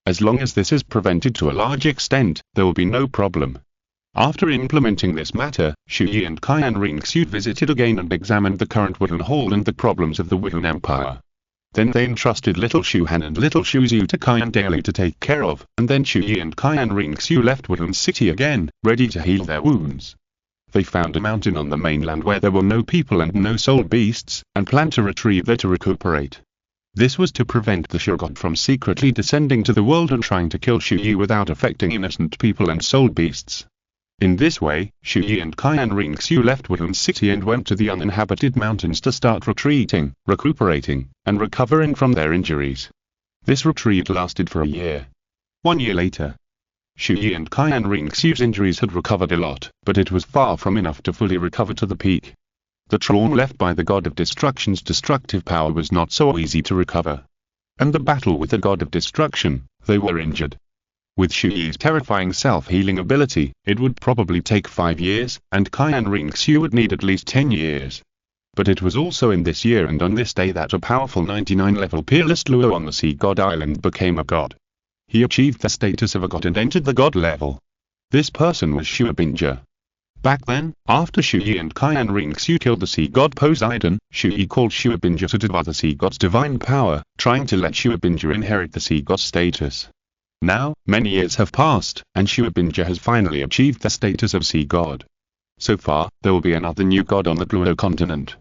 As long as this is prevented to a large extent, there will be no problem. After implementing this matter, Chu Ye and Qian Renxue visited again and examined the current Wuhan Hall and the problems of the Wuhan Empire. Then they entrusted Little Shu Han and Little Shu Zhu to Qian Dalu to take care of, and then Chu Ye and Qian Renxue left Wuhan City again, ready to heal their wounds. They found a mountain on the mainland where there were no people and no soul beasts, and planned to retreat there to recuperate. This was to prevent the Shurgod from secretly descending to the world and trying to kill Chu Ye without affecting innocent people and soul beasts. In this way, Chu Ye and Qian Renxue left Wuhan City and went to the uninhabited mountains to start retreating, recuperating, and recovering from their injuries. This retreat lasted for a year. 1 year later, Chu Ye and Qian Renxue's injuries had recovered a lot, but it was far from enough to fully recover to the peak. The trauma left by the god of destruction's destructive power was not so easy to recover. And the battle with the god of destruction, they were injured. With Chu Ye's terrifying self-healing ability, it would probably take 5 years, and Qian Renxue would need at least 10 years. But it was also in this year and on this day that a powerful 99-level peerless Luo on the Sea God Island became a god. He achieved the status of a god and entered the god level. This person was Chu Ye. Back then, after Chu Ye and Qian Renxue killed the sea god Poseidon, Chu Ye called Chu Ye to devour the sea god's divine power, trying to let Chu Ye inherit the sea god's status. Now, many years have passed, and Chu Ye has finally achieved the status of sea god. So far, there will be another new god on the Douluo Continent.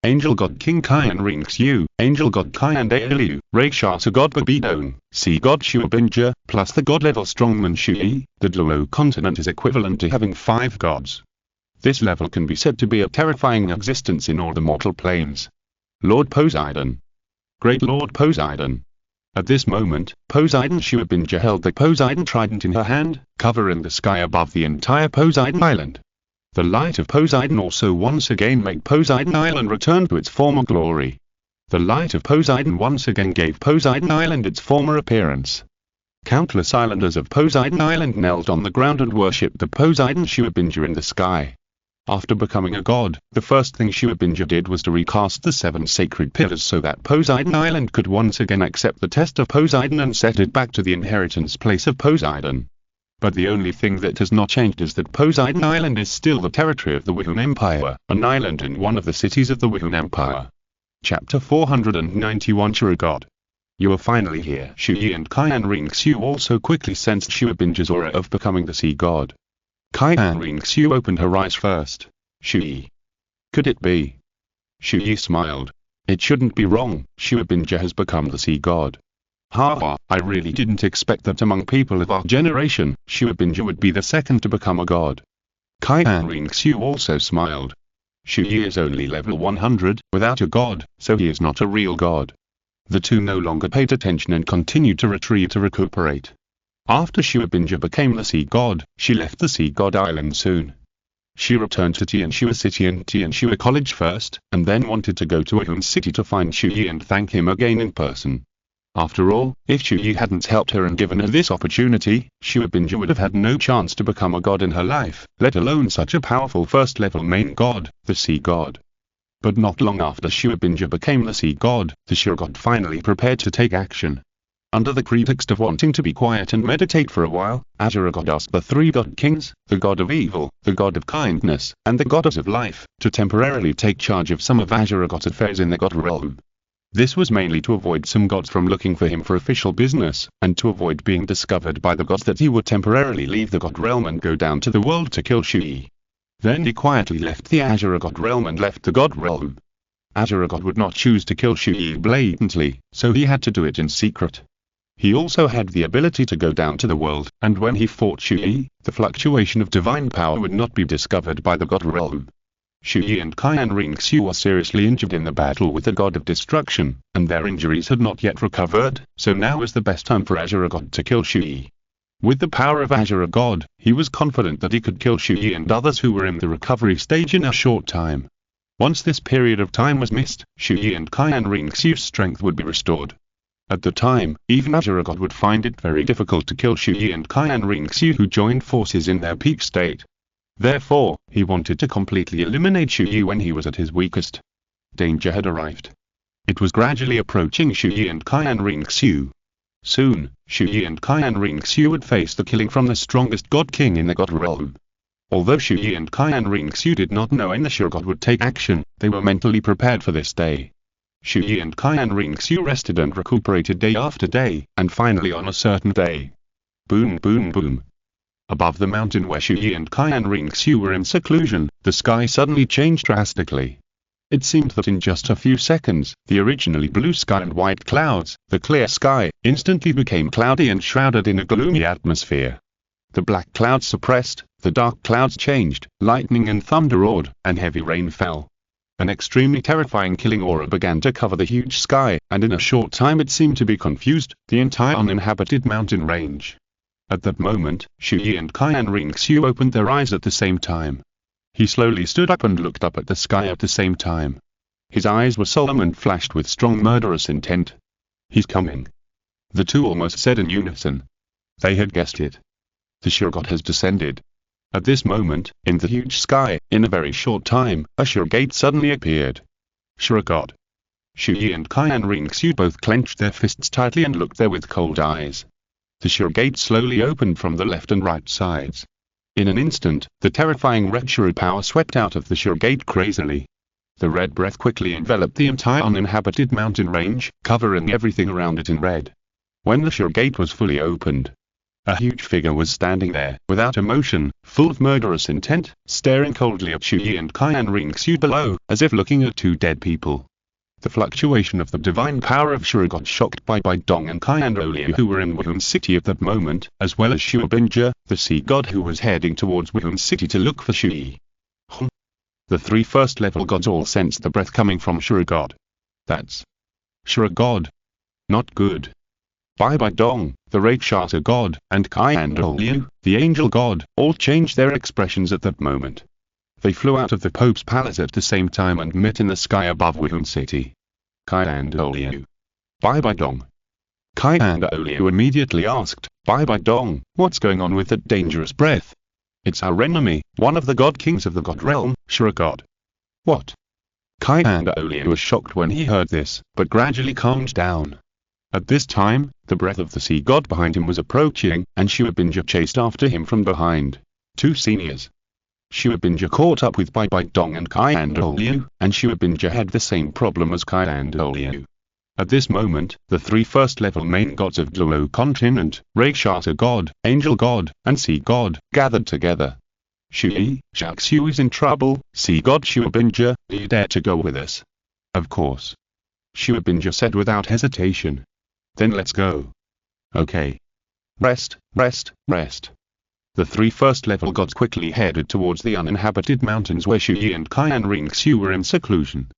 Angel God King Qian Renxue, Angel God Qian Dalu, Rakshasa God Babidon, Sea God Chu Ye, plus the god-level strongman Chu Ye. The Douluo Continent is equivalent to having 5 gods. This level can be said to be a terrifying existence in all the mortal planes. Lord Poseidon. Great Lord Poseidon. At this moment, Poseidon Chu Ye held the Poseidon trident in her hand, covering the sky above the entire Poseidon Island. The light of Poseidon also once again made Poseidon Island return to its former glory. The light of Poseidon once again gave Poseidon Island its former appearance. Countless islanders of Poseidon Island knelt on the ground and worshipped the Poseidon Chu Ye in the sky. After becoming a god, the first thing Chu Ye did was to recast the 7 sacred pillars so that Poseidon Island could once again accept the test of Poseidon and set it back to the inheritance place of Poseidon. But the only thing that has not changed is that Poseidon Island is still the territory of the Wuhan Empire, an island in one of the cities of the Wuhan Empire. Chapter 491 God. You are finally here. Chu Ye and Qian Renxue also quickly sensed Chu Ye's aura of becoming the sea god. Qian Renxue opened her eyes first. Chu Ye. Could it be? Chu Ye smiled. It shouldn't be wrong, Chu Ye has become the sea god. Ha, I really didn't expect that among people of our generation, Chu Ye would be the second to become a god. Qian Renxue also smiled. Chu Ye is only level 100, without a god, so he is not a real god. The two no longer paid attention and continued to retreat to recuperate. After Chu Ye became the sea god, she left the sea god island soon. She returned to Tianxue City and Tianxue College first, and then wanted to go to Wuhan City to find Chu Ye and thank him again in person. After all, if Chu Ye hadn't helped her and given her this opportunity, Chu Ye would have had no chance to become a god in her life, let alone such a powerful first-level main god, the sea god. But not long after Chu Ye became the sea god, the Shurgod finally prepared to take action. Under the pretext of wanting to be quiet and meditate for a while, Azure God asked the 3 god kings, the god of evil, the god of kindness, and the goddess of life, to temporarily take charge of some of Azure God's affairs in the god realm. This was mainly to avoid some gods from looking for him for official business, and to avoid being discovered by the gods that he would temporarily leave the god realm and go down to the world to kill Chu Ye. Then he quietly left the Azure god realm and left the god realm. Azure god would not choose to kill Chu Ye blatantly, so he had to do it in secret. He also had the ability to go down to the world, and when he fought Chu Ye, the fluctuation of divine power would not be discovered by the god realm. Chu Ye and Qian Renxue were seriously injured in the battle with the god of destruction, and their injuries had not yet recovered, so now was the best time for Azure god to kill Chu Ye. With the power of Azure god, he was confident that he could kill Chu Ye and others who were in the recovery stage in a short time. Once this period of time was missed, Chu Ye and Qian Renxue's strength would be restored. At the time, even Azure god would find it very difficult to kill Chu Ye and Qian Renxue who joined forces in their peak state. Therefore, he wanted to completely eliminate Chu Ye when he was at his weakest. Danger had arrived. It was gradually approaching Chu Ye and Qian Renxue. Soon, Chu Ye and Qian Renxue would face the killing from the strongest god king in the god realm. Although Chu Ye and Qian Renxue did not know when the Sure God would take action, they were mentally prepared for this day. Chu Ye and Qian Renxue rested and recuperated day after day, and finally on a certain day. Boom boom boom. Above the mountain where Chu Ye and Qian Renxue were in seclusion, the sky suddenly changed drastically. It seemed that in just a few seconds, the originally blue sky and white clouds, the clear sky, instantly became cloudy and shrouded in a gloomy atmosphere. The black clouds suppressed, the dark clouds changed, lightning and thunder roared, and heavy rain fell. An extremely terrifying killing aura began to cover the huge sky, and in a short time it seemed to be confused, the entire uninhabited mountain range. At that moment, Chu Ye and Qian Renxue opened their eyes at the same time. He slowly stood up and looked up at the sky at the same time. His eyes were solemn and flashed with strong murderous intent. "He's coming." The two almost said in unison. They had guessed it. The Sure God has descended. At this moment, in the huge sky, in a very short time, a Sure Gate suddenly appeared. Sure God. Chu Ye and Qian Renxue both clenched their fists tightly and looked there with cold eyes. The Sure Gate slowly opened from the left and right sides. In an instant, the terrifying red Sure power swept out of the Sure Gate crazily. The red breath quickly enveloped the entire uninhabited mountain range, covering everything around it in red. When the Sure Gate was fully opened, a huge figure was standing there, without emotion, full of murderous intent, staring coldly at Chu Ye and Qian Renxue below, as if looking at two dead people. The fluctuation of the divine power of Sure got shocked by Dong and Qian Renxue who were in Wuhan City at that moment, as well as Shu Binja, the sea god who was heading towards Wuhan City to look for Chu Ye. The three first-level gods all sensed the breath coming from Sure God. That's Sure God. Not good. Bai Dong, the Rakshasa god, and Qian Renxue, the angel god, all changed their expressions at that moment. They flew out of the Pope's palace at the same time and met in the sky above Wuhan City. Qian Renxue. Bai Dong. Qian Renxue immediately asked, Bai Dong, what's going on with that dangerous breath? It's our enemy, one of the god kings of the god realm, Sure God. What? Qian Renxue was shocked when he heard this, but gradually calmed down. At this time, the breath of the sea god behind him was approaching, and Shu Binja chased after him from behind. Two seniors. Shu Binja caught up with Bai Dong and Qian Renxue, and Shu Binja had the same problem as Qian Renxue. At this moment, the three first-level main gods of Douluo Continent, Rakshasa god, Angel god, and Sea god, gathered together. Chu Ye, Xiaoxiu is in trouble, Sea god Shu Binja, do you dare to go with us? Of course. Shu Binja said without hesitation. Then let's go. Okay. Rest, rest, rest. The three first-level gods quickly headed towards the uninhabited mountains where Chu Ye and Qian Renxue were in seclusion.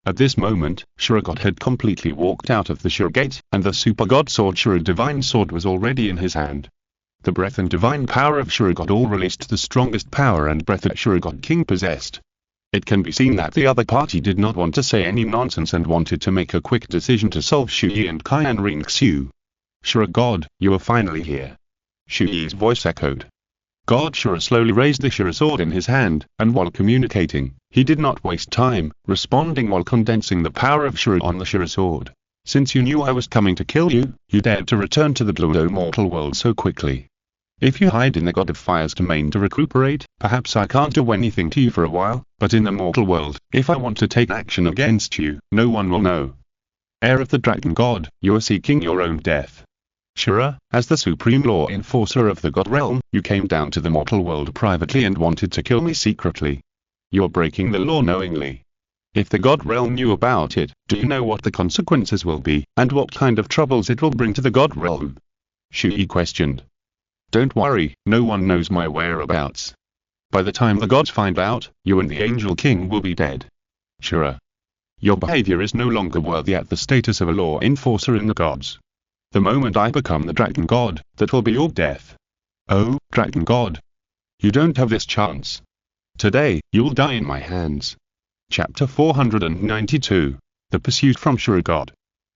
At this moment, Sure God had completely walked out of the Sure Gate, and the super god sword Sure Divine Sword was already in his hand. The breath and divine power of Sure God all released the strongest power and breath that Sure God King possessed. It can be seen that the other party did not want to say any nonsense and wanted to make a quick decision to solve Chu Ye and Qian Renxue. Sure God, you are finally here. Chu Ye's voice echoed. God Sure slowly raised the Sure sword in his hand, and while communicating, he did not waste time, responding while condensing the power of Sure on the Sure sword. Since you knew I was coming to kill you, you dared to return to the Douluo mortal world so quickly. If you hide in the God of Fire's domain to recuperate, perhaps I can't do anything to you for a while, but in the mortal world, if I want to take action against you, no one will know. heir of the Dragon God, you are seeking your own death. Shura, as the supreme law enforcer of the God realm, you came down to the mortal world privately and wanted to kill me secretly. You're breaking the law knowingly. If the God realm knew about it, do you know what the consequences will be, and what kind of troubles it will bring to the God realm? Chu Ye questioned. Don't worry, no one knows my whereabouts. By the time the gods find out, you and the Angel King will be dead. Shura, your behavior is no longer worthy at the status of a law enforcer in the gods. The moment I become the Dragon God, that will be your death. Oh, Dragon God. You don't have this chance. Today, you'll die in my hands. Chapter 492. The Pursuit from Shura God.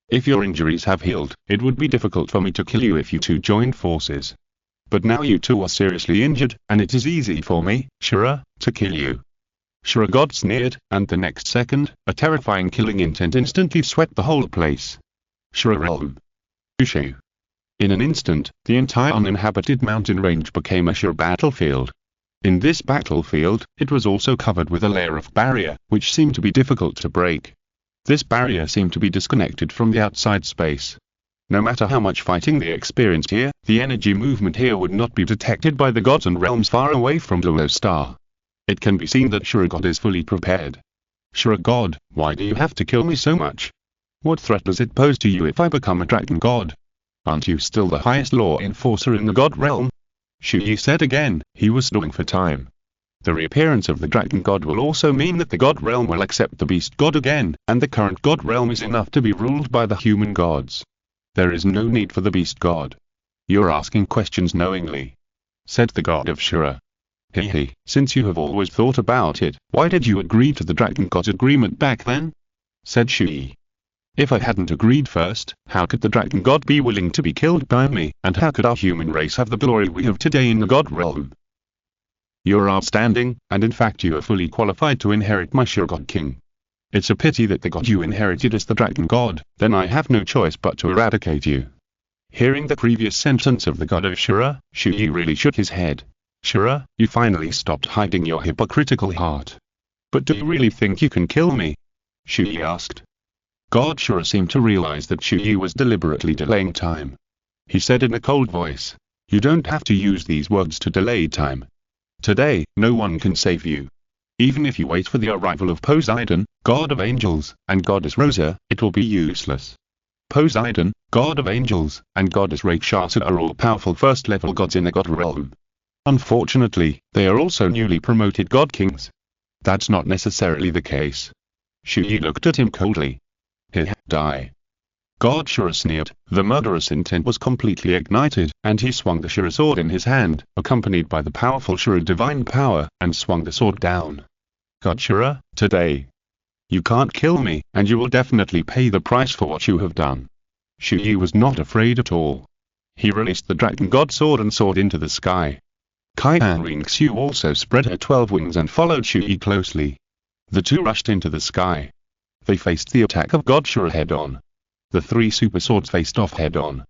If your injuries have healed, it would be difficult for me to kill you if you two joined forces. But now you two are seriously injured, and it is easy for me, Shura, to kill you. Shura God sneered, and the next second, a terrifying killing intent instantly swept the whole place. Shura realm. Ushu. In an instant, the entire uninhabited mountain range became a Shura battlefield. In this battlefield, it was also covered with a layer of barrier, which seemed to be difficult to break. This barrier seemed to be disconnected from the outside space. No matter how much fighting they experienced here, the energy movement here would not be detected by the gods and realms far away from Douluo Star. It can be seen that Shura God is fully prepared. Shura God, why do you have to kill me so much? What threat does it pose to you if I become a Dragon God? Aren't you still the highest law enforcer in the God realm? Chu Ye said again, he was stalling for time. The reappearance of the Dragon God will also mean that the God realm will accept the Beast God again, and the current God realm is enough to be ruled by the human gods. There is no need for the Beast God. You're asking questions knowingly, said the God of Shura. Hehe, since you have always thought about it, why did you agree to the Dragon God's agreement back then? Said Chu Ye. If I hadn't agreed first, how could the Dragon God be willing to be killed by me, and how could our human race have the glory we have today in the God realm? You're outstanding, and in fact you are fully qualified to inherit my Shura God King. It's a pity that the god you inherited is the Dragon God, then I have no choice but to eradicate you. Hearing the previous sentence of the God of Shura, Chu Ye really shook his head. Shura, you finally stopped hiding your hypocritical heart. But do you really think you can kill me? Chu Ye asked. God Shura seemed to realize that Chu Ye was deliberately delaying time. He said in a cold voice, you don't have to use these words to delay time. Today, no one can save you. Even if you wait for the arrival of Poseidon, God of Angels, and Goddess Rosa, it will be useless. Poseidon, God of Angels, and Goddess Rakshasa are all powerful first-level gods in the God realm. Unfortunately, they are also newly promoted God Kings. That's not necessarily the case. Chu Ye looked at him coldly. Heh, die. God Shura sneered, the murderous intent was completely ignited, and he swung the Shura sword in his hand, accompanied by the powerful Shura divine power, and swung the sword down. God Shura, today. You can't kill me, and you will definitely pay the price for what you have done. Chu Ye was not afraid at all. He released the Dragon God sword and soared into the sky. Qian Renxue also spread her 12 wings and followed Chu Ye closely. The two rushed into the sky. They faced the attack of God Shura head-on. The three super swords faced off head-on.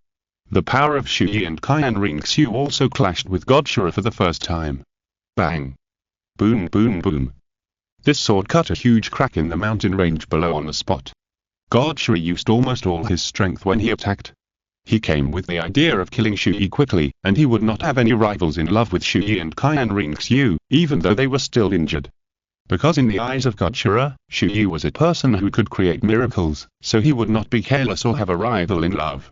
The power of Chu Ye and Qian Renxue also clashed with God Shura for the first time. Bang! Boom boom boom. This sword cut a huge crack in the mountain range below on the spot. God Shura used almost all his strength when he attacked. He came with the idea of killing Chu Ye quickly, and he would not have any rivals in love with Chu Ye and Qian Renxue, even though they were still injured. Because in the eyes of God Shura, Chu Ye was a person who could create miracles, so he would not be careless or have a rival in love.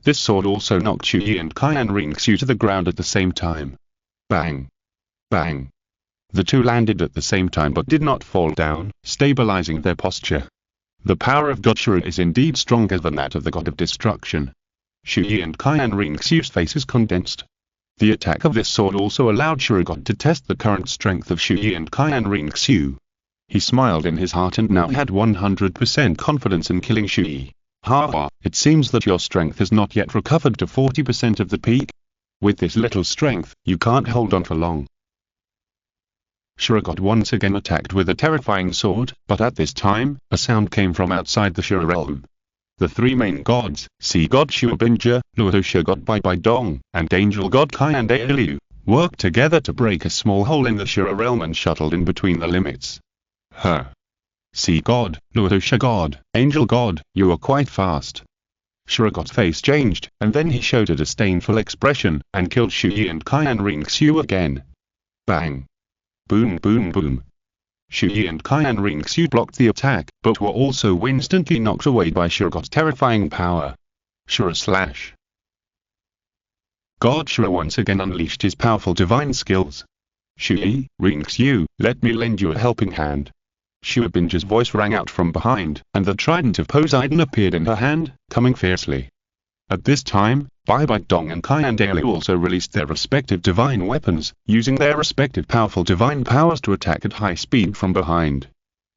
This sword also knocked Chu Ye and Qian Renxue to the ground at the same time. Bang! Bang! The two landed at the same time but did not fall down, stabilizing their posture. The power of God Shura is indeed stronger than that of the God of Destruction. Chu Ye and Qian Renxue's faces condensed. The attack of this sword also allowed Shura God to test the current strength of Chu Ye and Qian Renxue. He smiled in his heart and now had 100% confidence in killing Chu Ye. Ha, it seems that your strength has not yet recovered to 40% of the peak. With this little strength, you can't hold on for long. Shura God once again attacked with a terrifying sword, but at this time, a sound came from outside the Shura realm. The three main gods, Sea God Shuabinja, Luosha God Bai Dong, and Angel God Qian Dalu, worked together to break a small hole in the Shura realm and shuttled in between the limits. Sea God, Luosha God, Angel God, you are quite fast. Shuragod's face changed, and then he showed a disdainful expression, and killed Chu Ye and Qian Renxue again. Bang! Boom boom boom. Chu Ye and Qian Renxue blocked the attack, but were also instantly knocked away by Shuragod's terrifying power. Shura slash. God Shura once again unleashed his powerful divine skills. Chu Ye, Renxue, let me lend you a helping hand. Shua Binja's voice rang out from behind, and the trident of Poseidon appeared in her hand, coming fiercely. At this time, Bai Bai Dong and Qian Dalu also released their respective divine weapons, using their respective powerful divine powers to attack at high speed from behind.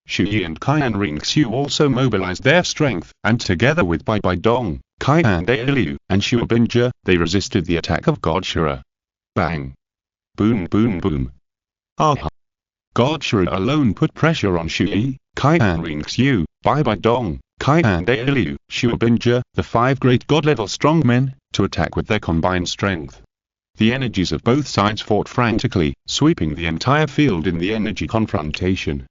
Chu Ye and Qian Renxue also mobilized their strength, and together with Bai Bai Dong, Qian Dalu, and Shua Binja, they resisted the attack of God Shura. Bang! Boom boom boom. Ah! God Shura alone put pressure on Chu Ye, Qian Renxue, Bai Bai Dong, Qian Dalu, Shua Binja, the 5 great god-level strongmen, to attack with their combined strength. The energies of both sides fought frantically, sweeping the entire field in the energy confrontation.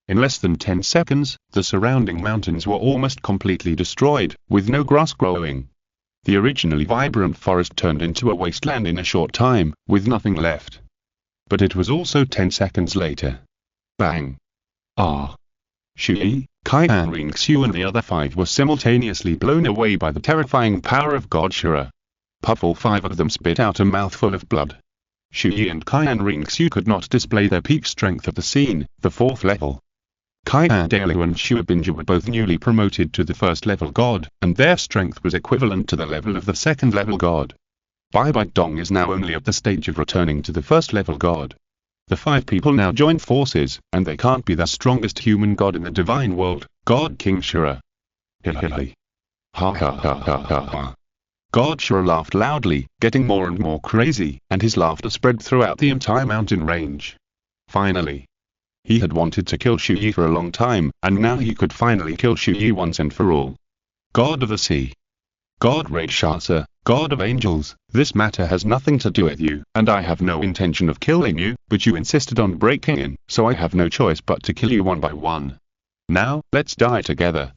In less than 10 seconds, the surrounding mountains were almost completely destroyed, with no grass growing. The originally vibrant forest turned into a wasteland in a short time, with nothing left. But it was also 10 seconds later. Bang! Ah! Chu Ye, Qian Renxue and the other 5 were simultaneously blown away by the terrifying power of God Shura. Puff! All 5 of them spit out a mouthful of blood. Chu Ye and Qian Renxue could not display their peak strength at the scene, the 4th level. Qian Dalu and Shua Binja were both newly promoted to the 1st level god, and their strength was equivalent to the level of the 2nd level god. Bai Bai Dong is now only at the stage of returning to the 1st level god. The 5 people now join forces, and they can't be the strongest human god in the divine world, God King Shura. Hihihi. Ha ha ha ha ha ha. God Shura laughed loudly, getting more and more crazy, and his laughter spread throughout the entire mountain range. Finally. He had wanted to kill Chu Ye for a long time, and now he could finally kill Chu Ye once and for all. God of the sea. God Rakshasa, God of angels, this matter has nothing to do with you, and I have no intention of killing you, but you insisted on breaking in, so I have no choice but to kill you one by one. Now, let's die together.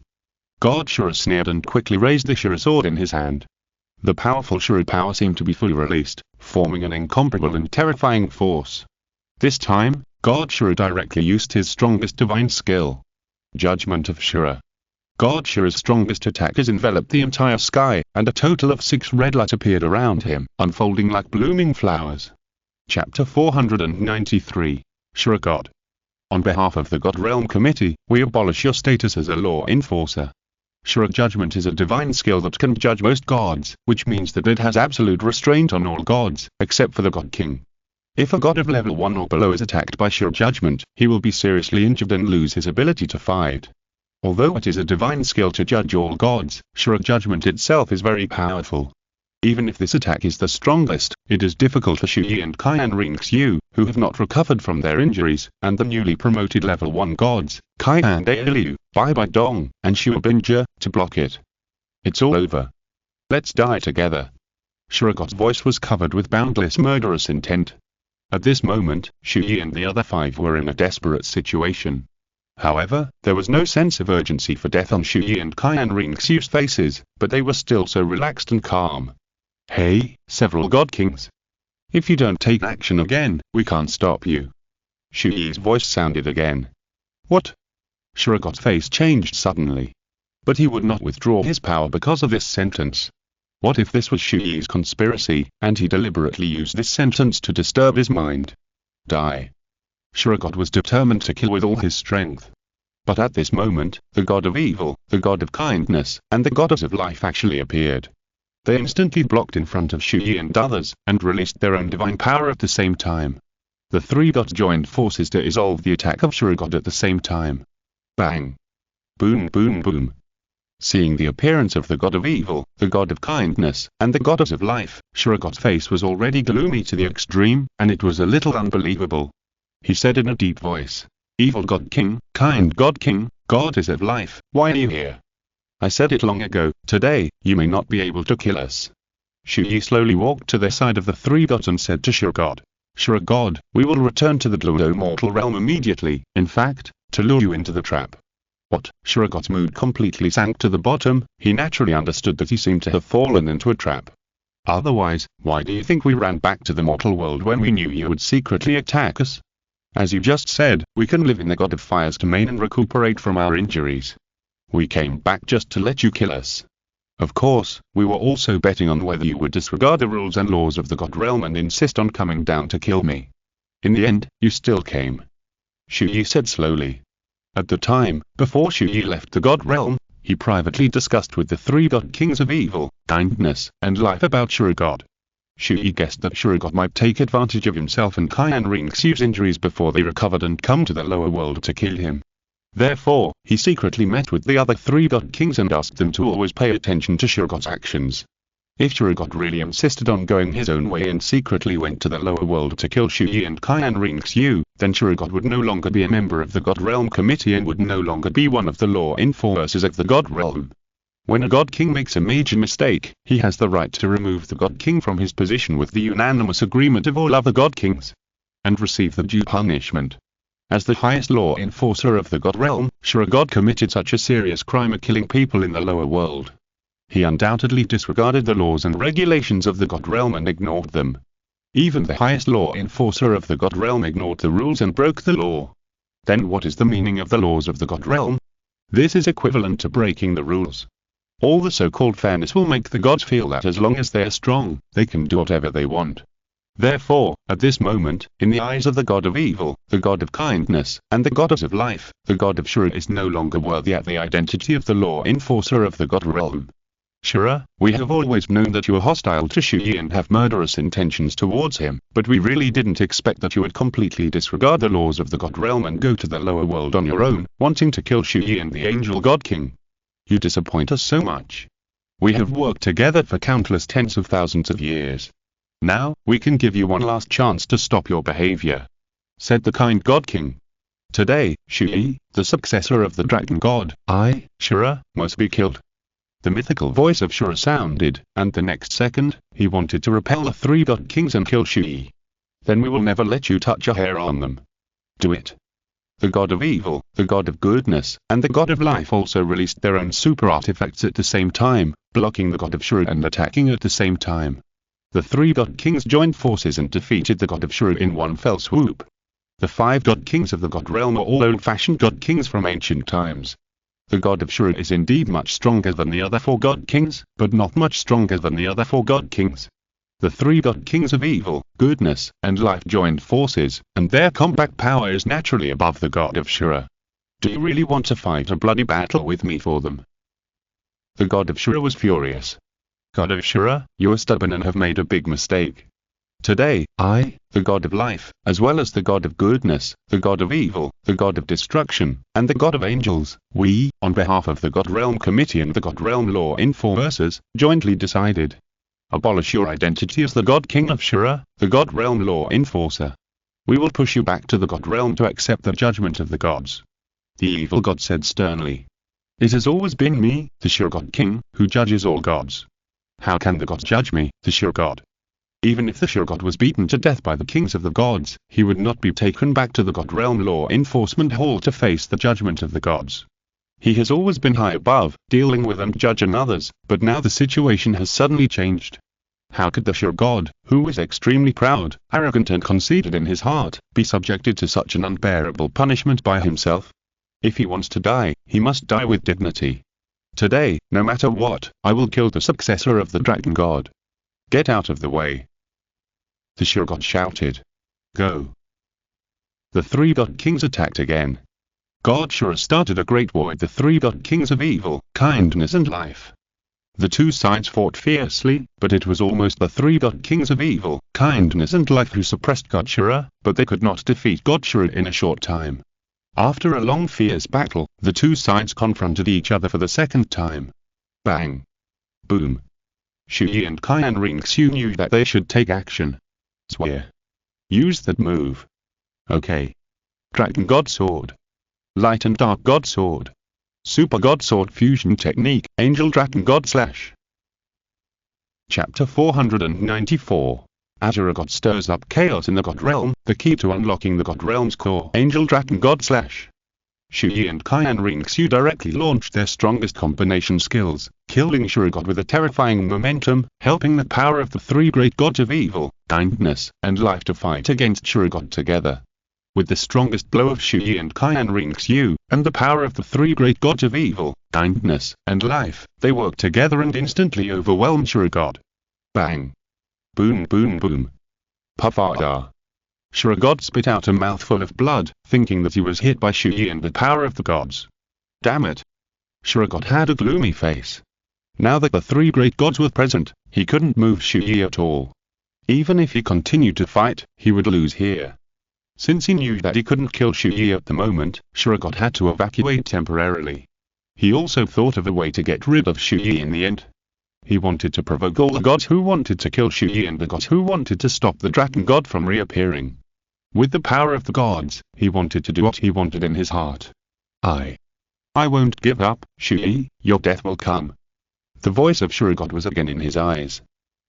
God Shura sneered and quickly raised the Shura sword in his hand. The powerful Shura power seemed to be fully released, forming an incomparable and terrifying force. This time, God Shura directly used his strongest divine skill. Judgment of Shura. God Shura's strongest attackers enveloped the entire sky, and a total of 6 red lights appeared around him, unfolding like blooming flowers. Chapter 493. Shura God. On behalf of the God Realm Committee, we abolish your status as a law enforcer. Shura Judgment is a divine skill that can judge most gods, which means that it has absolute restraint on all gods, except for the God King. If a god of level 1 or below is attacked by Shura Judgment, he will be seriously injured and lose his ability to fight. Although it is a divine skill to judge all gods, Shura Judgment itself is very powerful. Even if this attack is the strongest, it is difficult for Chu Ye and Qian Renxue, who have not recovered from their injuries, and the newly promoted level 1 gods, Qian Dalu, Bai Bai Dong, and Shua Binja, to block it. It's all over. Let's die together. Shura God's voice was covered with boundless murderous intent. At this moment, Chu Ye and the other 5 were in a desperate situation. However, there was no sense of urgency for death on Chu Ye and Qian Renxue's faces, but they were still so relaxed and calm. Hey, several god kings. If you don't take action again, we can't stop you. Chu Ye's voice sounded again. What? Shura God's face changed suddenly. But he would not withdraw his power because of this sentence. What if this was Chu Ye's conspiracy, and he deliberately used this sentence to disturb his mind? Die. Shura God was determined to kill with all his strength. But at this moment, the god of evil, the god of kindness, and the goddess of life actually appeared. They instantly blocked in front of Chu Ye and others, and released their own divine power at the same time. The 3 gods joined forces to dissolve the attack of Shura God at the same time. Bang! Boom boom boom! Seeing the appearance of the god of evil, the god of kindness, and the goddess of life, Shura God's face was already gloomy to the extreme, and it was a little unbelievable. He said in a deep voice, "Evil God King, kind God King, goddess of life, why are you here? I said it long ago, today, you may not be able to kill us." Chu Ye slowly walked to the side of the 3 gods and said to Shura God, "Shura God, we will return to the Douluo mortal realm immediately, in fact, to lure you into the trap. What? Shuragod's mood completely sank to the bottom. He naturally understood that he seemed to have fallen into a trap. Otherwise, why do you think we ran back to the mortal world when we knew you would secretly attack us? As you just said, we can live in the God of Fire's domain and recuperate from our injuries. We came back just to let you kill us. Of course, we were also betting on whether you would disregard the rules and laws of the God Realm and insist on coming down to kill me. In the end, you still came. Chu Ye said slowly. At the time, before Chu Ye left the God Realm, he privately discussed with the three God Kings of Evil, Kindness, and Life about Shuragod. Chu Ye guessed that Shuragod might take advantage of himself and Qian Renxue's injuries before they recovered and come to the lower world to kill him. Therefore, he secretly met with the other three God Kings and asked them to always pay attention to Shuragod's actions. If Shuragod really insisted on going his own way and secretly went to the lower world to kill Chu Ye and Qian Renxue, then Shuragod would no longer be a member of the God Realm Committee and would no longer be one of the law enforcers of the God Realm. When a God King makes a major mistake, he has the right to remove the God King from his position with the unanimous agreement of all other God Kings, and receive the due punishment. As the highest law enforcer of the God Realm, Shuragod committed such a serious crime of killing people in the lower world. He undoubtedly disregarded the laws and regulations of the God Realm and ignored them. Even the highest law enforcer of the God Realm ignored the rules and broke the law. Then what is the meaning of the laws of the God Realm? This is equivalent to breaking the rules. All the so-called fairness will make the gods feel that as long as they are strong, they can do whatever they want. Therefore, at this moment, in the eyes of the God of Evil, the God of Kindness, and the Goddess of Life, the God of Shura is no longer worthy of the identity of the law enforcer of the God Realm. Shura, we have always known that you are hostile to Chu Ye and have murderous intentions towards him, but we really didn't expect that you would completely disregard the laws of the God Realm and go to the lower world on your own, wanting to kill Chu Ye and the Angel God King. You disappoint us so much. We have worked together for countless tens of thousands of years. Now, we can give you one last chance to stop your behavior, said the kind God King. Today, Chu Ye, the successor of the Dragon God, Shura, must be killed. The mythical voice of Shura sounded, and the next second, he wanted to repel the three God Kings and kill Chu Ye. Then we will never let you touch a hair on them. Do it. The God of Evil, the God of Goodness, and the God of Life also released their own super artifacts at the same time, blocking the God of Shura and attacking at the same time. The three God Kings joined forces and defeated the God of Shura in one fell swoop. The five God Kings of the God Realm are all old-fashioned God Kings from ancient times. The God of Shura is indeed much stronger than the other four God Kings, but not much stronger than the other four God Kings. The three God Kings of Evil, Goodness, and Life joined forces, and their combat power is naturally above the God of Shura. Do you really want to fight a bloody battle with me for them? The God of Shura was furious. God of Shura, you are stubborn and have made a big mistake. Today, I, the God of Life, as well as the God of Goodness, the God of Evil, the God of Destruction, and the God of Angels, we, on behalf of the God Realm Committee and the God Realm Law Enforcers, jointly decided. Abolish your identity as the God King of Shura, the God Realm Law Enforcer. We will push you back to the God Realm to accept the judgment of the gods. The evil god said sternly. It has always been me, the Shura God King, who judges all gods. How can the gods judge me, the Shura God? Even if the Shura God was beaten to death by the kings of the gods, he would not be taken back to the God Realm Law Enforcement Hall to face the judgment of the gods. He has always been high above, dealing with and judging others, but now the situation has suddenly changed. How could the Shura God, who is extremely proud, arrogant and conceited in his heart, be subjected to such an unbearable punishment by himself? If he wants to die, he must die with dignity. Today, no matter what, I will kill the successor of the Dragon God. Get out of the way. The Shura God shouted. Go. The three God Kings attacked again. God Shura started a great war with the three God Kings of Evil, Kindness and Life. The two sides fought fiercely, but it was almost the three God Kings of Evil, Kindness and Life who suppressed God Shura, but they could not defeat God Shura in a short time. After a long fierce battle, the two sides confronted each other for the second time. Bang. Boom. Chu Ye and Qian Renxue knew that they should take action. Swear. Use that move. Okay. Dragon God Sword. Light and Dark God Sword. Super God Sword Fusion Technique, Angel Dragon God Slash. Chapter 494. Azura God stirs up chaos in the God Realm, the key to unlocking the God Realm's core, Angel Dragon God Slash. Chu Ye and Qian Renxue directly launched their strongest combination skills, killing God with a terrifying momentum, helping the power of the three great gods of evil, kindness, and life to fight against God together. With the strongest blow of Chu Ye and Qian Renxue, and the power of the three great gods of evil, kindness, and life, they worked together and instantly overwhelmed God. Bang! Boom boom boom! Puff-ah! God spit out a mouthful of blood, thinking that he was hit by Chu Ye and the power of the gods. Damn it! God had a gloomy face. Now that the three great gods were present, he couldn't move Chu Ye at all. Even if he continued to fight, he would lose here. Since he knew that he couldn't kill Chu Ye at the moment, God had to evacuate temporarily. He also thought of a way to get rid of Chu Ye in the end. He wanted to provoke all the gods who wanted to kill Chu Ye and the gods who wanted to stop the dragon god from reappearing. With the power of the gods, he wanted to do what he wanted in his heart. I won't give up, Chu Ye, your death will come. The voice of God was again in his eyes.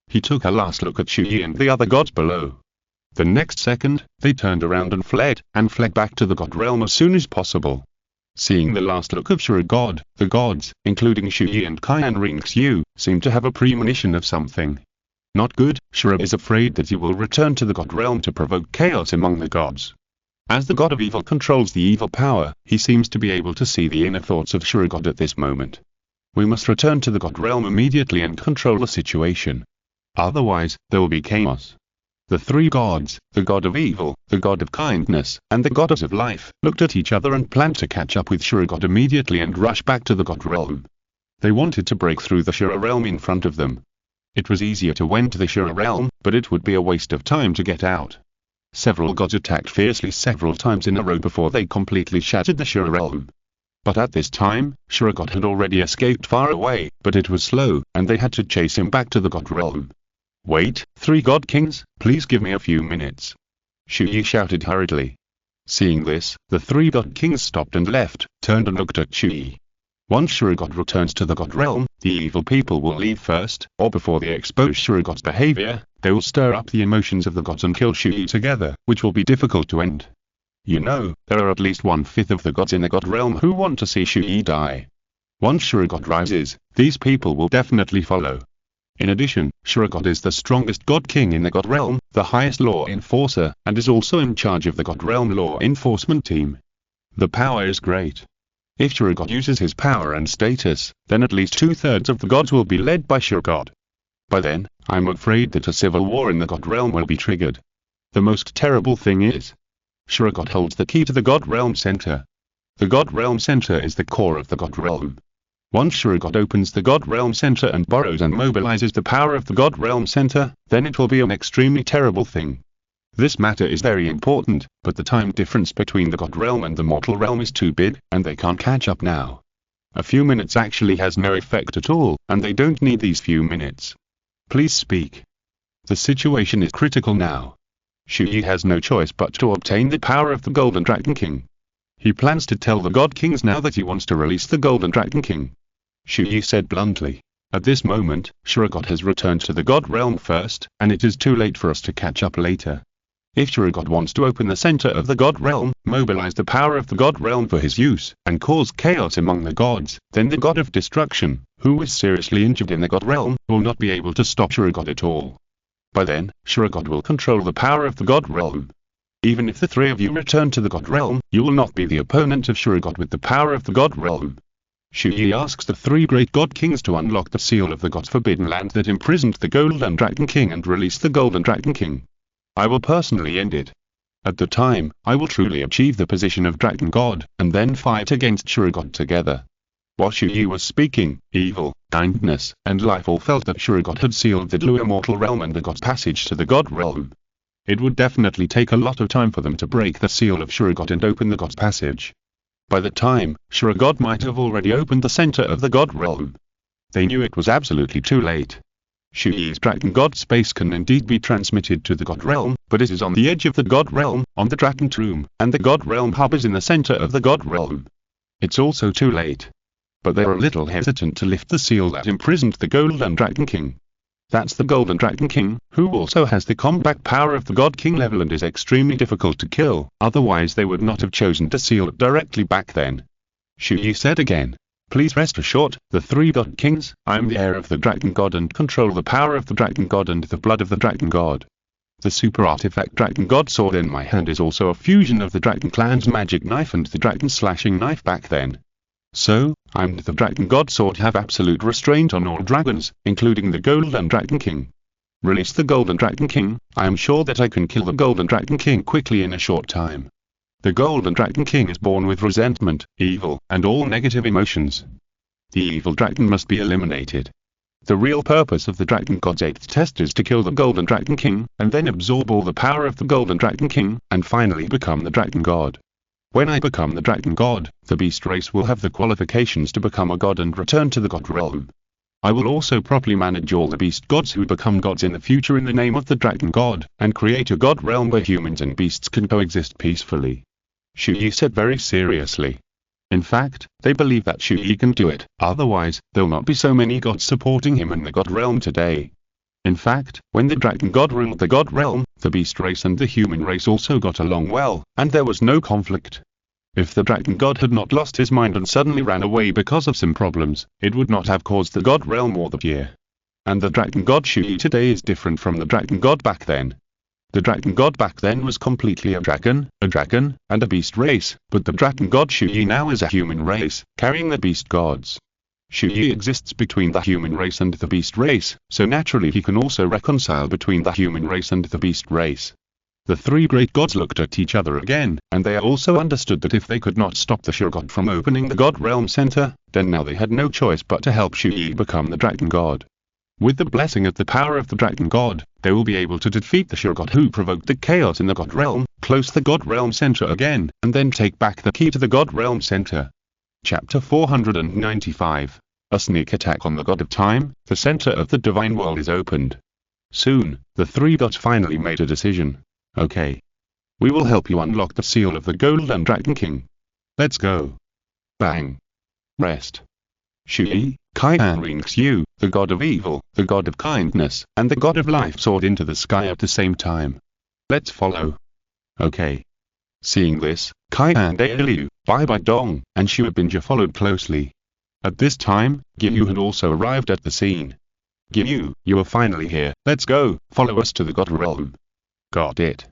He took a last look at Chu Ye and the other gods below. The next second, they turned around and fled back to the god realm as soon as possible. Seeing the last look of God, the gods, including Chu Ye and Qian Renxue, seemed to have a premonition of something. Not good. Is afraid that he will return to the god realm to provoke chaos among the gods. As the god of evil controls the evil power, he seems to be able to see the inner thoughts of God at this moment. We must return to the god realm immediately and control the situation. Otherwise, there will be chaos. The three gods, the god of evil, the god of kindness, and the goddess of life, looked at each other and planned to catch up with God immediately and rush back to the god realm. They wanted to break through the realm in front of them. It was easier to enter the realm, but it would be a waste of time to get out. Several gods attacked fiercely several times in a row before they completely shattered the realm. But at this time, God had already escaped far away, but it was slow, and they had to chase him back to the god realm. Wait, three god kings, please give me a few minutes. Chu Ye shouted hurriedly. Seeing this, the three god kings stopped and left, turned and looked at Chu Ye. Once God returns to the god realm, the evil people will leave first, or before they expose God's behavior, they will stir up the emotions of the gods and kill Chu Ye together, which will be difficult to end. You know, there are at least 1/5 of the gods in the god realm who want to see Chu Ye die. Once God rises, these people will definitely follow. In addition, God is the strongest god king in the god realm, the highest law enforcer, and is also in charge of the god realm law enforcement team. The power is great. If God uses his power and status, then at least 2/3 of the gods will be led by God. By then, I'm afraid that a civil war in the god realm will be triggered. The most terrible thing is, God holds the key to the god realm center. The god realm center is the core of the god realm. Once God opens the god realm center and borrows and mobilizes the power of the god realm center, then it will be an extremely terrible thing. This matter is very important, but the time difference between the god realm and the mortal realm is too big, and they can't catch up now. A few minutes actually has no effect at all, and they don't need these few minutes. Please speak. The situation is critical now. Chu Ye has no choice but to obtain the power of the Golden Dragon King. He plans to tell the God Kings now that he wants to release the Golden Dragon King. Chu Ye said bluntly. At this moment, God has returned to the God realm first, and it is too late for us to catch up later. If God wants to open the center of the God realm, mobilize the power of the God realm for his use, and cause chaos among the gods, then the God of destruction, who is seriously injured in the God realm, will not be able to stop God at all. By then, God will control the power of the God realm. Even if the three of you return to the God realm, you will not be the opponent of God with the power of the God realm. Chu Ye asks the three great God Kings to unlock the seal of the God's forbidden land that imprisoned the Golden Dragon King and release the Golden Dragon King. I will personally end it. At the time, I will truly achieve the position of Dragon God, and then fight against God together. While Chu Ye was speaking, evil, kindness, and life all felt that God had sealed the Douluo mortal realm and the God's passage to the God realm. It would definitely take a lot of time for them to break the seal of God and open the God's passage. By the time, God might have already opened the center of the God realm. They knew it was absolutely too late. Chu Ye's Dragon God space can indeed be transmitted to the God realm, but it is on the edge of the God realm, on the Dragon Tomb, and the God realm hub is in the center of the God realm. It's also too late. But they are a little hesitant to lift the seal that imprisoned the Golden Dragon King. That's the Golden Dragon King, who also has the combat power of the God King level and is extremely difficult to kill, otherwise they would not have chosen to seal it directly back then. Chu Ye said again. Please rest assured, the three God Kings, I am the heir of the Dragon God and control the power of the Dragon God and the blood of the Dragon God. The super artifact Dragon God sword in my hand is also a fusion of the Dragon Clan's magic knife and the Dragon slashing knife back then. So, I and the Dragon God sword have absolute restraint on all dragons, including the Golden Dragon King. Release the Golden Dragon King, I am sure that I can kill the Golden Dragon King quickly in a short time. The Golden Dragon King is born with resentment, evil, and all negative emotions. The evil dragon must be eliminated. The real purpose of the Dragon God's 8th test is to kill the Golden Dragon King, and then absorb all the power of the Golden Dragon King, and finally become the Dragon God. When I become the Dragon God, the beast race will have the qualifications to become a god and return to the God realm. I will also properly manage all the beast gods who become gods in the future in the name of the Dragon God, and create a god realm where humans and beasts can coexist peacefully. Chu Ye said very seriously. In fact, they believe that Chu Ye can do it, otherwise, there'll not be so many gods supporting him in the god realm today. In fact, when the Dragon God ruled the God realm, the beast race and the human race also got along well, and there was no conflict. If the Dragon God had not lost his mind and suddenly ran away because of some problems, it would not have caused the God realm war that year. And the Dragon God Chu Ye today is different from the Dragon God back then. The Dragon God back then was completely a dragon, and a beast race, but the Dragon God Chu Ye now is a human race, carrying the beast gods. Chu Ye exists between the human race and the beast race, so naturally he can also reconcile between the human race and the beast race. The three great gods looked at each other again, and they also understood that if they could not stop the Sure God from opening the God Realm Center, then now they had no choice but to help Chu Ye become the Dragon God. With the blessing of the power of the Dragon God, they will be able to defeat the Sure God who provoked the chaos in the God Realm, close the God Realm Center again, and then take back the key to the God Realm Center. Chapter 495. A sneak attack on the God of Time, the center of the divine world is opened. Soon, the three gods finally made a decision. Okay. We will help you unlock the seal of the Golden Dragon King. Let's go. Bang. Rest. Chu Ye, Qian Renxue, the god of evil, the god of kindness, and the god of life soared into the sky at the same time. Let's follow. Okay. Seeing this, Qian Dalu, Bai Bai Dong, and Xue Binja followed closely. At this time, Yu had also arrived at the scene. Yu, you are finally here, let's go, follow us to the God realm. Got it.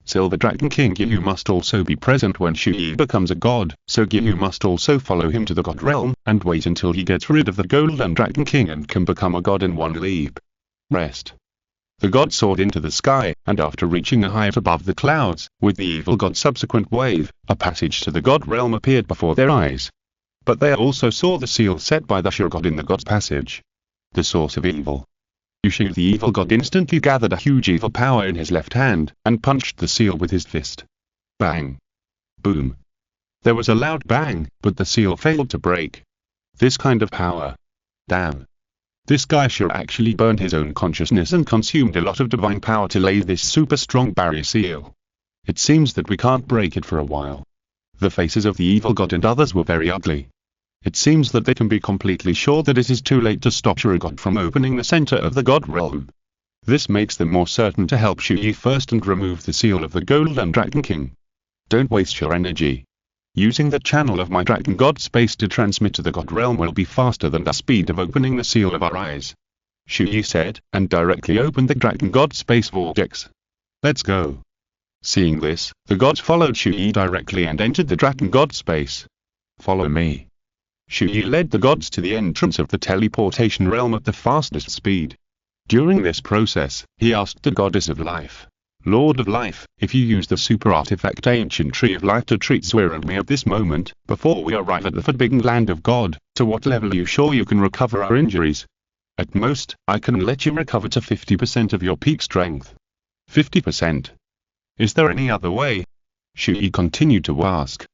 Silver Dragon King Yu must also be present when Chu Ye becomes a god, so Yu must also follow him to the God realm, and wait until he gets rid of the Golden Dragon King and can become a god in one leap. Rest. The god soared into the sky, and after reaching a height above the clouds, with the evil god's subsequent wave, a passage to the God realm appeared before their eyes. But they also saw the seal set by the Sure God in the god's passage. The source of evil. Yushu the evil god instantly gathered a huge evil power in his left hand, and punched the seal with his fist. Bang. Boom. There was a loud bang, but the seal failed to break. This kind of power. Damn. This guy sure actually burned his own consciousness and consumed a lot of divine power to lay this super strong barrier seal. It seems that we can't break it for a while. The faces of the evil god and others were very ugly. It seems that they can be completely sure that it is too late to stop Sure God from opening the center of the God realm. This makes them more certain to help Chu Ye first and remove the seal of the Golden Dragon King. Don't waste your energy. Using the channel of my Dragon God space to transmit to the God realm will be faster than the speed of opening the seal of our eyes. Chu Ye said, and directly opened the Dragon God space vortex. Let's go. Seeing this, the gods followed Chu Ye directly and entered the Dragon God space. Follow me. Chu Ye led the gods to the entrance of the teleportation realm at the fastest speed. During this process, he asked the Goddess of Life, Lord of Life, if you use the super artifact Ancient Tree of Life to treat Zwe and me at this moment, before we arrive at the Forbidden Land of God, to what level are you sure you can recover our injuries? At most, I can let you recover to 50% of your peak strength. 50%. Is there any other way? Chu Ye continued to ask.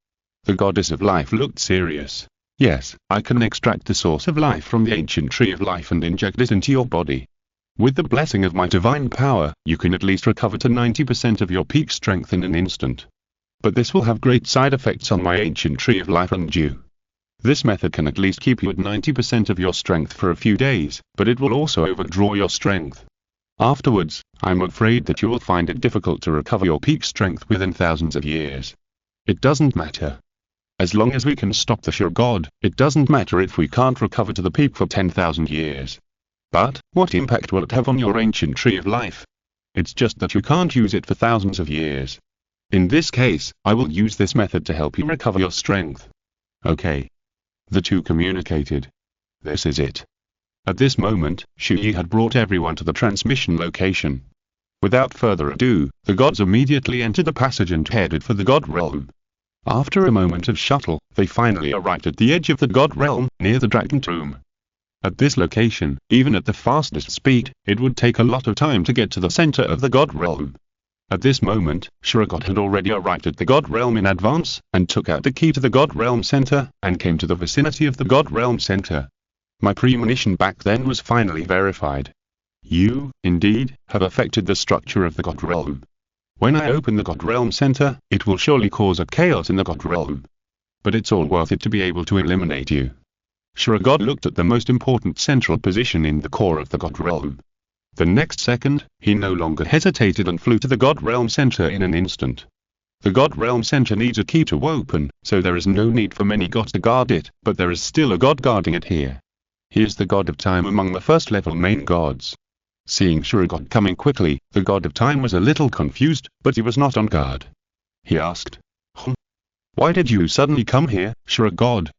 The Goddess of Life looked serious. Yes, I can extract the source of life from the Ancient Tree of Life and inject it into your body. With the blessing of my divine power, you can at least recover to 90% of your peak strength in an instant. But this will have great side effects on my Ancient Tree of Life and you. This method can at least keep you at 90% of your strength for a few days, but it will also overdraw your strength. Afterwards, I'm afraid that you will find it difficult to recover your peak strength within thousands of years. It doesn't matter. As long as we can stop the sure God, it doesn't matter if we can't recover to the peak for 10,000 years. But, what impact will it have on your ancient tree of life? It's just that you can't use it for thousands of years. In this case, I will use this method to help you recover your strength. Okay. The two communicated. This is it. At this moment, Chu Ye had brought everyone to the transmission location. Without further ado, the gods immediately entered the passage and headed for the god realm. After a moment of shuttle, they finally arrived at the edge of the god realm, near the dragon tomb. At this location, even at the fastest speed, it would take a lot of time to get to the center of the god realm. At this moment, God had already arrived at the god realm in advance, and took out the key to the god realm center, and came to the vicinity of the god realm center. My premonition back then was finally verified. You, indeed, have affected the structure of the god realm. When I open the god realm center, it will surely cause a chaos in the god realm. But it's all worth it to be able to eliminate you. God looked at the most important central position in the core of the god realm. The next second, he no longer hesitated and flew to the God Realm Center in an instant. The God Realm Center needs a key to open, so there is no need for many gods to guard it, but there is still a god guarding it here. He is the god of time among the first-level main gods. Seeing God coming quickly, the god of time was a little confused, but he was not on guard. He asked, "Why did you suddenly come here, God?"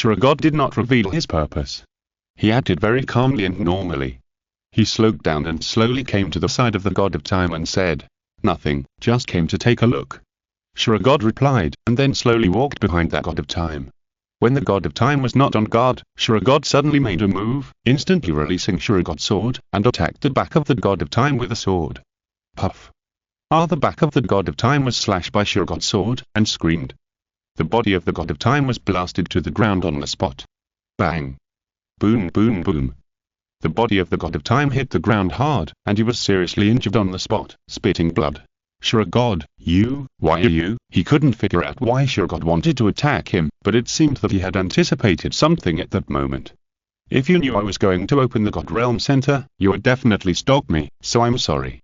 God did not reveal his purpose. He acted very calmly and normally. He slowed down and slowly came to the side of the god of time and said, "Nothing, just came to take a look." God replied, and then slowly walked behind that god of time. When the god of time was not on guard, God suddenly made a move, instantly releasing God's sword, and attacked the back of the god of time with a sword. Puff! The back of the god of time was slashed by God's sword, and screamed. The body of the god of time was blasted to the ground on the spot. Bang! Boom boom boom! The body of the god of time hit the ground hard, and he was seriously injured on the spot, spitting blood. God, why are you? He couldn't figure out why God wanted to attack him, but it seemed that he had anticipated something at that moment. If you knew I was going to open the God Realm Center, you would definitely stop me, so I'm sorry.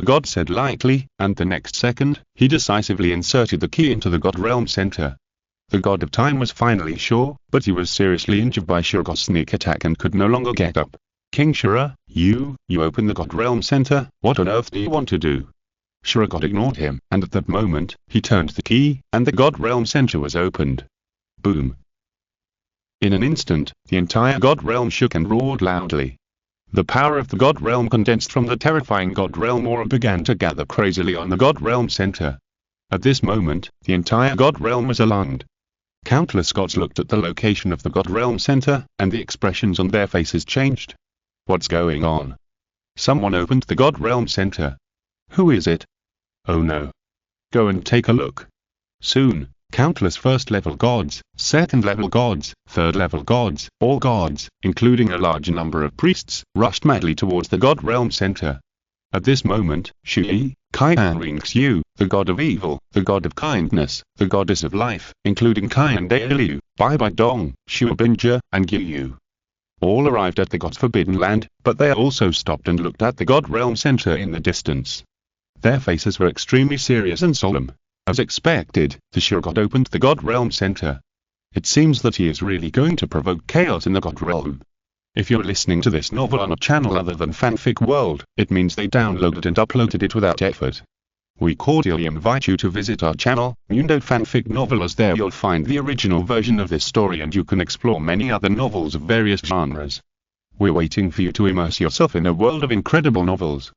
God said lightly, and the next second, he decisively inserted the key into the God Realm Center. The god of time was finally sure, but he was seriously injured by God's sneak attack and could no longer get up. "King Shura, you open the god realm center, what on earth do you want to do?" God ignored him, and at that moment, he turned the key, and the god realm center was opened. Boom! In an instant, the entire god realm shook and roared loudly. The power of the god realm condensed from the terrifying god realm aura began to gather crazily on the god realm center. At this moment, the entire god realm was alarmed. Countless gods looked at the location of the God Realm Center, and the expressions on their faces changed. What's going on? Someone opened the God Realm Center. Who is it? Oh no. Go and take a look. Soon, countless first-level gods, second-level gods, third-level gods, all gods, including a large number of priests, rushed madly towards the God Realm Center. At this moment, Chu Ye, Qian Renxue, the god of evil, the god of kindness, the goddess of life, including Qian Dalu, Bai Bai Dong, Shuabinja, and Yu, all arrived at the god's forbidden land, but they also stopped and looked at the God Realm Center in the distance. Their faces were extremely serious and solemn. As expected, the Sure God opened the God Realm Center. It seems that he is really going to provoke chaos in the God Realm. If you're listening to this novel on a channel other than Fanfic World, it means they downloaded and uploaded it without effort. We cordially invite you to visit our channel, Mundo Fanfic Novel, as there you'll find the original version of this story and you can explore many other novels of various genres. We're waiting for you to immerse yourself in a world of incredible novels.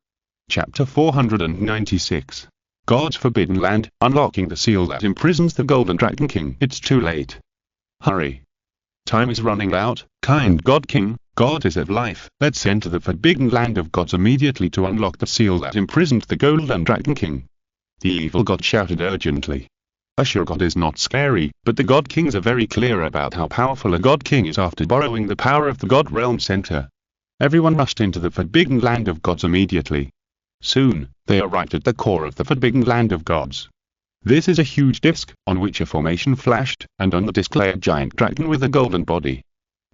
Chapter 496. God's Forbidden Land, Unlocking the Seal that Imprisons the Golden Dragon King. It's too late. Hurry. Time is running out, kind God King, Goddess of Life. Let's enter the Forbidden Land of Gods immediately to unlock the seal that imprisoned the Golden Dragon King. The evil god shouted urgently. A sure god is not scary, but the God Kings are very clear about how powerful a God King is after borrowing the power of the God Realm Center. Everyone rushed into the Forbidden Land of Gods immediately. Soon, they arrived at the core of the Forbidden Land of Gods. This is a huge disc, on which a formation flashed, and on the disc lay a giant dragon with a golden body.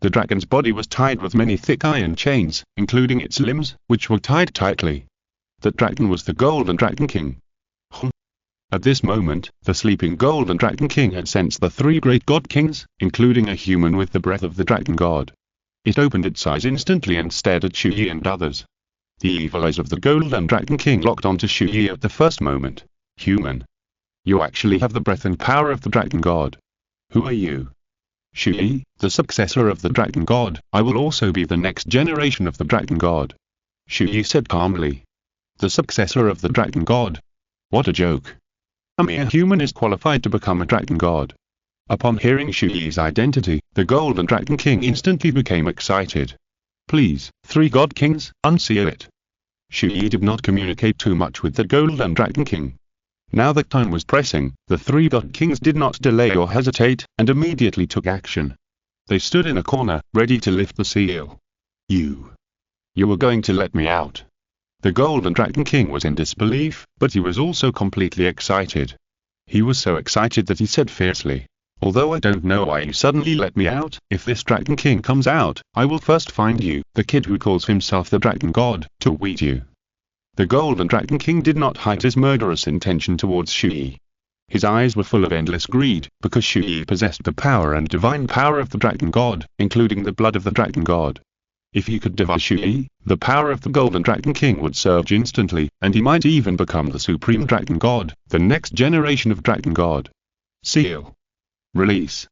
The dragon's body was tied with many thick iron chains, including its limbs, which were tied tightly. That dragon was the Golden Dragon King. At this moment, the sleeping Golden Dragon King had sensed the three great god kings, including a human with the breath of the dragon god. It opened its eyes instantly and stared at Chu Ye and others. The evil eyes of the Golden Dragon King locked onto Chu Ye at the first moment. Human. You actually have the breath and power of the dragon god. Who are you? Chu Ye, the successor of the dragon god. I will also be the next generation of the dragon god. Chu Ye said calmly. The successor of the dragon god. What a joke. A mere human is qualified to become a dragon god. Upon hearing Chu Ye's identity, the Golden Dragon King instantly became excited. Please, three god kings, unseal it. Chu Ye did not communicate too much with the Golden Dragon King. Now that time was pressing, the three god kings did not delay or hesitate, and immediately took action. They stood in a corner, ready to lift the seal. You were going to let me out. The Golden Dragon King was in disbelief, but he was also completely excited. He was so excited that he said fiercely, although I don't know why you suddenly let me out, if this Dragon King comes out, I will first find you, the kid who calls himself the Dragon God, to eat you. The Golden Dragon King did not hide his murderous intention towards Chu Ye. His eyes were full of endless greed, because Chu Ye possessed the power and divine power of the Dragon God, including the blood of the Dragon God. If he could devour Chu Ye, the power of the Golden Dragon King would surge instantly, and he might even become the Supreme Dragon God, the next generation of Dragon God. Seal. Release.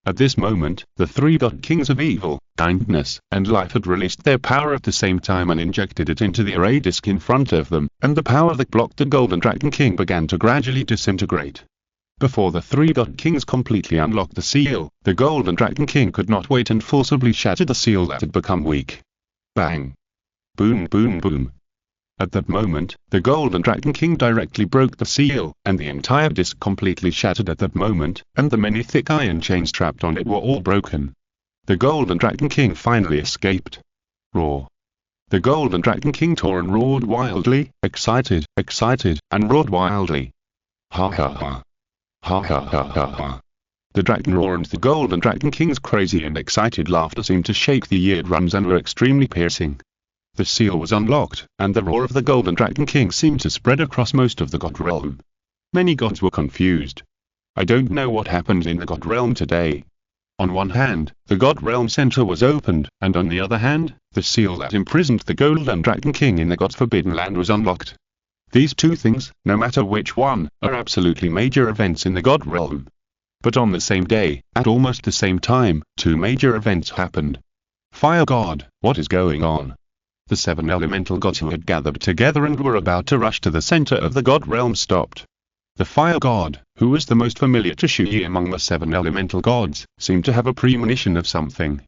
At this moment, the three god kings of evil, kindness, and life had released their power at the same time and injected it into the array disc in front of them, and the power that blocked the Golden Dragon King began to gradually disintegrate. Before the three god kings completely unlocked the seal, the Golden Dragon King could not wait and forcibly shattered the seal that had become weak. Bang! Boom boom boom! At that moment, the Golden Dragon King directly broke the seal, and the entire disc completely shattered at that moment, and the many thick iron chains trapped on it were all broken. The Golden Dragon King finally escaped. Roar! The Golden Dragon King tore and roared wildly, excited, and roared wildly. Ha ha ha! Ha ha ha ha ha. The dragon roar and the Golden Dragon King's crazy and excited laughter seemed to shake the eardrums and were extremely piercing. The seal was unlocked, and the roar of the Golden Dragon King seemed to spread across most of the god realm. Many gods were confused. I don't know what happened in the god realm today. On one hand, the god realm center was opened, and on the other hand, the seal that imprisoned the Golden Dragon King in the god's forbidden land was unlocked. These two things, no matter which one, are absolutely major events in the god realm. But on the same day, at almost the same time, two major events happened. Fire God, what is going on? The seven elemental gods who had gathered together and were about to rush to the center of the god realm stopped. The fire god, who was the most familiar to Chu Ye among the seven elemental gods, seemed to have a premonition of something.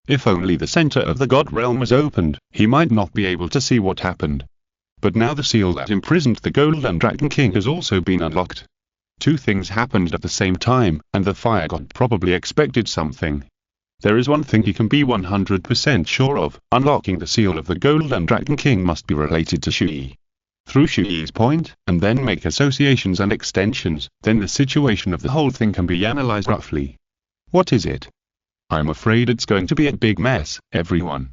If only the center of the god realm was opened, he might not be able to see what happened. But now the seal that imprisoned the Golden Dragon King has also been unlocked. Two things happened at the same time, and the fire god probably expected something. There is one thing he can be 100% sure of: unlocking the seal of the Golden Dragon King must be related to Chu Ye. Through Chu Ye's point, and then make associations and extensions, then the situation of the whole thing can be analyzed roughly. What is it? I'm afraid it's going to be a big mess, everyone.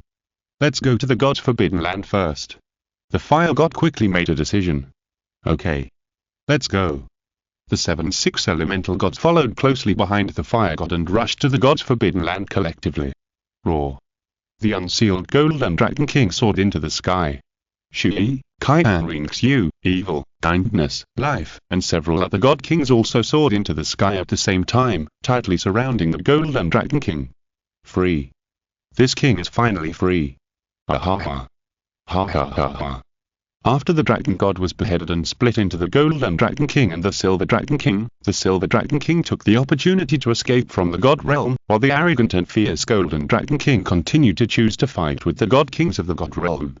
Let's go to the god's forbidden land first. The fire god quickly made a decision. Okay. Let's go. The 7-6 elemental gods followed closely behind the fire god and rushed to the god's forbidden land collectively. Roar. The unsealed Golden Dragon King soared into the sky. Chu Ye, Qian Renxue, evil, kindness, life, and several other god kings also soared into the sky at the same time, tightly surrounding the Golden Dragon King. Free. This king is finally free. Ha ha ha. Ha ha ha ha. After the Dragon God was beheaded and split into the Golden Dragon King and the Silver Dragon King, the Silver Dragon King took the opportunity to escape from the God realm, while the arrogant and fierce Golden Dragon King continued to choose to fight with the God Kings of the God realm.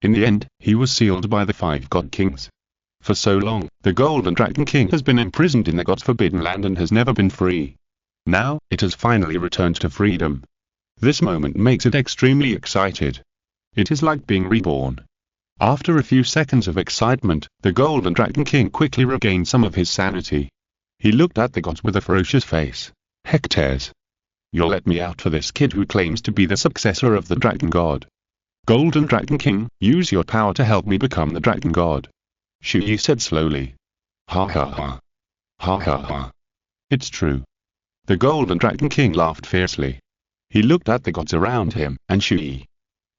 In the end, he was sealed by the 5 God Kings. For so long, the Golden Dragon King has been imprisoned in the God's forbidden land and has never been free. Now, it has finally returned to freedom. This moment makes it extremely excited. It is like being reborn. After a few seconds of excitement, the Golden Dragon King quickly regained some of his sanity. He looked at the gods with a ferocious face. Hectares. You'll let me out for this kid who claims to be the successor of the Dragon God. Golden Dragon King, use your power to help me become the Dragon God. Chu Ye said slowly. Ha ha ha. Ha ha ha. It's true. The Golden Dragon King laughed fiercely. He looked at the gods around him, and Chu Ye.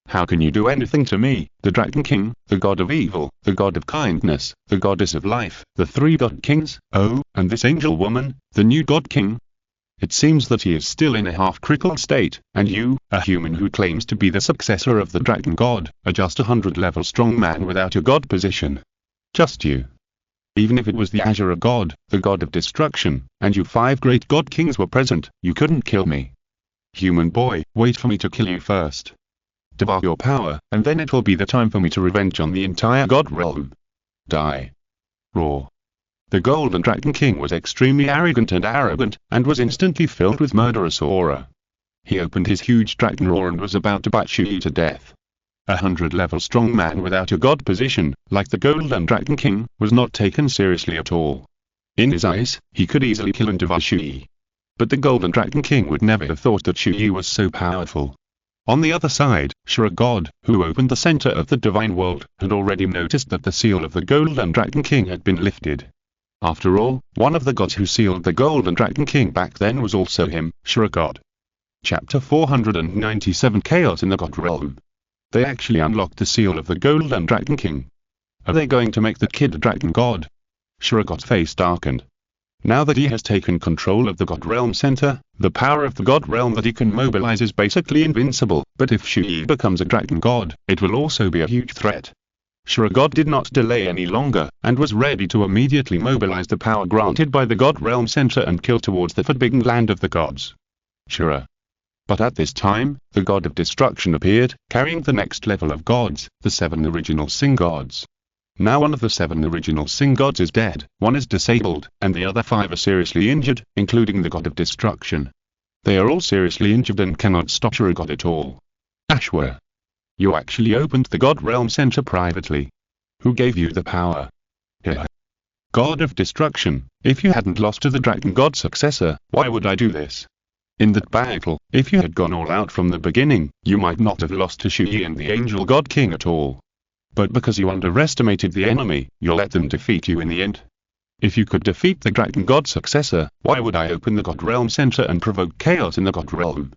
How can you do anything to me, the Dragon King, the god of evil, the god of kindness, the goddess of life, the three god kings, oh, and this angel woman, the new god king? It seems that he is still in a half-crippled state, and you, a human who claims to be the successor of the Dragon God, are just 100-level strong man without your god position. Just you. Even if it was the Azure God, the god of destruction, and you 5 great god kings were present, you couldn't kill me. Human boy, wait for me to kill you first. Devour your power, and then it will be the time for me to revenge on the entire god realm. Die. Roar. The Golden Dragon King was extremely arrogant and was instantly filled with murderous aura. He opened his huge dragon roar and was about to bite Chu Ye to death. 100-level strong man without a god position, like the Golden Dragon King, was not taken seriously at all. In his eyes, he could easily kill and devour Chu Ye. But the Golden Dragon King would never have thought that Chu Ye was so powerful. On the other side, Chu God, who opened the center of the divine world, had already noticed that the seal of the Golden Dragon King had been lifted. After all, one of the gods who sealed the Golden Dragon King back then was also him, Chu God. Chapter 497 Chaos in the God Realm. They actually unlocked the seal of the Golden Dragon King. Are they going to make the kid a dragon god? Chu God's face darkened. Now that he has taken control of the God Realm Center, the power of the God Realm that he can mobilize is basically invincible, but if Chu Ye becomes a dragon god, it will also be a huge threat. Chu God did not delay any longer, and was ready to immediately mobilize the power granted by the God Realm Center and kill towards the forbidden land of the gods. Chu. But at this time, the god of destruction appeared, carrying the next level of gods, the 7 original Sing gods. Now one of the 7 original Sing gods is dead, one is disabled, and the other 5 are seriously injured, including the god of destruction. They are all seriously injured and cannot stop Chu God at all. Ashwa. You actually opened the God Realm Center privately. Who gave you the power? Here. God of destruction, if you hadn't lost to the Dragon God successor, why would I do this? In that battle, if you had gone all out from the beginning, you might not have lost to Chu Ye and the Angel God King at all. But because you underestimated the enemy, you'll let them defeat you in the end. If you could defeat the Dragon God successor, why would I open the God Realm Center and provoke chaos in the God Realm?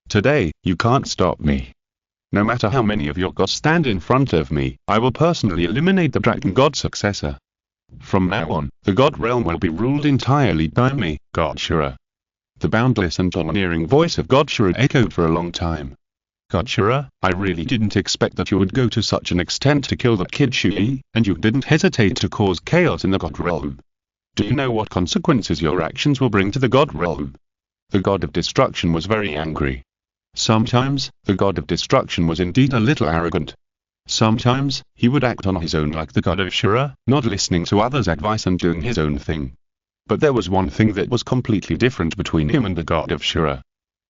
Today, you can't stop me. No matter how many of your gods stand in front of me, I will personally eliminate the Dragon God successor. From now on, the God Realm will be ruled entirely by me, God Chu. The boundless and domineering voice of God Chu echoed for a long time. God Chu, I really didn't expect that you would go to such an extent to kill that kid Chu Ye, and you didn't hesitate to cause chaos in the God Realm. Do you know what consequences your actions will bring to the God Realm? The god of destruction was very angry. Sometimes, the god of destruction was indeed a little arrogant. Sometimes, he would act on his own like the god of Chu, not listening to others' advice and doing his own thing. But there was one thing that was completely different between him and the god of Chu.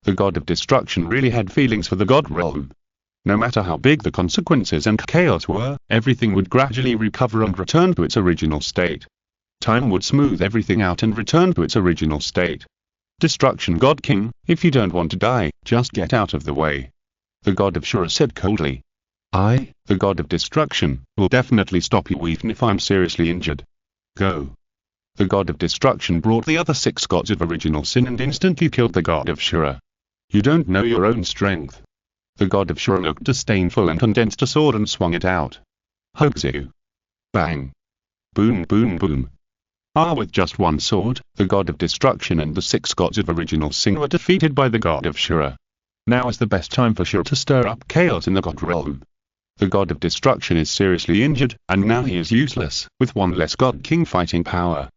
The god of destruction really had feelings for the God Realm. No matter how big the consequences and chaos were, everything would gradually recover and return to its original state. Time would smooth everything out and return to its original state. Destruction God King, if you don't want to die, just get out of the way. The god of Chu said coldly. I, the god of destruction, will definitely stop you even if I'm seriously injured. Go. The god of destruction brought the other 6 gods of original sin and instantly killed the god of Chu. You don't know your own strength. The god of Chu looked disdainful and condensed a sword and swung it out. Hoaxu. Bang. Boom boom boom. With just one sword, the god of destruction and the 6 gods of original sin were defeated by the god of Chu. Now is the best time for Chu to stir up chaos in the God Realm. The god of destruction is seriously injured, and now he is useless, with one less god king fighting power.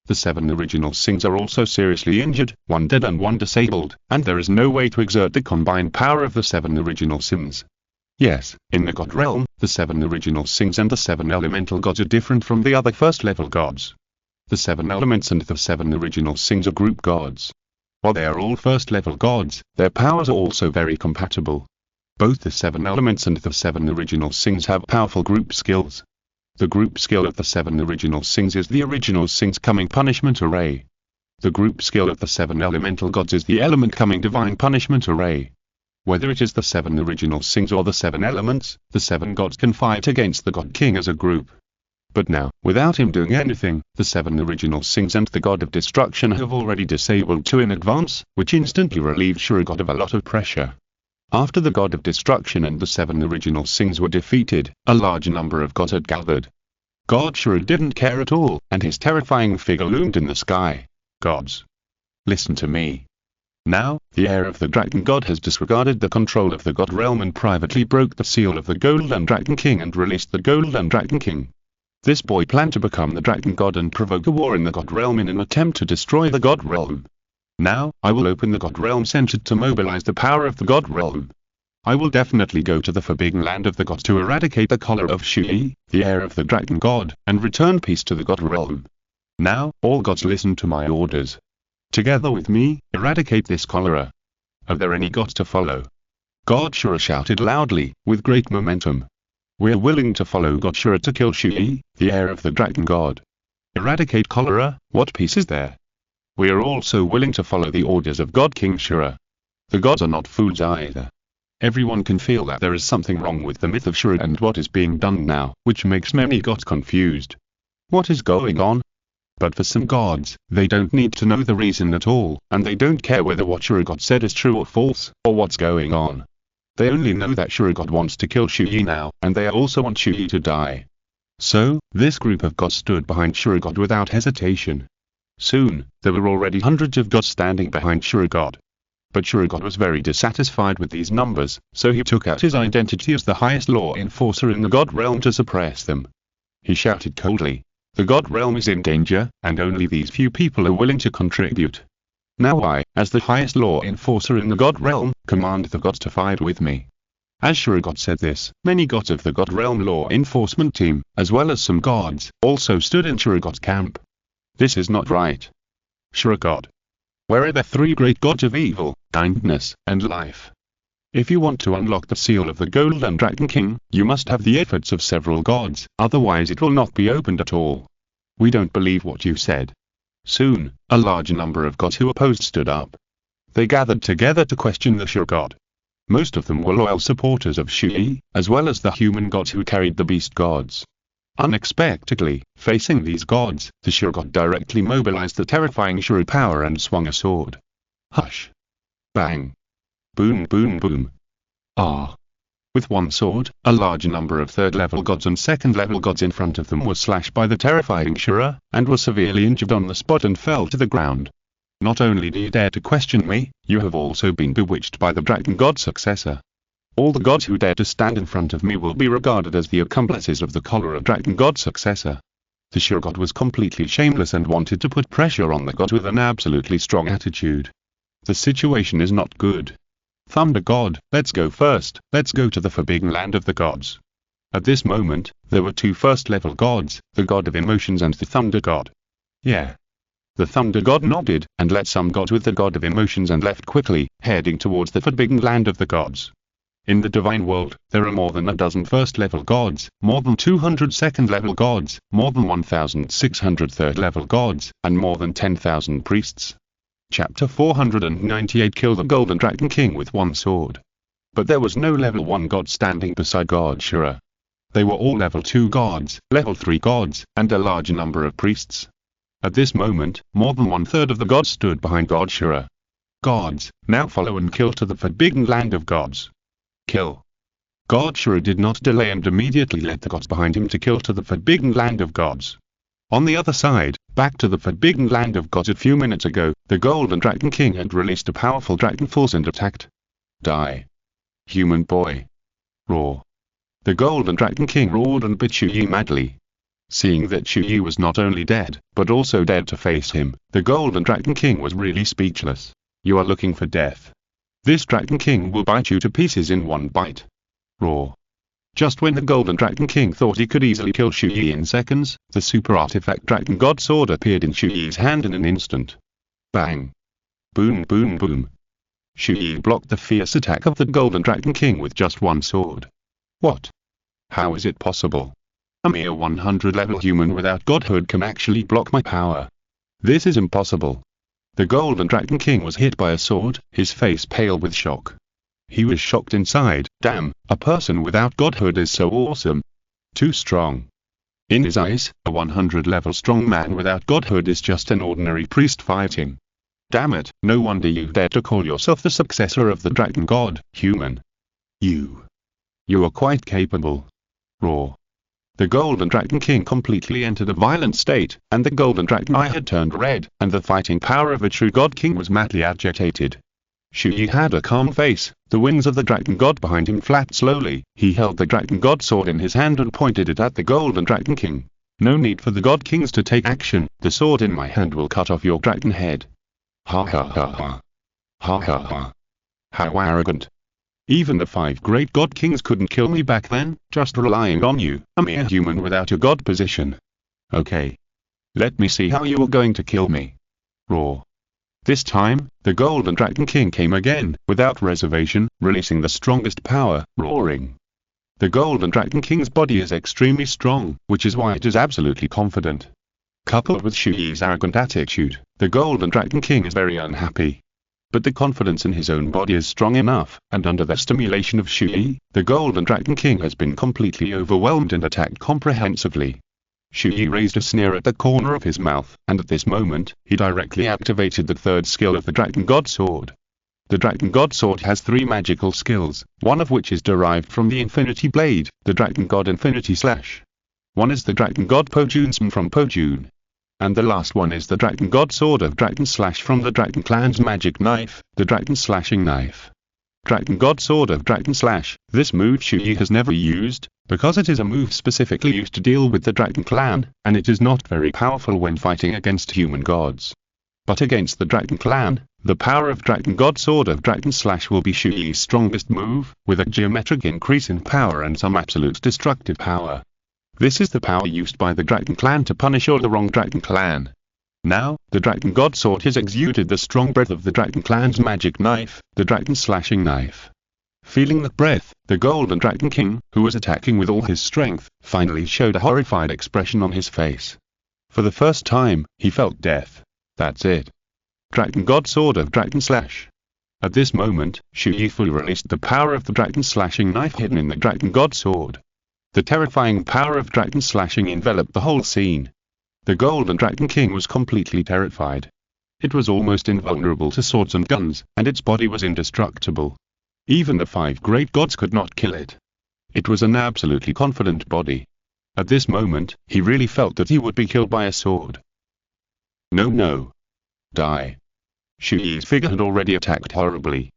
The 7 original Sings are also seriously injured, 1 dead and 1 disabled, and there is no way to exert the combined power of the 7 original Sings. Yes, in the God Realm, the 7 original Sings and the 7 elemental gods are different from the other first-level gods. The 7 elements and the 7 original Sings are group gods. While they are all first-level gods, their powers are also very compatible. Both the 7 elements and the 7 original sings have powerful group skills. The group skill of the 7 original sings is the original sings coming punishment array. The group skill of the 7 elemental gods is the element coming divine punishment array. Whether it is the 7 original sings or the 7 elements, the 7 gods can fight against the God King as a group. But now, without him doing anything, the 7 original sings and the God of Destruction have already disabled 2 in advance, which instantly relieved Shurigod of a lot of pressure. After the God of Destruction and the 7 original sings were defeated, a large number of gods had gathered. God Shura didn't care at all, and his terrifying figure loomed in the sky. Gods, listen to me. Now, the heir of the Dragon God has disregarded the control of the God realm and privately broke the seal of the Golden Dragon King and released the Golden Dragon King. This boy planned to become the Dragon God and provoke a war in the God realm in an attempt to destroy the God realm. Now, I will open the God realm center to mobilize the power of the God realm. I will definitely go to the forbidden land of the gods to eradicate the cholera of Chu Ye, the heir of the Dragon God, and return peace to the God realm. Now, all gods listen to my orders. Together with me, eradicate this cholera. Are there any gods to follow? God Shura shouted loudly, with great momentum. We're willing to follow God Shura to kill Chu Ye, the heir of the Dragon God. Eradicate cholera, what peace is there? We are also willing to follow the orders of God King Shura. The gods are not fools either. Everyone can feel that there is something wrong with the myth of Shura and what is being done now, which makes many gods confused. What is going on? But for some gods, they don't need to know the reason at all, and they don't care whether what Shurigod said is true or false, or what's going on. They only know that Shurigod wants to kill Chu Ye now, and they also want Chu Ye to die. So, this group of gods stood behind Shurigod without hesitation. Soon, there were already hundreds of gods standing behind Shurigod. But Shurigod was very dissatisfied with these numbers, so he took out his identity as the highest law enforcer in the God realm to suppress them. He shouted coldly, "The God realm is in danger, and only these few people are willing to contribute. Now I, as the highest law enforcer in the God realm, command the gods to fight with me." As Shurigod said this, many gods of the God realm law enforcement team, as well as some gods, also stood in Shurigod's camp. This is not right. Shurigod, where are the 3 great gods of evil, kindness, and life? If you want to unlock the seal of the Golden Dragon King, you must have the efforts of several gods, otherwise it will not be opened at all. We don't believe what you said. Soon, a large number of gods who opposed stood up. They gathered together to question the Shurigod. Most of them were loyal supporters of Chu Ye, as well as the human gods who carried the beast gods. Unexpectedly, facing these gods, the Shurigod directly mobilized the terrifying Shuri power and swung a sword. Hush! Bang! Boom boom boom! Ah! With one sword, a large number of 3rd-level gods and 2nd-level gods in front of them were slashed by the terrifying Shura, and were severely injured on the spot and fell to the ground. Not only do you dare to question me, you have also been bewitched by the Dragon God successor. All the gods who dare to stand in front of me will be regarded as the accomplices of the cholera Dragon God successor. The Shurigod was completely shameless and wanted to put pressure on the gods with an absolutely strong attitude. The situation is not good. Thunder God, let's go first, let's go to the forbidden land of the gods. At this moment, there were 2 1st-level gods, the God of Emotions and the Thunder God. Yeah. The Thunder God nodded, and led some gods with the God of Emotions and left quickly, heading towards the forbidden land of the gods. In the divine world, there are more than a dozen 1st-level gods, more than 200 2nd-level gods, more than 1,600 3rd-level gods, and more than 10,000 priests. Chapter 498 Kill the Golden Dragon King with one sword. But there was no level 1 god standing beside God Shura. They were all level 2 gods, level 3 gods, and a large number of priests. At this moment, more than 1/3 of the gods stood behind God Shura. Gods, now follow and kill to the forbidden land of gods. Kill. God Shura did not delay and immediately led the gods behind him to kill to the forbidden land of gods. On the other side, back to the forbidden land of gods a few minutes ago, the Golden Dragon King had released a powerful dragon force and attacked. Die. Human boy. Roar. The Golden Dragon King roared and bit Chu Ye madly. Seeing that Chu Ye was not only dead, but also dared to face him, the Golden Dragon King was really speechless. You are looking for death. This Dragon King will bite you to pieces in one bite. Roar. Just when the Golden Dragon King thought he could easily kill Chu Ye in seconds, the super artifact Dragon God Sword appeared in Chu Ye's hand in an instant. Bang. Boom boom boom. Chu Ye blocked the fierce attack of the Golden Dragon King with just one sword. What? How is it possible? A mere 100 level human without godhood can actually block my power. This is impossible. The Golden Dragon King was hit by a sword, his face pale with shock. He was shocked inside. Damn, a person without godhood is so awesome. Too strong. In his eyes, a 100 level strong man without godhood is just an ordinary priest fighting. Damn it, no wonder you dare to call yourself the successor of the Dragon God, human. You are quite capable. Roar. The Golden Dragon King completely entered a violent state, and the Golden Dragon eye had turned red, and the fighting power of a true God King was madly agitated. Chu Ye had a calm face, the wings of the Dragon God behind him flapped slowly. He held the Dragon God sword in his hand and pointed it at the Golden Dragon King. No need for the God Kings to take action, the sword in my hand will cut off your dragon head. Ha ha ha ha. Ha ha ha. How arrogant. Even the 5 great God Kings couldn't kill me back then, just relying on you, a mere human without a God position. Okay. Let me see how you are going to kill me. Roar. This time, the Golden Dragon King came again, without reservation, releasing the strongest power, roaring. The Golden Dragon King's body is extremely strong, which is why it is absolutely confident. Coupled with Chu Ye's arrogant attitude, the Golden Dragon King is very unhappy. But the confidence in his own body is strong enough, and under the stimulation of Chu Ye, the Golden Dragon King has been completely overwhelmed and attacked comprehensively. Chu Ye raised a sneer at the corner of his mouth, and at this moment, he directly activated the 3rd skill of the Dragon God Sword. The Dragon God Sword has 3 magical skills, one of which is derived from the Infinity Blade, the Dragon God Infinity Slash. One is the Dragon God Pojun from Pojun. And the last one is the Dragon God Sword of Dragon Slash from the Dragon Clan's magic knife, the Dragon Slashing Knife. Dragon God Sword of Dragon Slash. This move Chu Ye has never used, because it is a move specifically used to deal with the Dragon Clan, and it is not very powerful when fighting against human gods. But against the Dragon Clan, the power of Dragon God Sword of Dragon Slash will be Chu Ye's strongest move, with a geometric increase in power and some absolute destructive power. This is the power used by the Dragon Clan to punish all the wrong Dragon Clan. Now, the Dragon God Sword has exuded the strong breath of the Dragon Clan's magic knife, the Dragon Slashing Knife. Feeling that breath, the Golden Dragon King, who was attacking with all his strength, finally showed a horrified expression on his face. For the first time, he felt death. That's it. Dragon God Sword of Dragon Slash. At this moment, Chu Ye fully released the power of the Dragon Slashing Knife hidden in the Dragon God Sword. The terrifying power of Dragon Slashing enveloped the whole scene. The Golden Dragon King was completely terrified. It was almost invulnerable to swords and guns, and its body was indestructible. Even the 5 great gods could not kill it. It was an absolutely confident body. At this moment, he really felt that he would be killed by a sword. No. Die. Chu Ye's figure had already attacked horribly.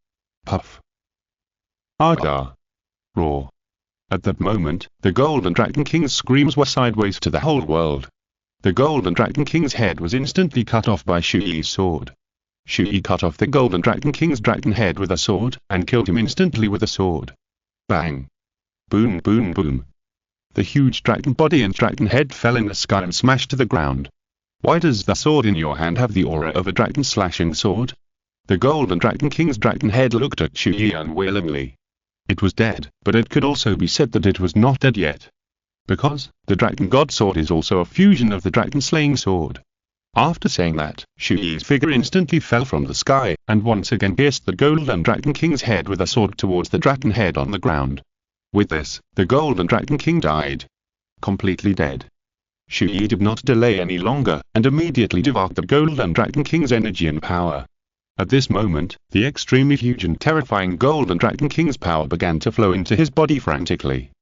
Puff. Aga. Roar. At that moment, the Golden Dragon King's screams were sideways to the whole world. The Golden Dragon King's head was instantly cut off by Chu Ye's sword. Chu Ye cut off the Golden Dragon King's dragon head with a sword, and killed him instantly with a sword. Bang. Boom boom boom. The huge dragon body and dragon head fell in the sky and smashed to the ground. Why does the sword in your hand have the aura of a dragon slashing sword? The Golden Dragon King's dragon head looked at Chu Ye unwillingly. It was dead, but it could also be said that it was not dead yet. Because, the Dragon God Sword is also a fusion of the Dragon Slaying Sword. After saying that, Chu Ye's figure instantly fell from the sky, and once again pierced the Golden Dragon King's head with a sword towards the dragon head on the ground. With this, the Golden Dragon King died. Completely dead. Chu Ye did not delay any longer, and immediately devoured the Golden Dragon King's energy and power. At this moment, the extremely huge and terrifying Golden Dragon King's power began to flow into his body frantically.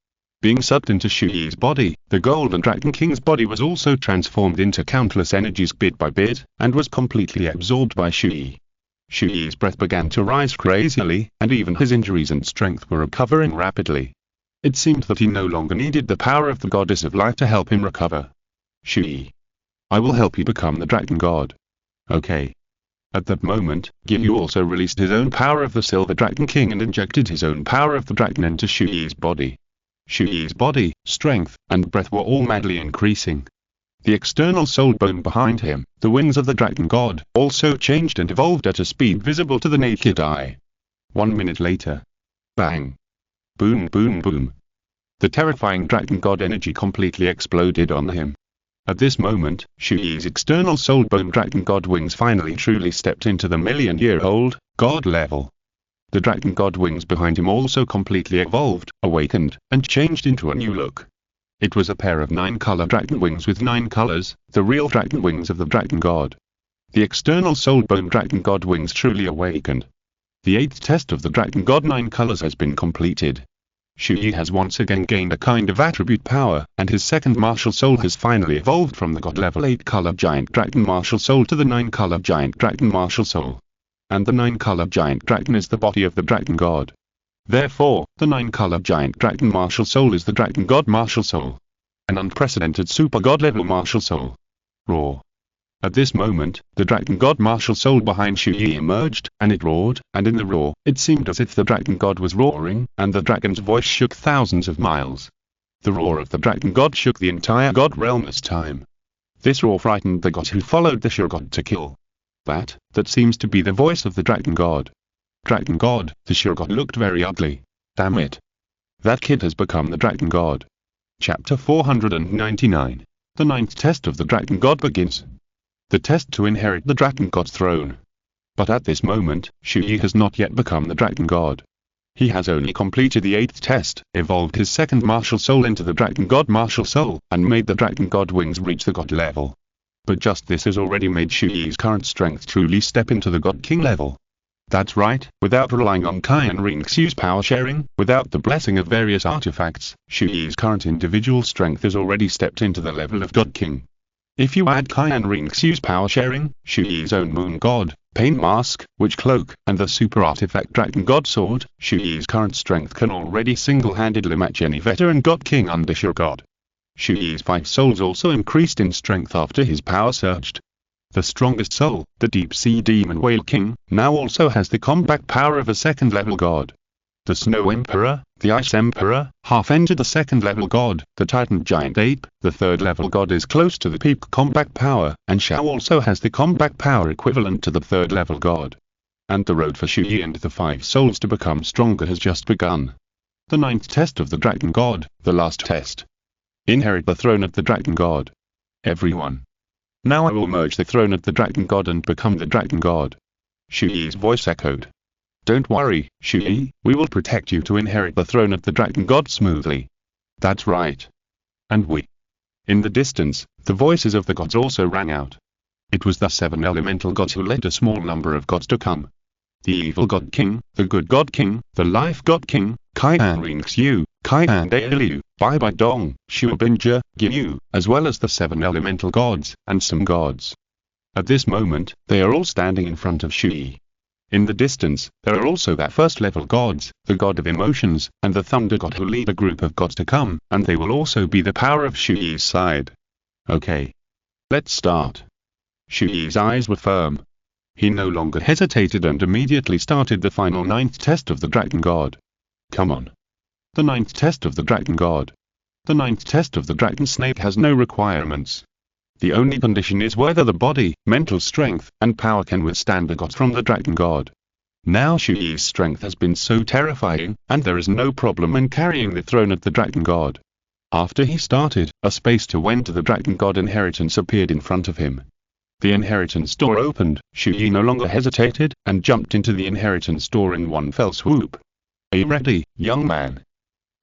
Being sucked into Chu Ye's body, the Golden Dragon King's body was also transformed into countless energies bit by bit, and was completely absorbed by Chu Ye. Chu Ye's breath began to rise crazily, and even his injuries and strength were recovering rapidly. It seemed that he no longer needed the power of the Goddess of Life to help him recover. Chu Ye. I will help you become the Dragon God. Okay. At that moment, Qian also released his own power of the Silver Dragon King and injected his own power of the dragon into Chu Ye's body. Chu Ye's body, strength, and breath were all madly increasing. The external soul bone behind him, the wings of the Dragon God, also changed and evolved at a speed visible to the naked eye. 1 minute later. Bang. Boom boom boom. The terrifying dragon god energy completely exploded on him. At this moment, Chu Ye's external soul bone dragon god wings finally truly stepped into the million-year-old god level. The dragon god wings behind him also completely evolved, awakened, and changed into a new look. It was a pair of 9-color dragon wings with 9 colors, the real dragon wings of the dragon god. The external soul bone dragon god wings truly awakened. The 8th test of the dragon god 9 colors has been completed. Chu Ye has once again gained a kind of attribute power, and his second martial soul has finally evolved from the god level 8-color giant dragon martial soul to the 9-color giant dragon martial soul. And the 9-color giant dragon is the body of the dragon god. Therefore, the 9-color giant dragon martial soul is the dragon god martial soul. An unprecedented super god level martial soul. Roar. At this moment, the dragon god martial soul behind Chu Ye emerged, and it roared, and in the roar, it seemed as if the dragon god was roaring, and the dragon's voice shook thousands of miles. The roar of the dragon god shook the entire god realm this time. This roar frightened the god who followed the sure god to kill. That seems to be the voice of the dragon god. Dragon god, the sure god looked very ugly. Damn it. That kid has become the dragon god. Chapter 499. The 9th test of the dragon god begins. The test to inherit the dragon god's throne. But at this moment, Chu Ye has not yet become the dragon god. He has only completed the 8th test, evolved his second martial soul into the dragon god martial soul, and made the dragon god wings reach the god level. But just this has already made Chu Ye's current strength truly step into the god king level. That's right, without relying on Qian Renxue's power sharing, without the blessing of various artifacts, Chu Ye's current individual strength has already stepped into the level of god king. If you add Qian Renxue's power sharing, Chu Ye's own moon god, pain mask, witch cloak, and the super artifact dragon god sword, Chu Ye's current strength can already single-handedly match any veteran god king under sure god. Chu Ye's 5 souls also increased in strength after his power surged. The strongest soul, the deep sea demon whale king, now also has the combat power of a second-level god. The Snow Emperor, the Ice Emperor, half entered the second-level god. The Titan Giant Ape, the third-level god, is close to the peak combat power, and Shao also has the combat power equivalent to the third-level god. And the road for Chu Ye and the 5 souls to become stronger has just begun. The 9th test of the dragon god, the last test. Inherit the throne of the dragon god. Everyone. Now I will merge the throne of the dragon god and become the dragon god. Chu Ye's voice echoed. Don't worry, Chu Ye, we will protect you to inherit the throne of the dragon god smoothly. That's right. And we. In the distance, the voices of the gods also rang out. It was the 7 elemental gods who led a small number of gods to come. The evil god king, the good god king, the life god king, Qian Renxue, Qian Dalu, Bai Bai Dong, Shuobinja, Ginyu, as well as the 7 elemental gods, and some gods. At this moment, they are all standing in front of Chu Ye. In the distance, there are also that first-level gods, the god of emotions, and the thunder god who lead a group of gods to come, and they will also be the power of Chu Ye's side. Okay. Let's start. Chu Ye's eyes were firm. He no longer hesitated and immediately started the final 9th test of the dragon god. Come on. The 9th test of the dragon god. The 9th test of the dragon snake has no requirements. The only condition is whether the body, mental strength, and power can withstand the gods from the dragon god. Now Chu Ye's strength has been so terrifying, and there is no problem in carrying the throne of the dragon god. After he started, a space to enter the dragon god inheritance appeared in front of him. The inheritance door opened, Chu Ye no longer hesitated, and jumped into the inheritance door in one fell swoop. Are you ready, young man?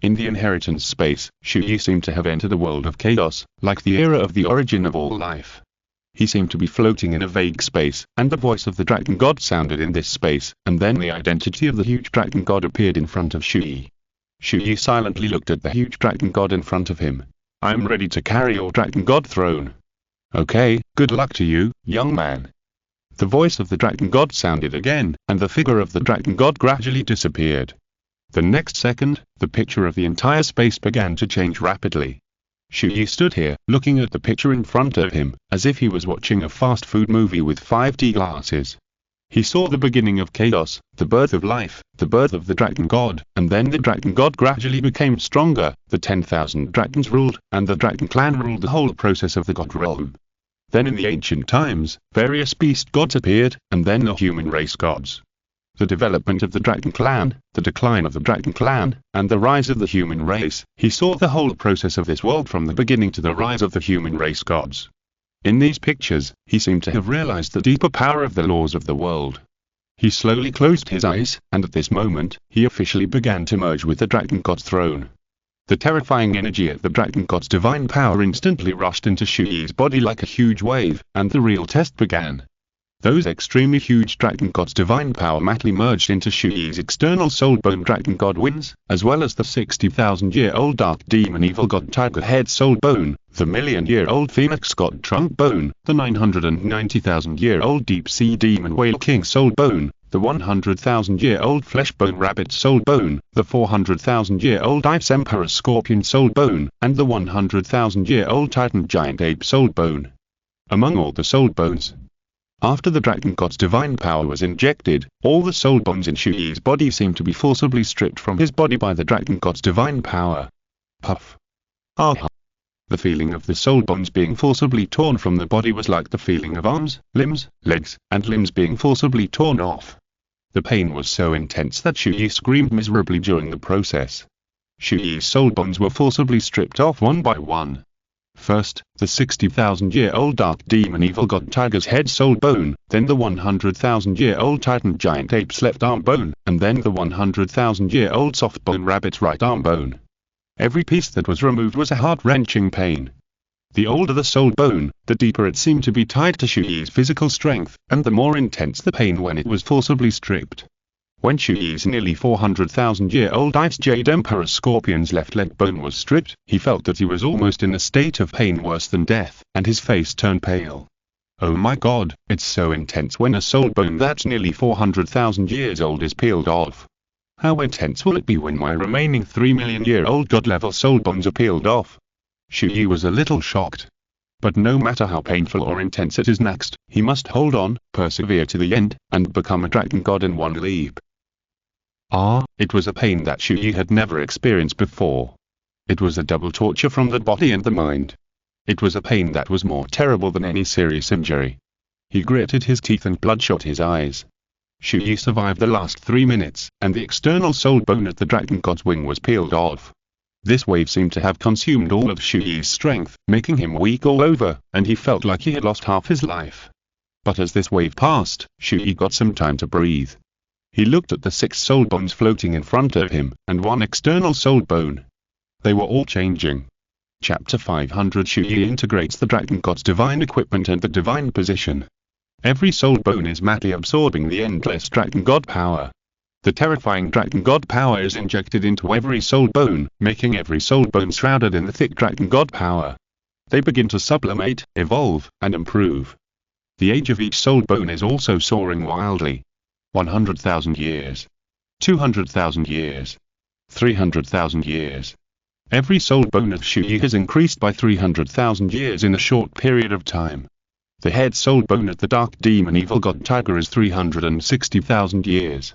In the inheritance space, Chu Ye seemed to have entered a world of chaos, like the era of the origin of all life. He seemed to be floating in a vague space, and the voice of the dragon god sounded in this space, and then the identity of the huge dragon god appeared in front of Chu Ye. Chu Ye silently looked at the huge dragon god in front of him. I'm ready to carry your dragon god throne. Okay, good luck to you, young man. The voice of the dragon god sounded again, and the figure of the dragon god gradually disappeared. The next second, the picture of the entire space began to change rapidly. Chu Ye stood here, looking at the picture in front of him, as if he was watching a fast food movie with 5D glasses. He saw the beginning of chaos, the birth of life, the birth of the dragon god, and then the dragon god gradually became stronger, the 10,000 dragons ruled, and the dragon clan ruled the whole process of the god realm. Then in the ancient times, various beast gods appeared, and then the human race gods. the development of the Dragon Clan, the decline of the Dragon Clan, and the rise of the human race. He saw the whole process of this world from the beginning to the rise of the human race gods. In these pictures, he seemed to have realized the deeper power of the laws of the world. He slowly closed his eyes, and at this moment, he officially began to merge with the Dragon God's throne. The terrifying energy of the Dragon God's divine power instantly rushed into Chu Ye's body like a huge wave, and the real test began. Those extremely huge Dragon God's divine power madly merged into Chu Ye's external soul-bone Dragon God wings, as well as the 60,000-year-old Dark Demon Evil God Tiger Head Soul Bone, the million-year-old Phoenix God Trunk Bone, the 990,000-year-old Deep Sea Demon Whale King Soul Bone, the 100,000-year-old Flesh Bone Rabbit Soul Bone, the 400,000-year-old Ice Emperor Scorpion Soul Bone, and the 100,000-year-old Titan Giant Ape Soul Bone. Among all the soul bones, after the Dragon God's divine power was injected, all the soul bones in Chu Ye's body seemed to be forcibly stripped from his body by the Dragon God's divine power. Puff. Ah. The feeling of the soul bones being forcibly torn from the body was like the feeling of arms, limbs, legs, and limbs being forcibly torn off. The pain was so intense that Chu Ye screamed miserably during the process. Chu Ye's soul bones were forcibly stripped off one by one. First, the 60,000-year-old Dark Demon Evil God Tiger's Head Soul Bone, then the 100,000-year-old Titan Giant Ape's left arm bone, and then the 100,000-year-old Soft Bone Rabbit's right arm bone. Every piece that was removed was a heart-wrenching pain. The older the soul bone, the deeper it seemed to be tied to Chu Ye's physical strength, and the more intense the pain when it was forcibly stripped. When Chu Ye's nearly 400,000-year-old Ice Jade Emperor Scorpion's left leg bone was stripped, he felt that he was almost in a state of pain worse than death, and his face turned pale. Oh my god, it's so intense when a soul bone that's nearly 400,000 years old is peeled off. How intense will it be when my remaining 3 million-year-old god-level soul bones are peeled off? Chu Ye was a little shocked. But no matter how painful or intense it is next, he must hold on, persevere to the end, and become a dragon god in one leap. It was a pain that Chu Ye had never experienced before. It was a double torture from the body and the mind. It was a pain that was more terrible than any serious injury. He gritted his teeth and bloodshot his eyes. Chu Ye survived the last 3 minutes, and the external soul bone at the dragon god's wing was peeled off. This wave seemed to have consumed all of Chu Ye's strength, making him weak all over, and he felt like he had lost half his life. But as this wave passed, Chu Ye got some time to breathe. He looked at the 6 soul bones floating in front of him, and 1 external soul bone. They were all changing. Chapter 500 Chu Ye integrates the Dragon God's divine equipment and the divine position. Every soul bone is madly absorbing the endless Dragon God power. The terrifying Dragon God power is injected into every soul bone, making every soul bone shrouded in the thick Dragon God power. They begin to sublimate, evolve, and improve. The age of each soul bone is also soaring wildly. 100,000 years. 200,000 years. 300,000 years. Every soul bone of Chu Ye has increased by 300,000 years in a short period of time. The head soul bone of the Dark Demon Evil God Tiger is 360,000 years.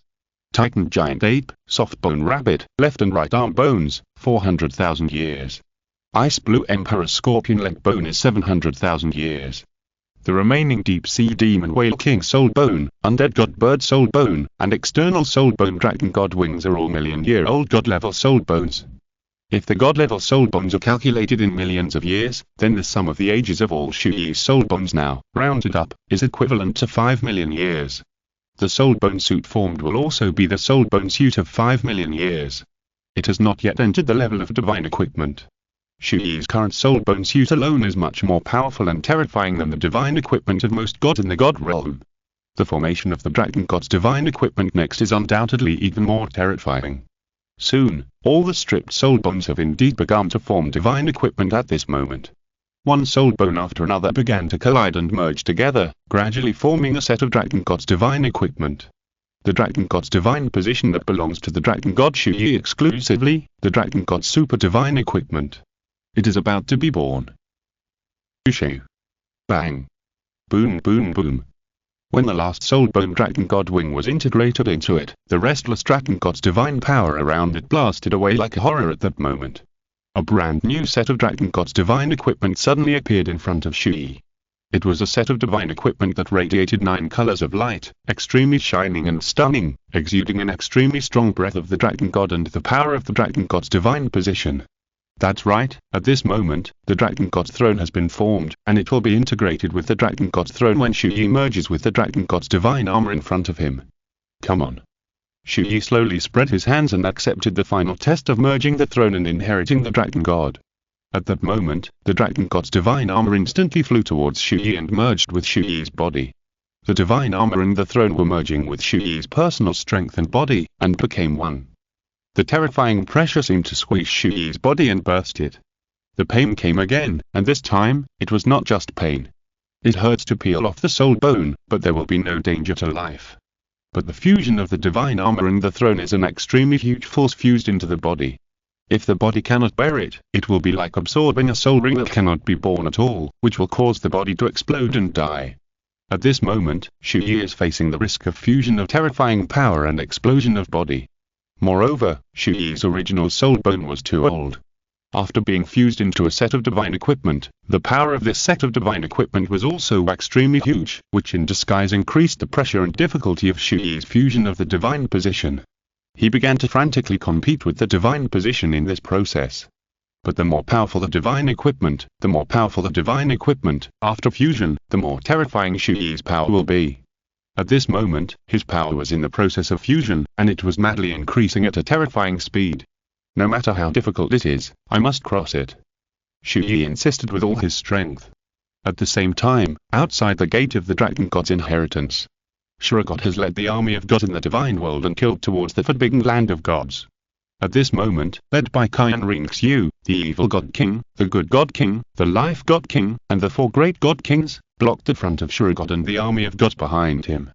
Titan Giant Ape, Soft Bone Rabbit, left and right arm bones, 400,000 years. Ice Blue Emperor Scorpion leg bone is 700,000 years. The remaining Deep Sea Demon Whale King Soul Bone, Undead God Bird Soul Bone, and External Soul Bone Dragon God Wings are all million-year-old God-level soul bones. If the God-level soul bones are calculated in millions of years, then the sum of the ages of all Chu Ye's soul bones now, rounded up, is equivalent to 5 million years. The soul bone suit formed will also be the soul bone suit of 5 million years. It has not yet entered the level of divine equipment. Chu Ye's current soul bone suit alone is much more powerful and terrifying than the divine equipment of most gods in the god realm. The formation of the Dragon God's divine equipment next is undoubtedly even more terrifying. Soon, all the stripped soul bones have indeed begun to form divine equipment at this moment. One soul bone after another began to collide and merge together, gradually forming a set of Dragon God's divine equipment. The Dragon God's divine position that belongs to the Dragon God Chu Ye exclusively, the Dragon God's super divine equipment. It is about to be born. Shoo. Bang. Boom boom boom. When the last soul bone Dragon God wing was integrated into it, the restless Dragon God's divine power around it blasted away like a horror at that moment. A brand new set of Dragon God's divine equipment suddenly appeared in front of Chu Ye. It was a set of divine equipment that radiated 9 colors of light, extremely shining and stunning, exuding an extremely strong breath of the Dragon God and the power of the Dragon God's divine position. That's right, at this moment, the Dragon God's throne has been formed, and it will be integrated with the Dragon God's throne when Chu Ye merges with the Dragon God's divine armor in front of him. Come on. Chu Ye slowly spread his hands and accepted the final test of merging the throne and inheriting the Dragon God. At that moment, the Dragon God's divine armor instantly flew towards Chu Ye and merged with Chu Ye's body. The divine armor and the throne were merging with Chu Ye's personal strength and body, and became one. The terrifying pressure seemed to squeeze Chu Ye's body and burst it. The pain came again, and this time, it was not just pain. It hurts to peel off the soul bone, but there will be no danger to life. But the fusion of the divine armor and the throne is an extremely huge force fused into the body. If the body cannot bear it, it will be like absorbing a soul ring that cannot be born at all, which will cause the body to explode and die. At this moment, Chu Ye is facing the risk of fusion of terrifying power and explosion of body. Moreover, Chu Ye's original soul bone was too old. After being fused into a set of divine equipment, the power of this set of divine equipment was also extremely huge, which in disguise increased the pressure and difficulty of Chu Ye's fusion of the divine position. He began to frantically compete with the divine position in this process. But the more powerful the divine equipment, after fusion, the more terrifying Chu Ye's power will be. At this moment, his power was in the process of fusion, and it was madly increasing at a terrifying speed. No matter how difficult it is, I must cross it. Chu Ye insisted with all his strength. At the same time, outside the gate of the Dragon God's inheritance, God has led the army of God in the divine world and killed towards the forbidden land of gods. At this moment, led by Qian Renxue, the evil God King, the good God King, the life God King, and the 4 great God Kings, blocked the front of God and the army of gods behind him.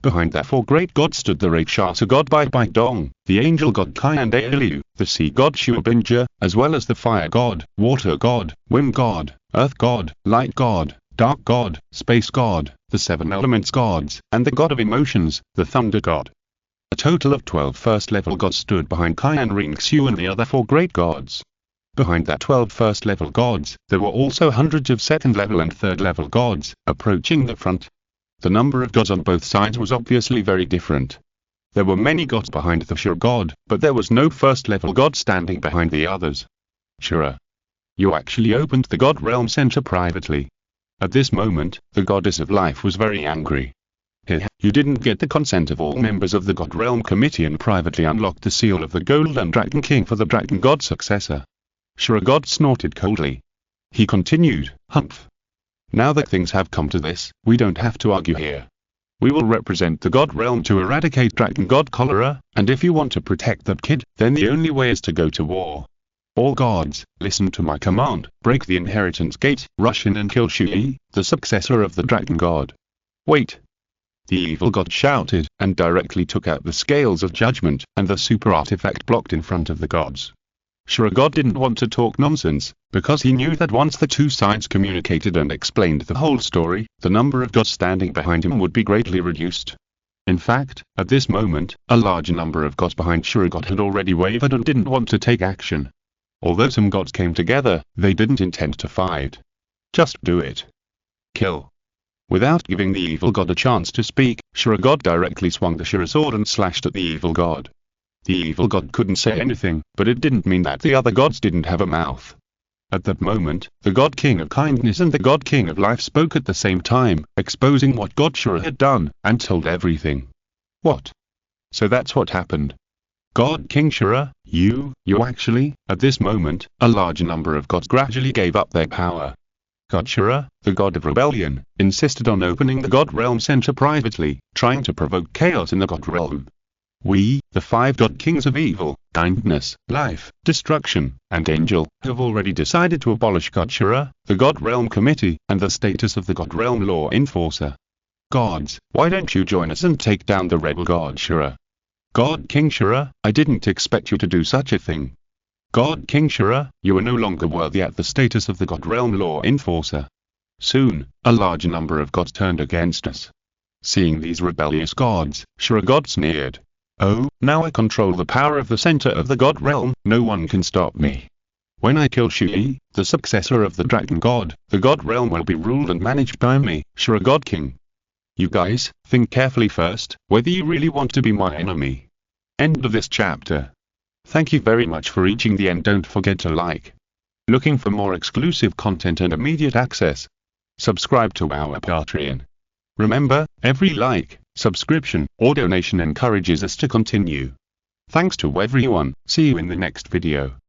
Behind the 4 great gods stood the Rakshasa God Bai Bai Dong, the angel God Qian Dalu, the sea god Shuabinja, as well as the fire god, water god, wind god, earth god, light god, dark god, space god, the 7 elements gods, and the god of emotions, the thunder god. A total of 12 first-level gods stood behind Qian Renxue and the other 4 great gods. Behind that 12 first-level gods, there were also hundreds of second-level and third-level gods, approaching the front. The number of gods on both sides was obviously very different. There were many gods behind the Shura god, but there was no first-level god standing behind the others. Shura, you actually opened the God Realm Center privately. At this moment, the goddess of life was very angry. You didn't get the consent of all members of the God Realm Committee and privately unlocked the seal of the Golden Dragon King for the Dragon God successor. Shura God snorted coldly. He continued, Humph. Now that things have come to this, we don't have to argue here. We will represent the God Realm to eradicate Dragon God cholera, and if you want to protect that kid, then the only way is to go to war. All gods, listen to my command, break the inheritance gate, rush in and kill Chu Ye, the successor of the Dragon God. Wait. The evil god shouted, and directly took out the scales of judgment, and the super artifact blocked in front of the gods. Shura God didn't want to talk nonsense, because he knew that once the 2 sides communicated and explained the whole story, the number of gods standing behind him would be greatly reduced. In fact, at this moment, a large number of gods behind Shura God had already wavered and didn't want to take action. Although some gods came together, they didn't intend to fight. Just do it. Kill. Without giving the evil god a chance to speak, Shura God directly swung the Shura sword and slashed at the evil god. The evil god couldn't say anything, but it didn't mean that the other gods didn't have a mouth. At that moment, the God King of Kindness and the God King of Life spoke at the same time, exposing what God Shura had done, and told everything. What? So that's what happened. God King Shura, you actually, at this moment, a large number of gods gradually gave up their power. God Shura, the god of rebellion, insisted on opening the God Realm Center privately, trying to provoke chaos in the God Realm. We, the 5 God Kings of Evil, Kindness, Life, Destruction, and Angel, have already decided to abolish God Shura, the God Realm Committee, and the status of the God Realm Law Enforcer. Gods, why don't you join us and take down the rebel God Shura? God King Shura, I didn't expect you to do such a thing. God King Shura, you are no longer worthy at the status of the God Realm Law Enforcer. Soon, a large number of gods turned against us. Seeing these rebellious gods, Shura God sneered. Oh, now I control the power of the center of the God Realm, no one can stop me. When I kill Chu Ye, the successor of the Dragon God, the God Realm will be ruled and managed by me, Sure God King. You guys, think carefully first, whether you really want to be my enemy. End of this chapter. Thank you very much for reaching the end. Don't forget to like. Looking for more exclusive content and immediate access? Subscribe to our Patreon. Remember, every like, subscription, or donation encourages us to continue. Thanks to everyone. See you in the next video.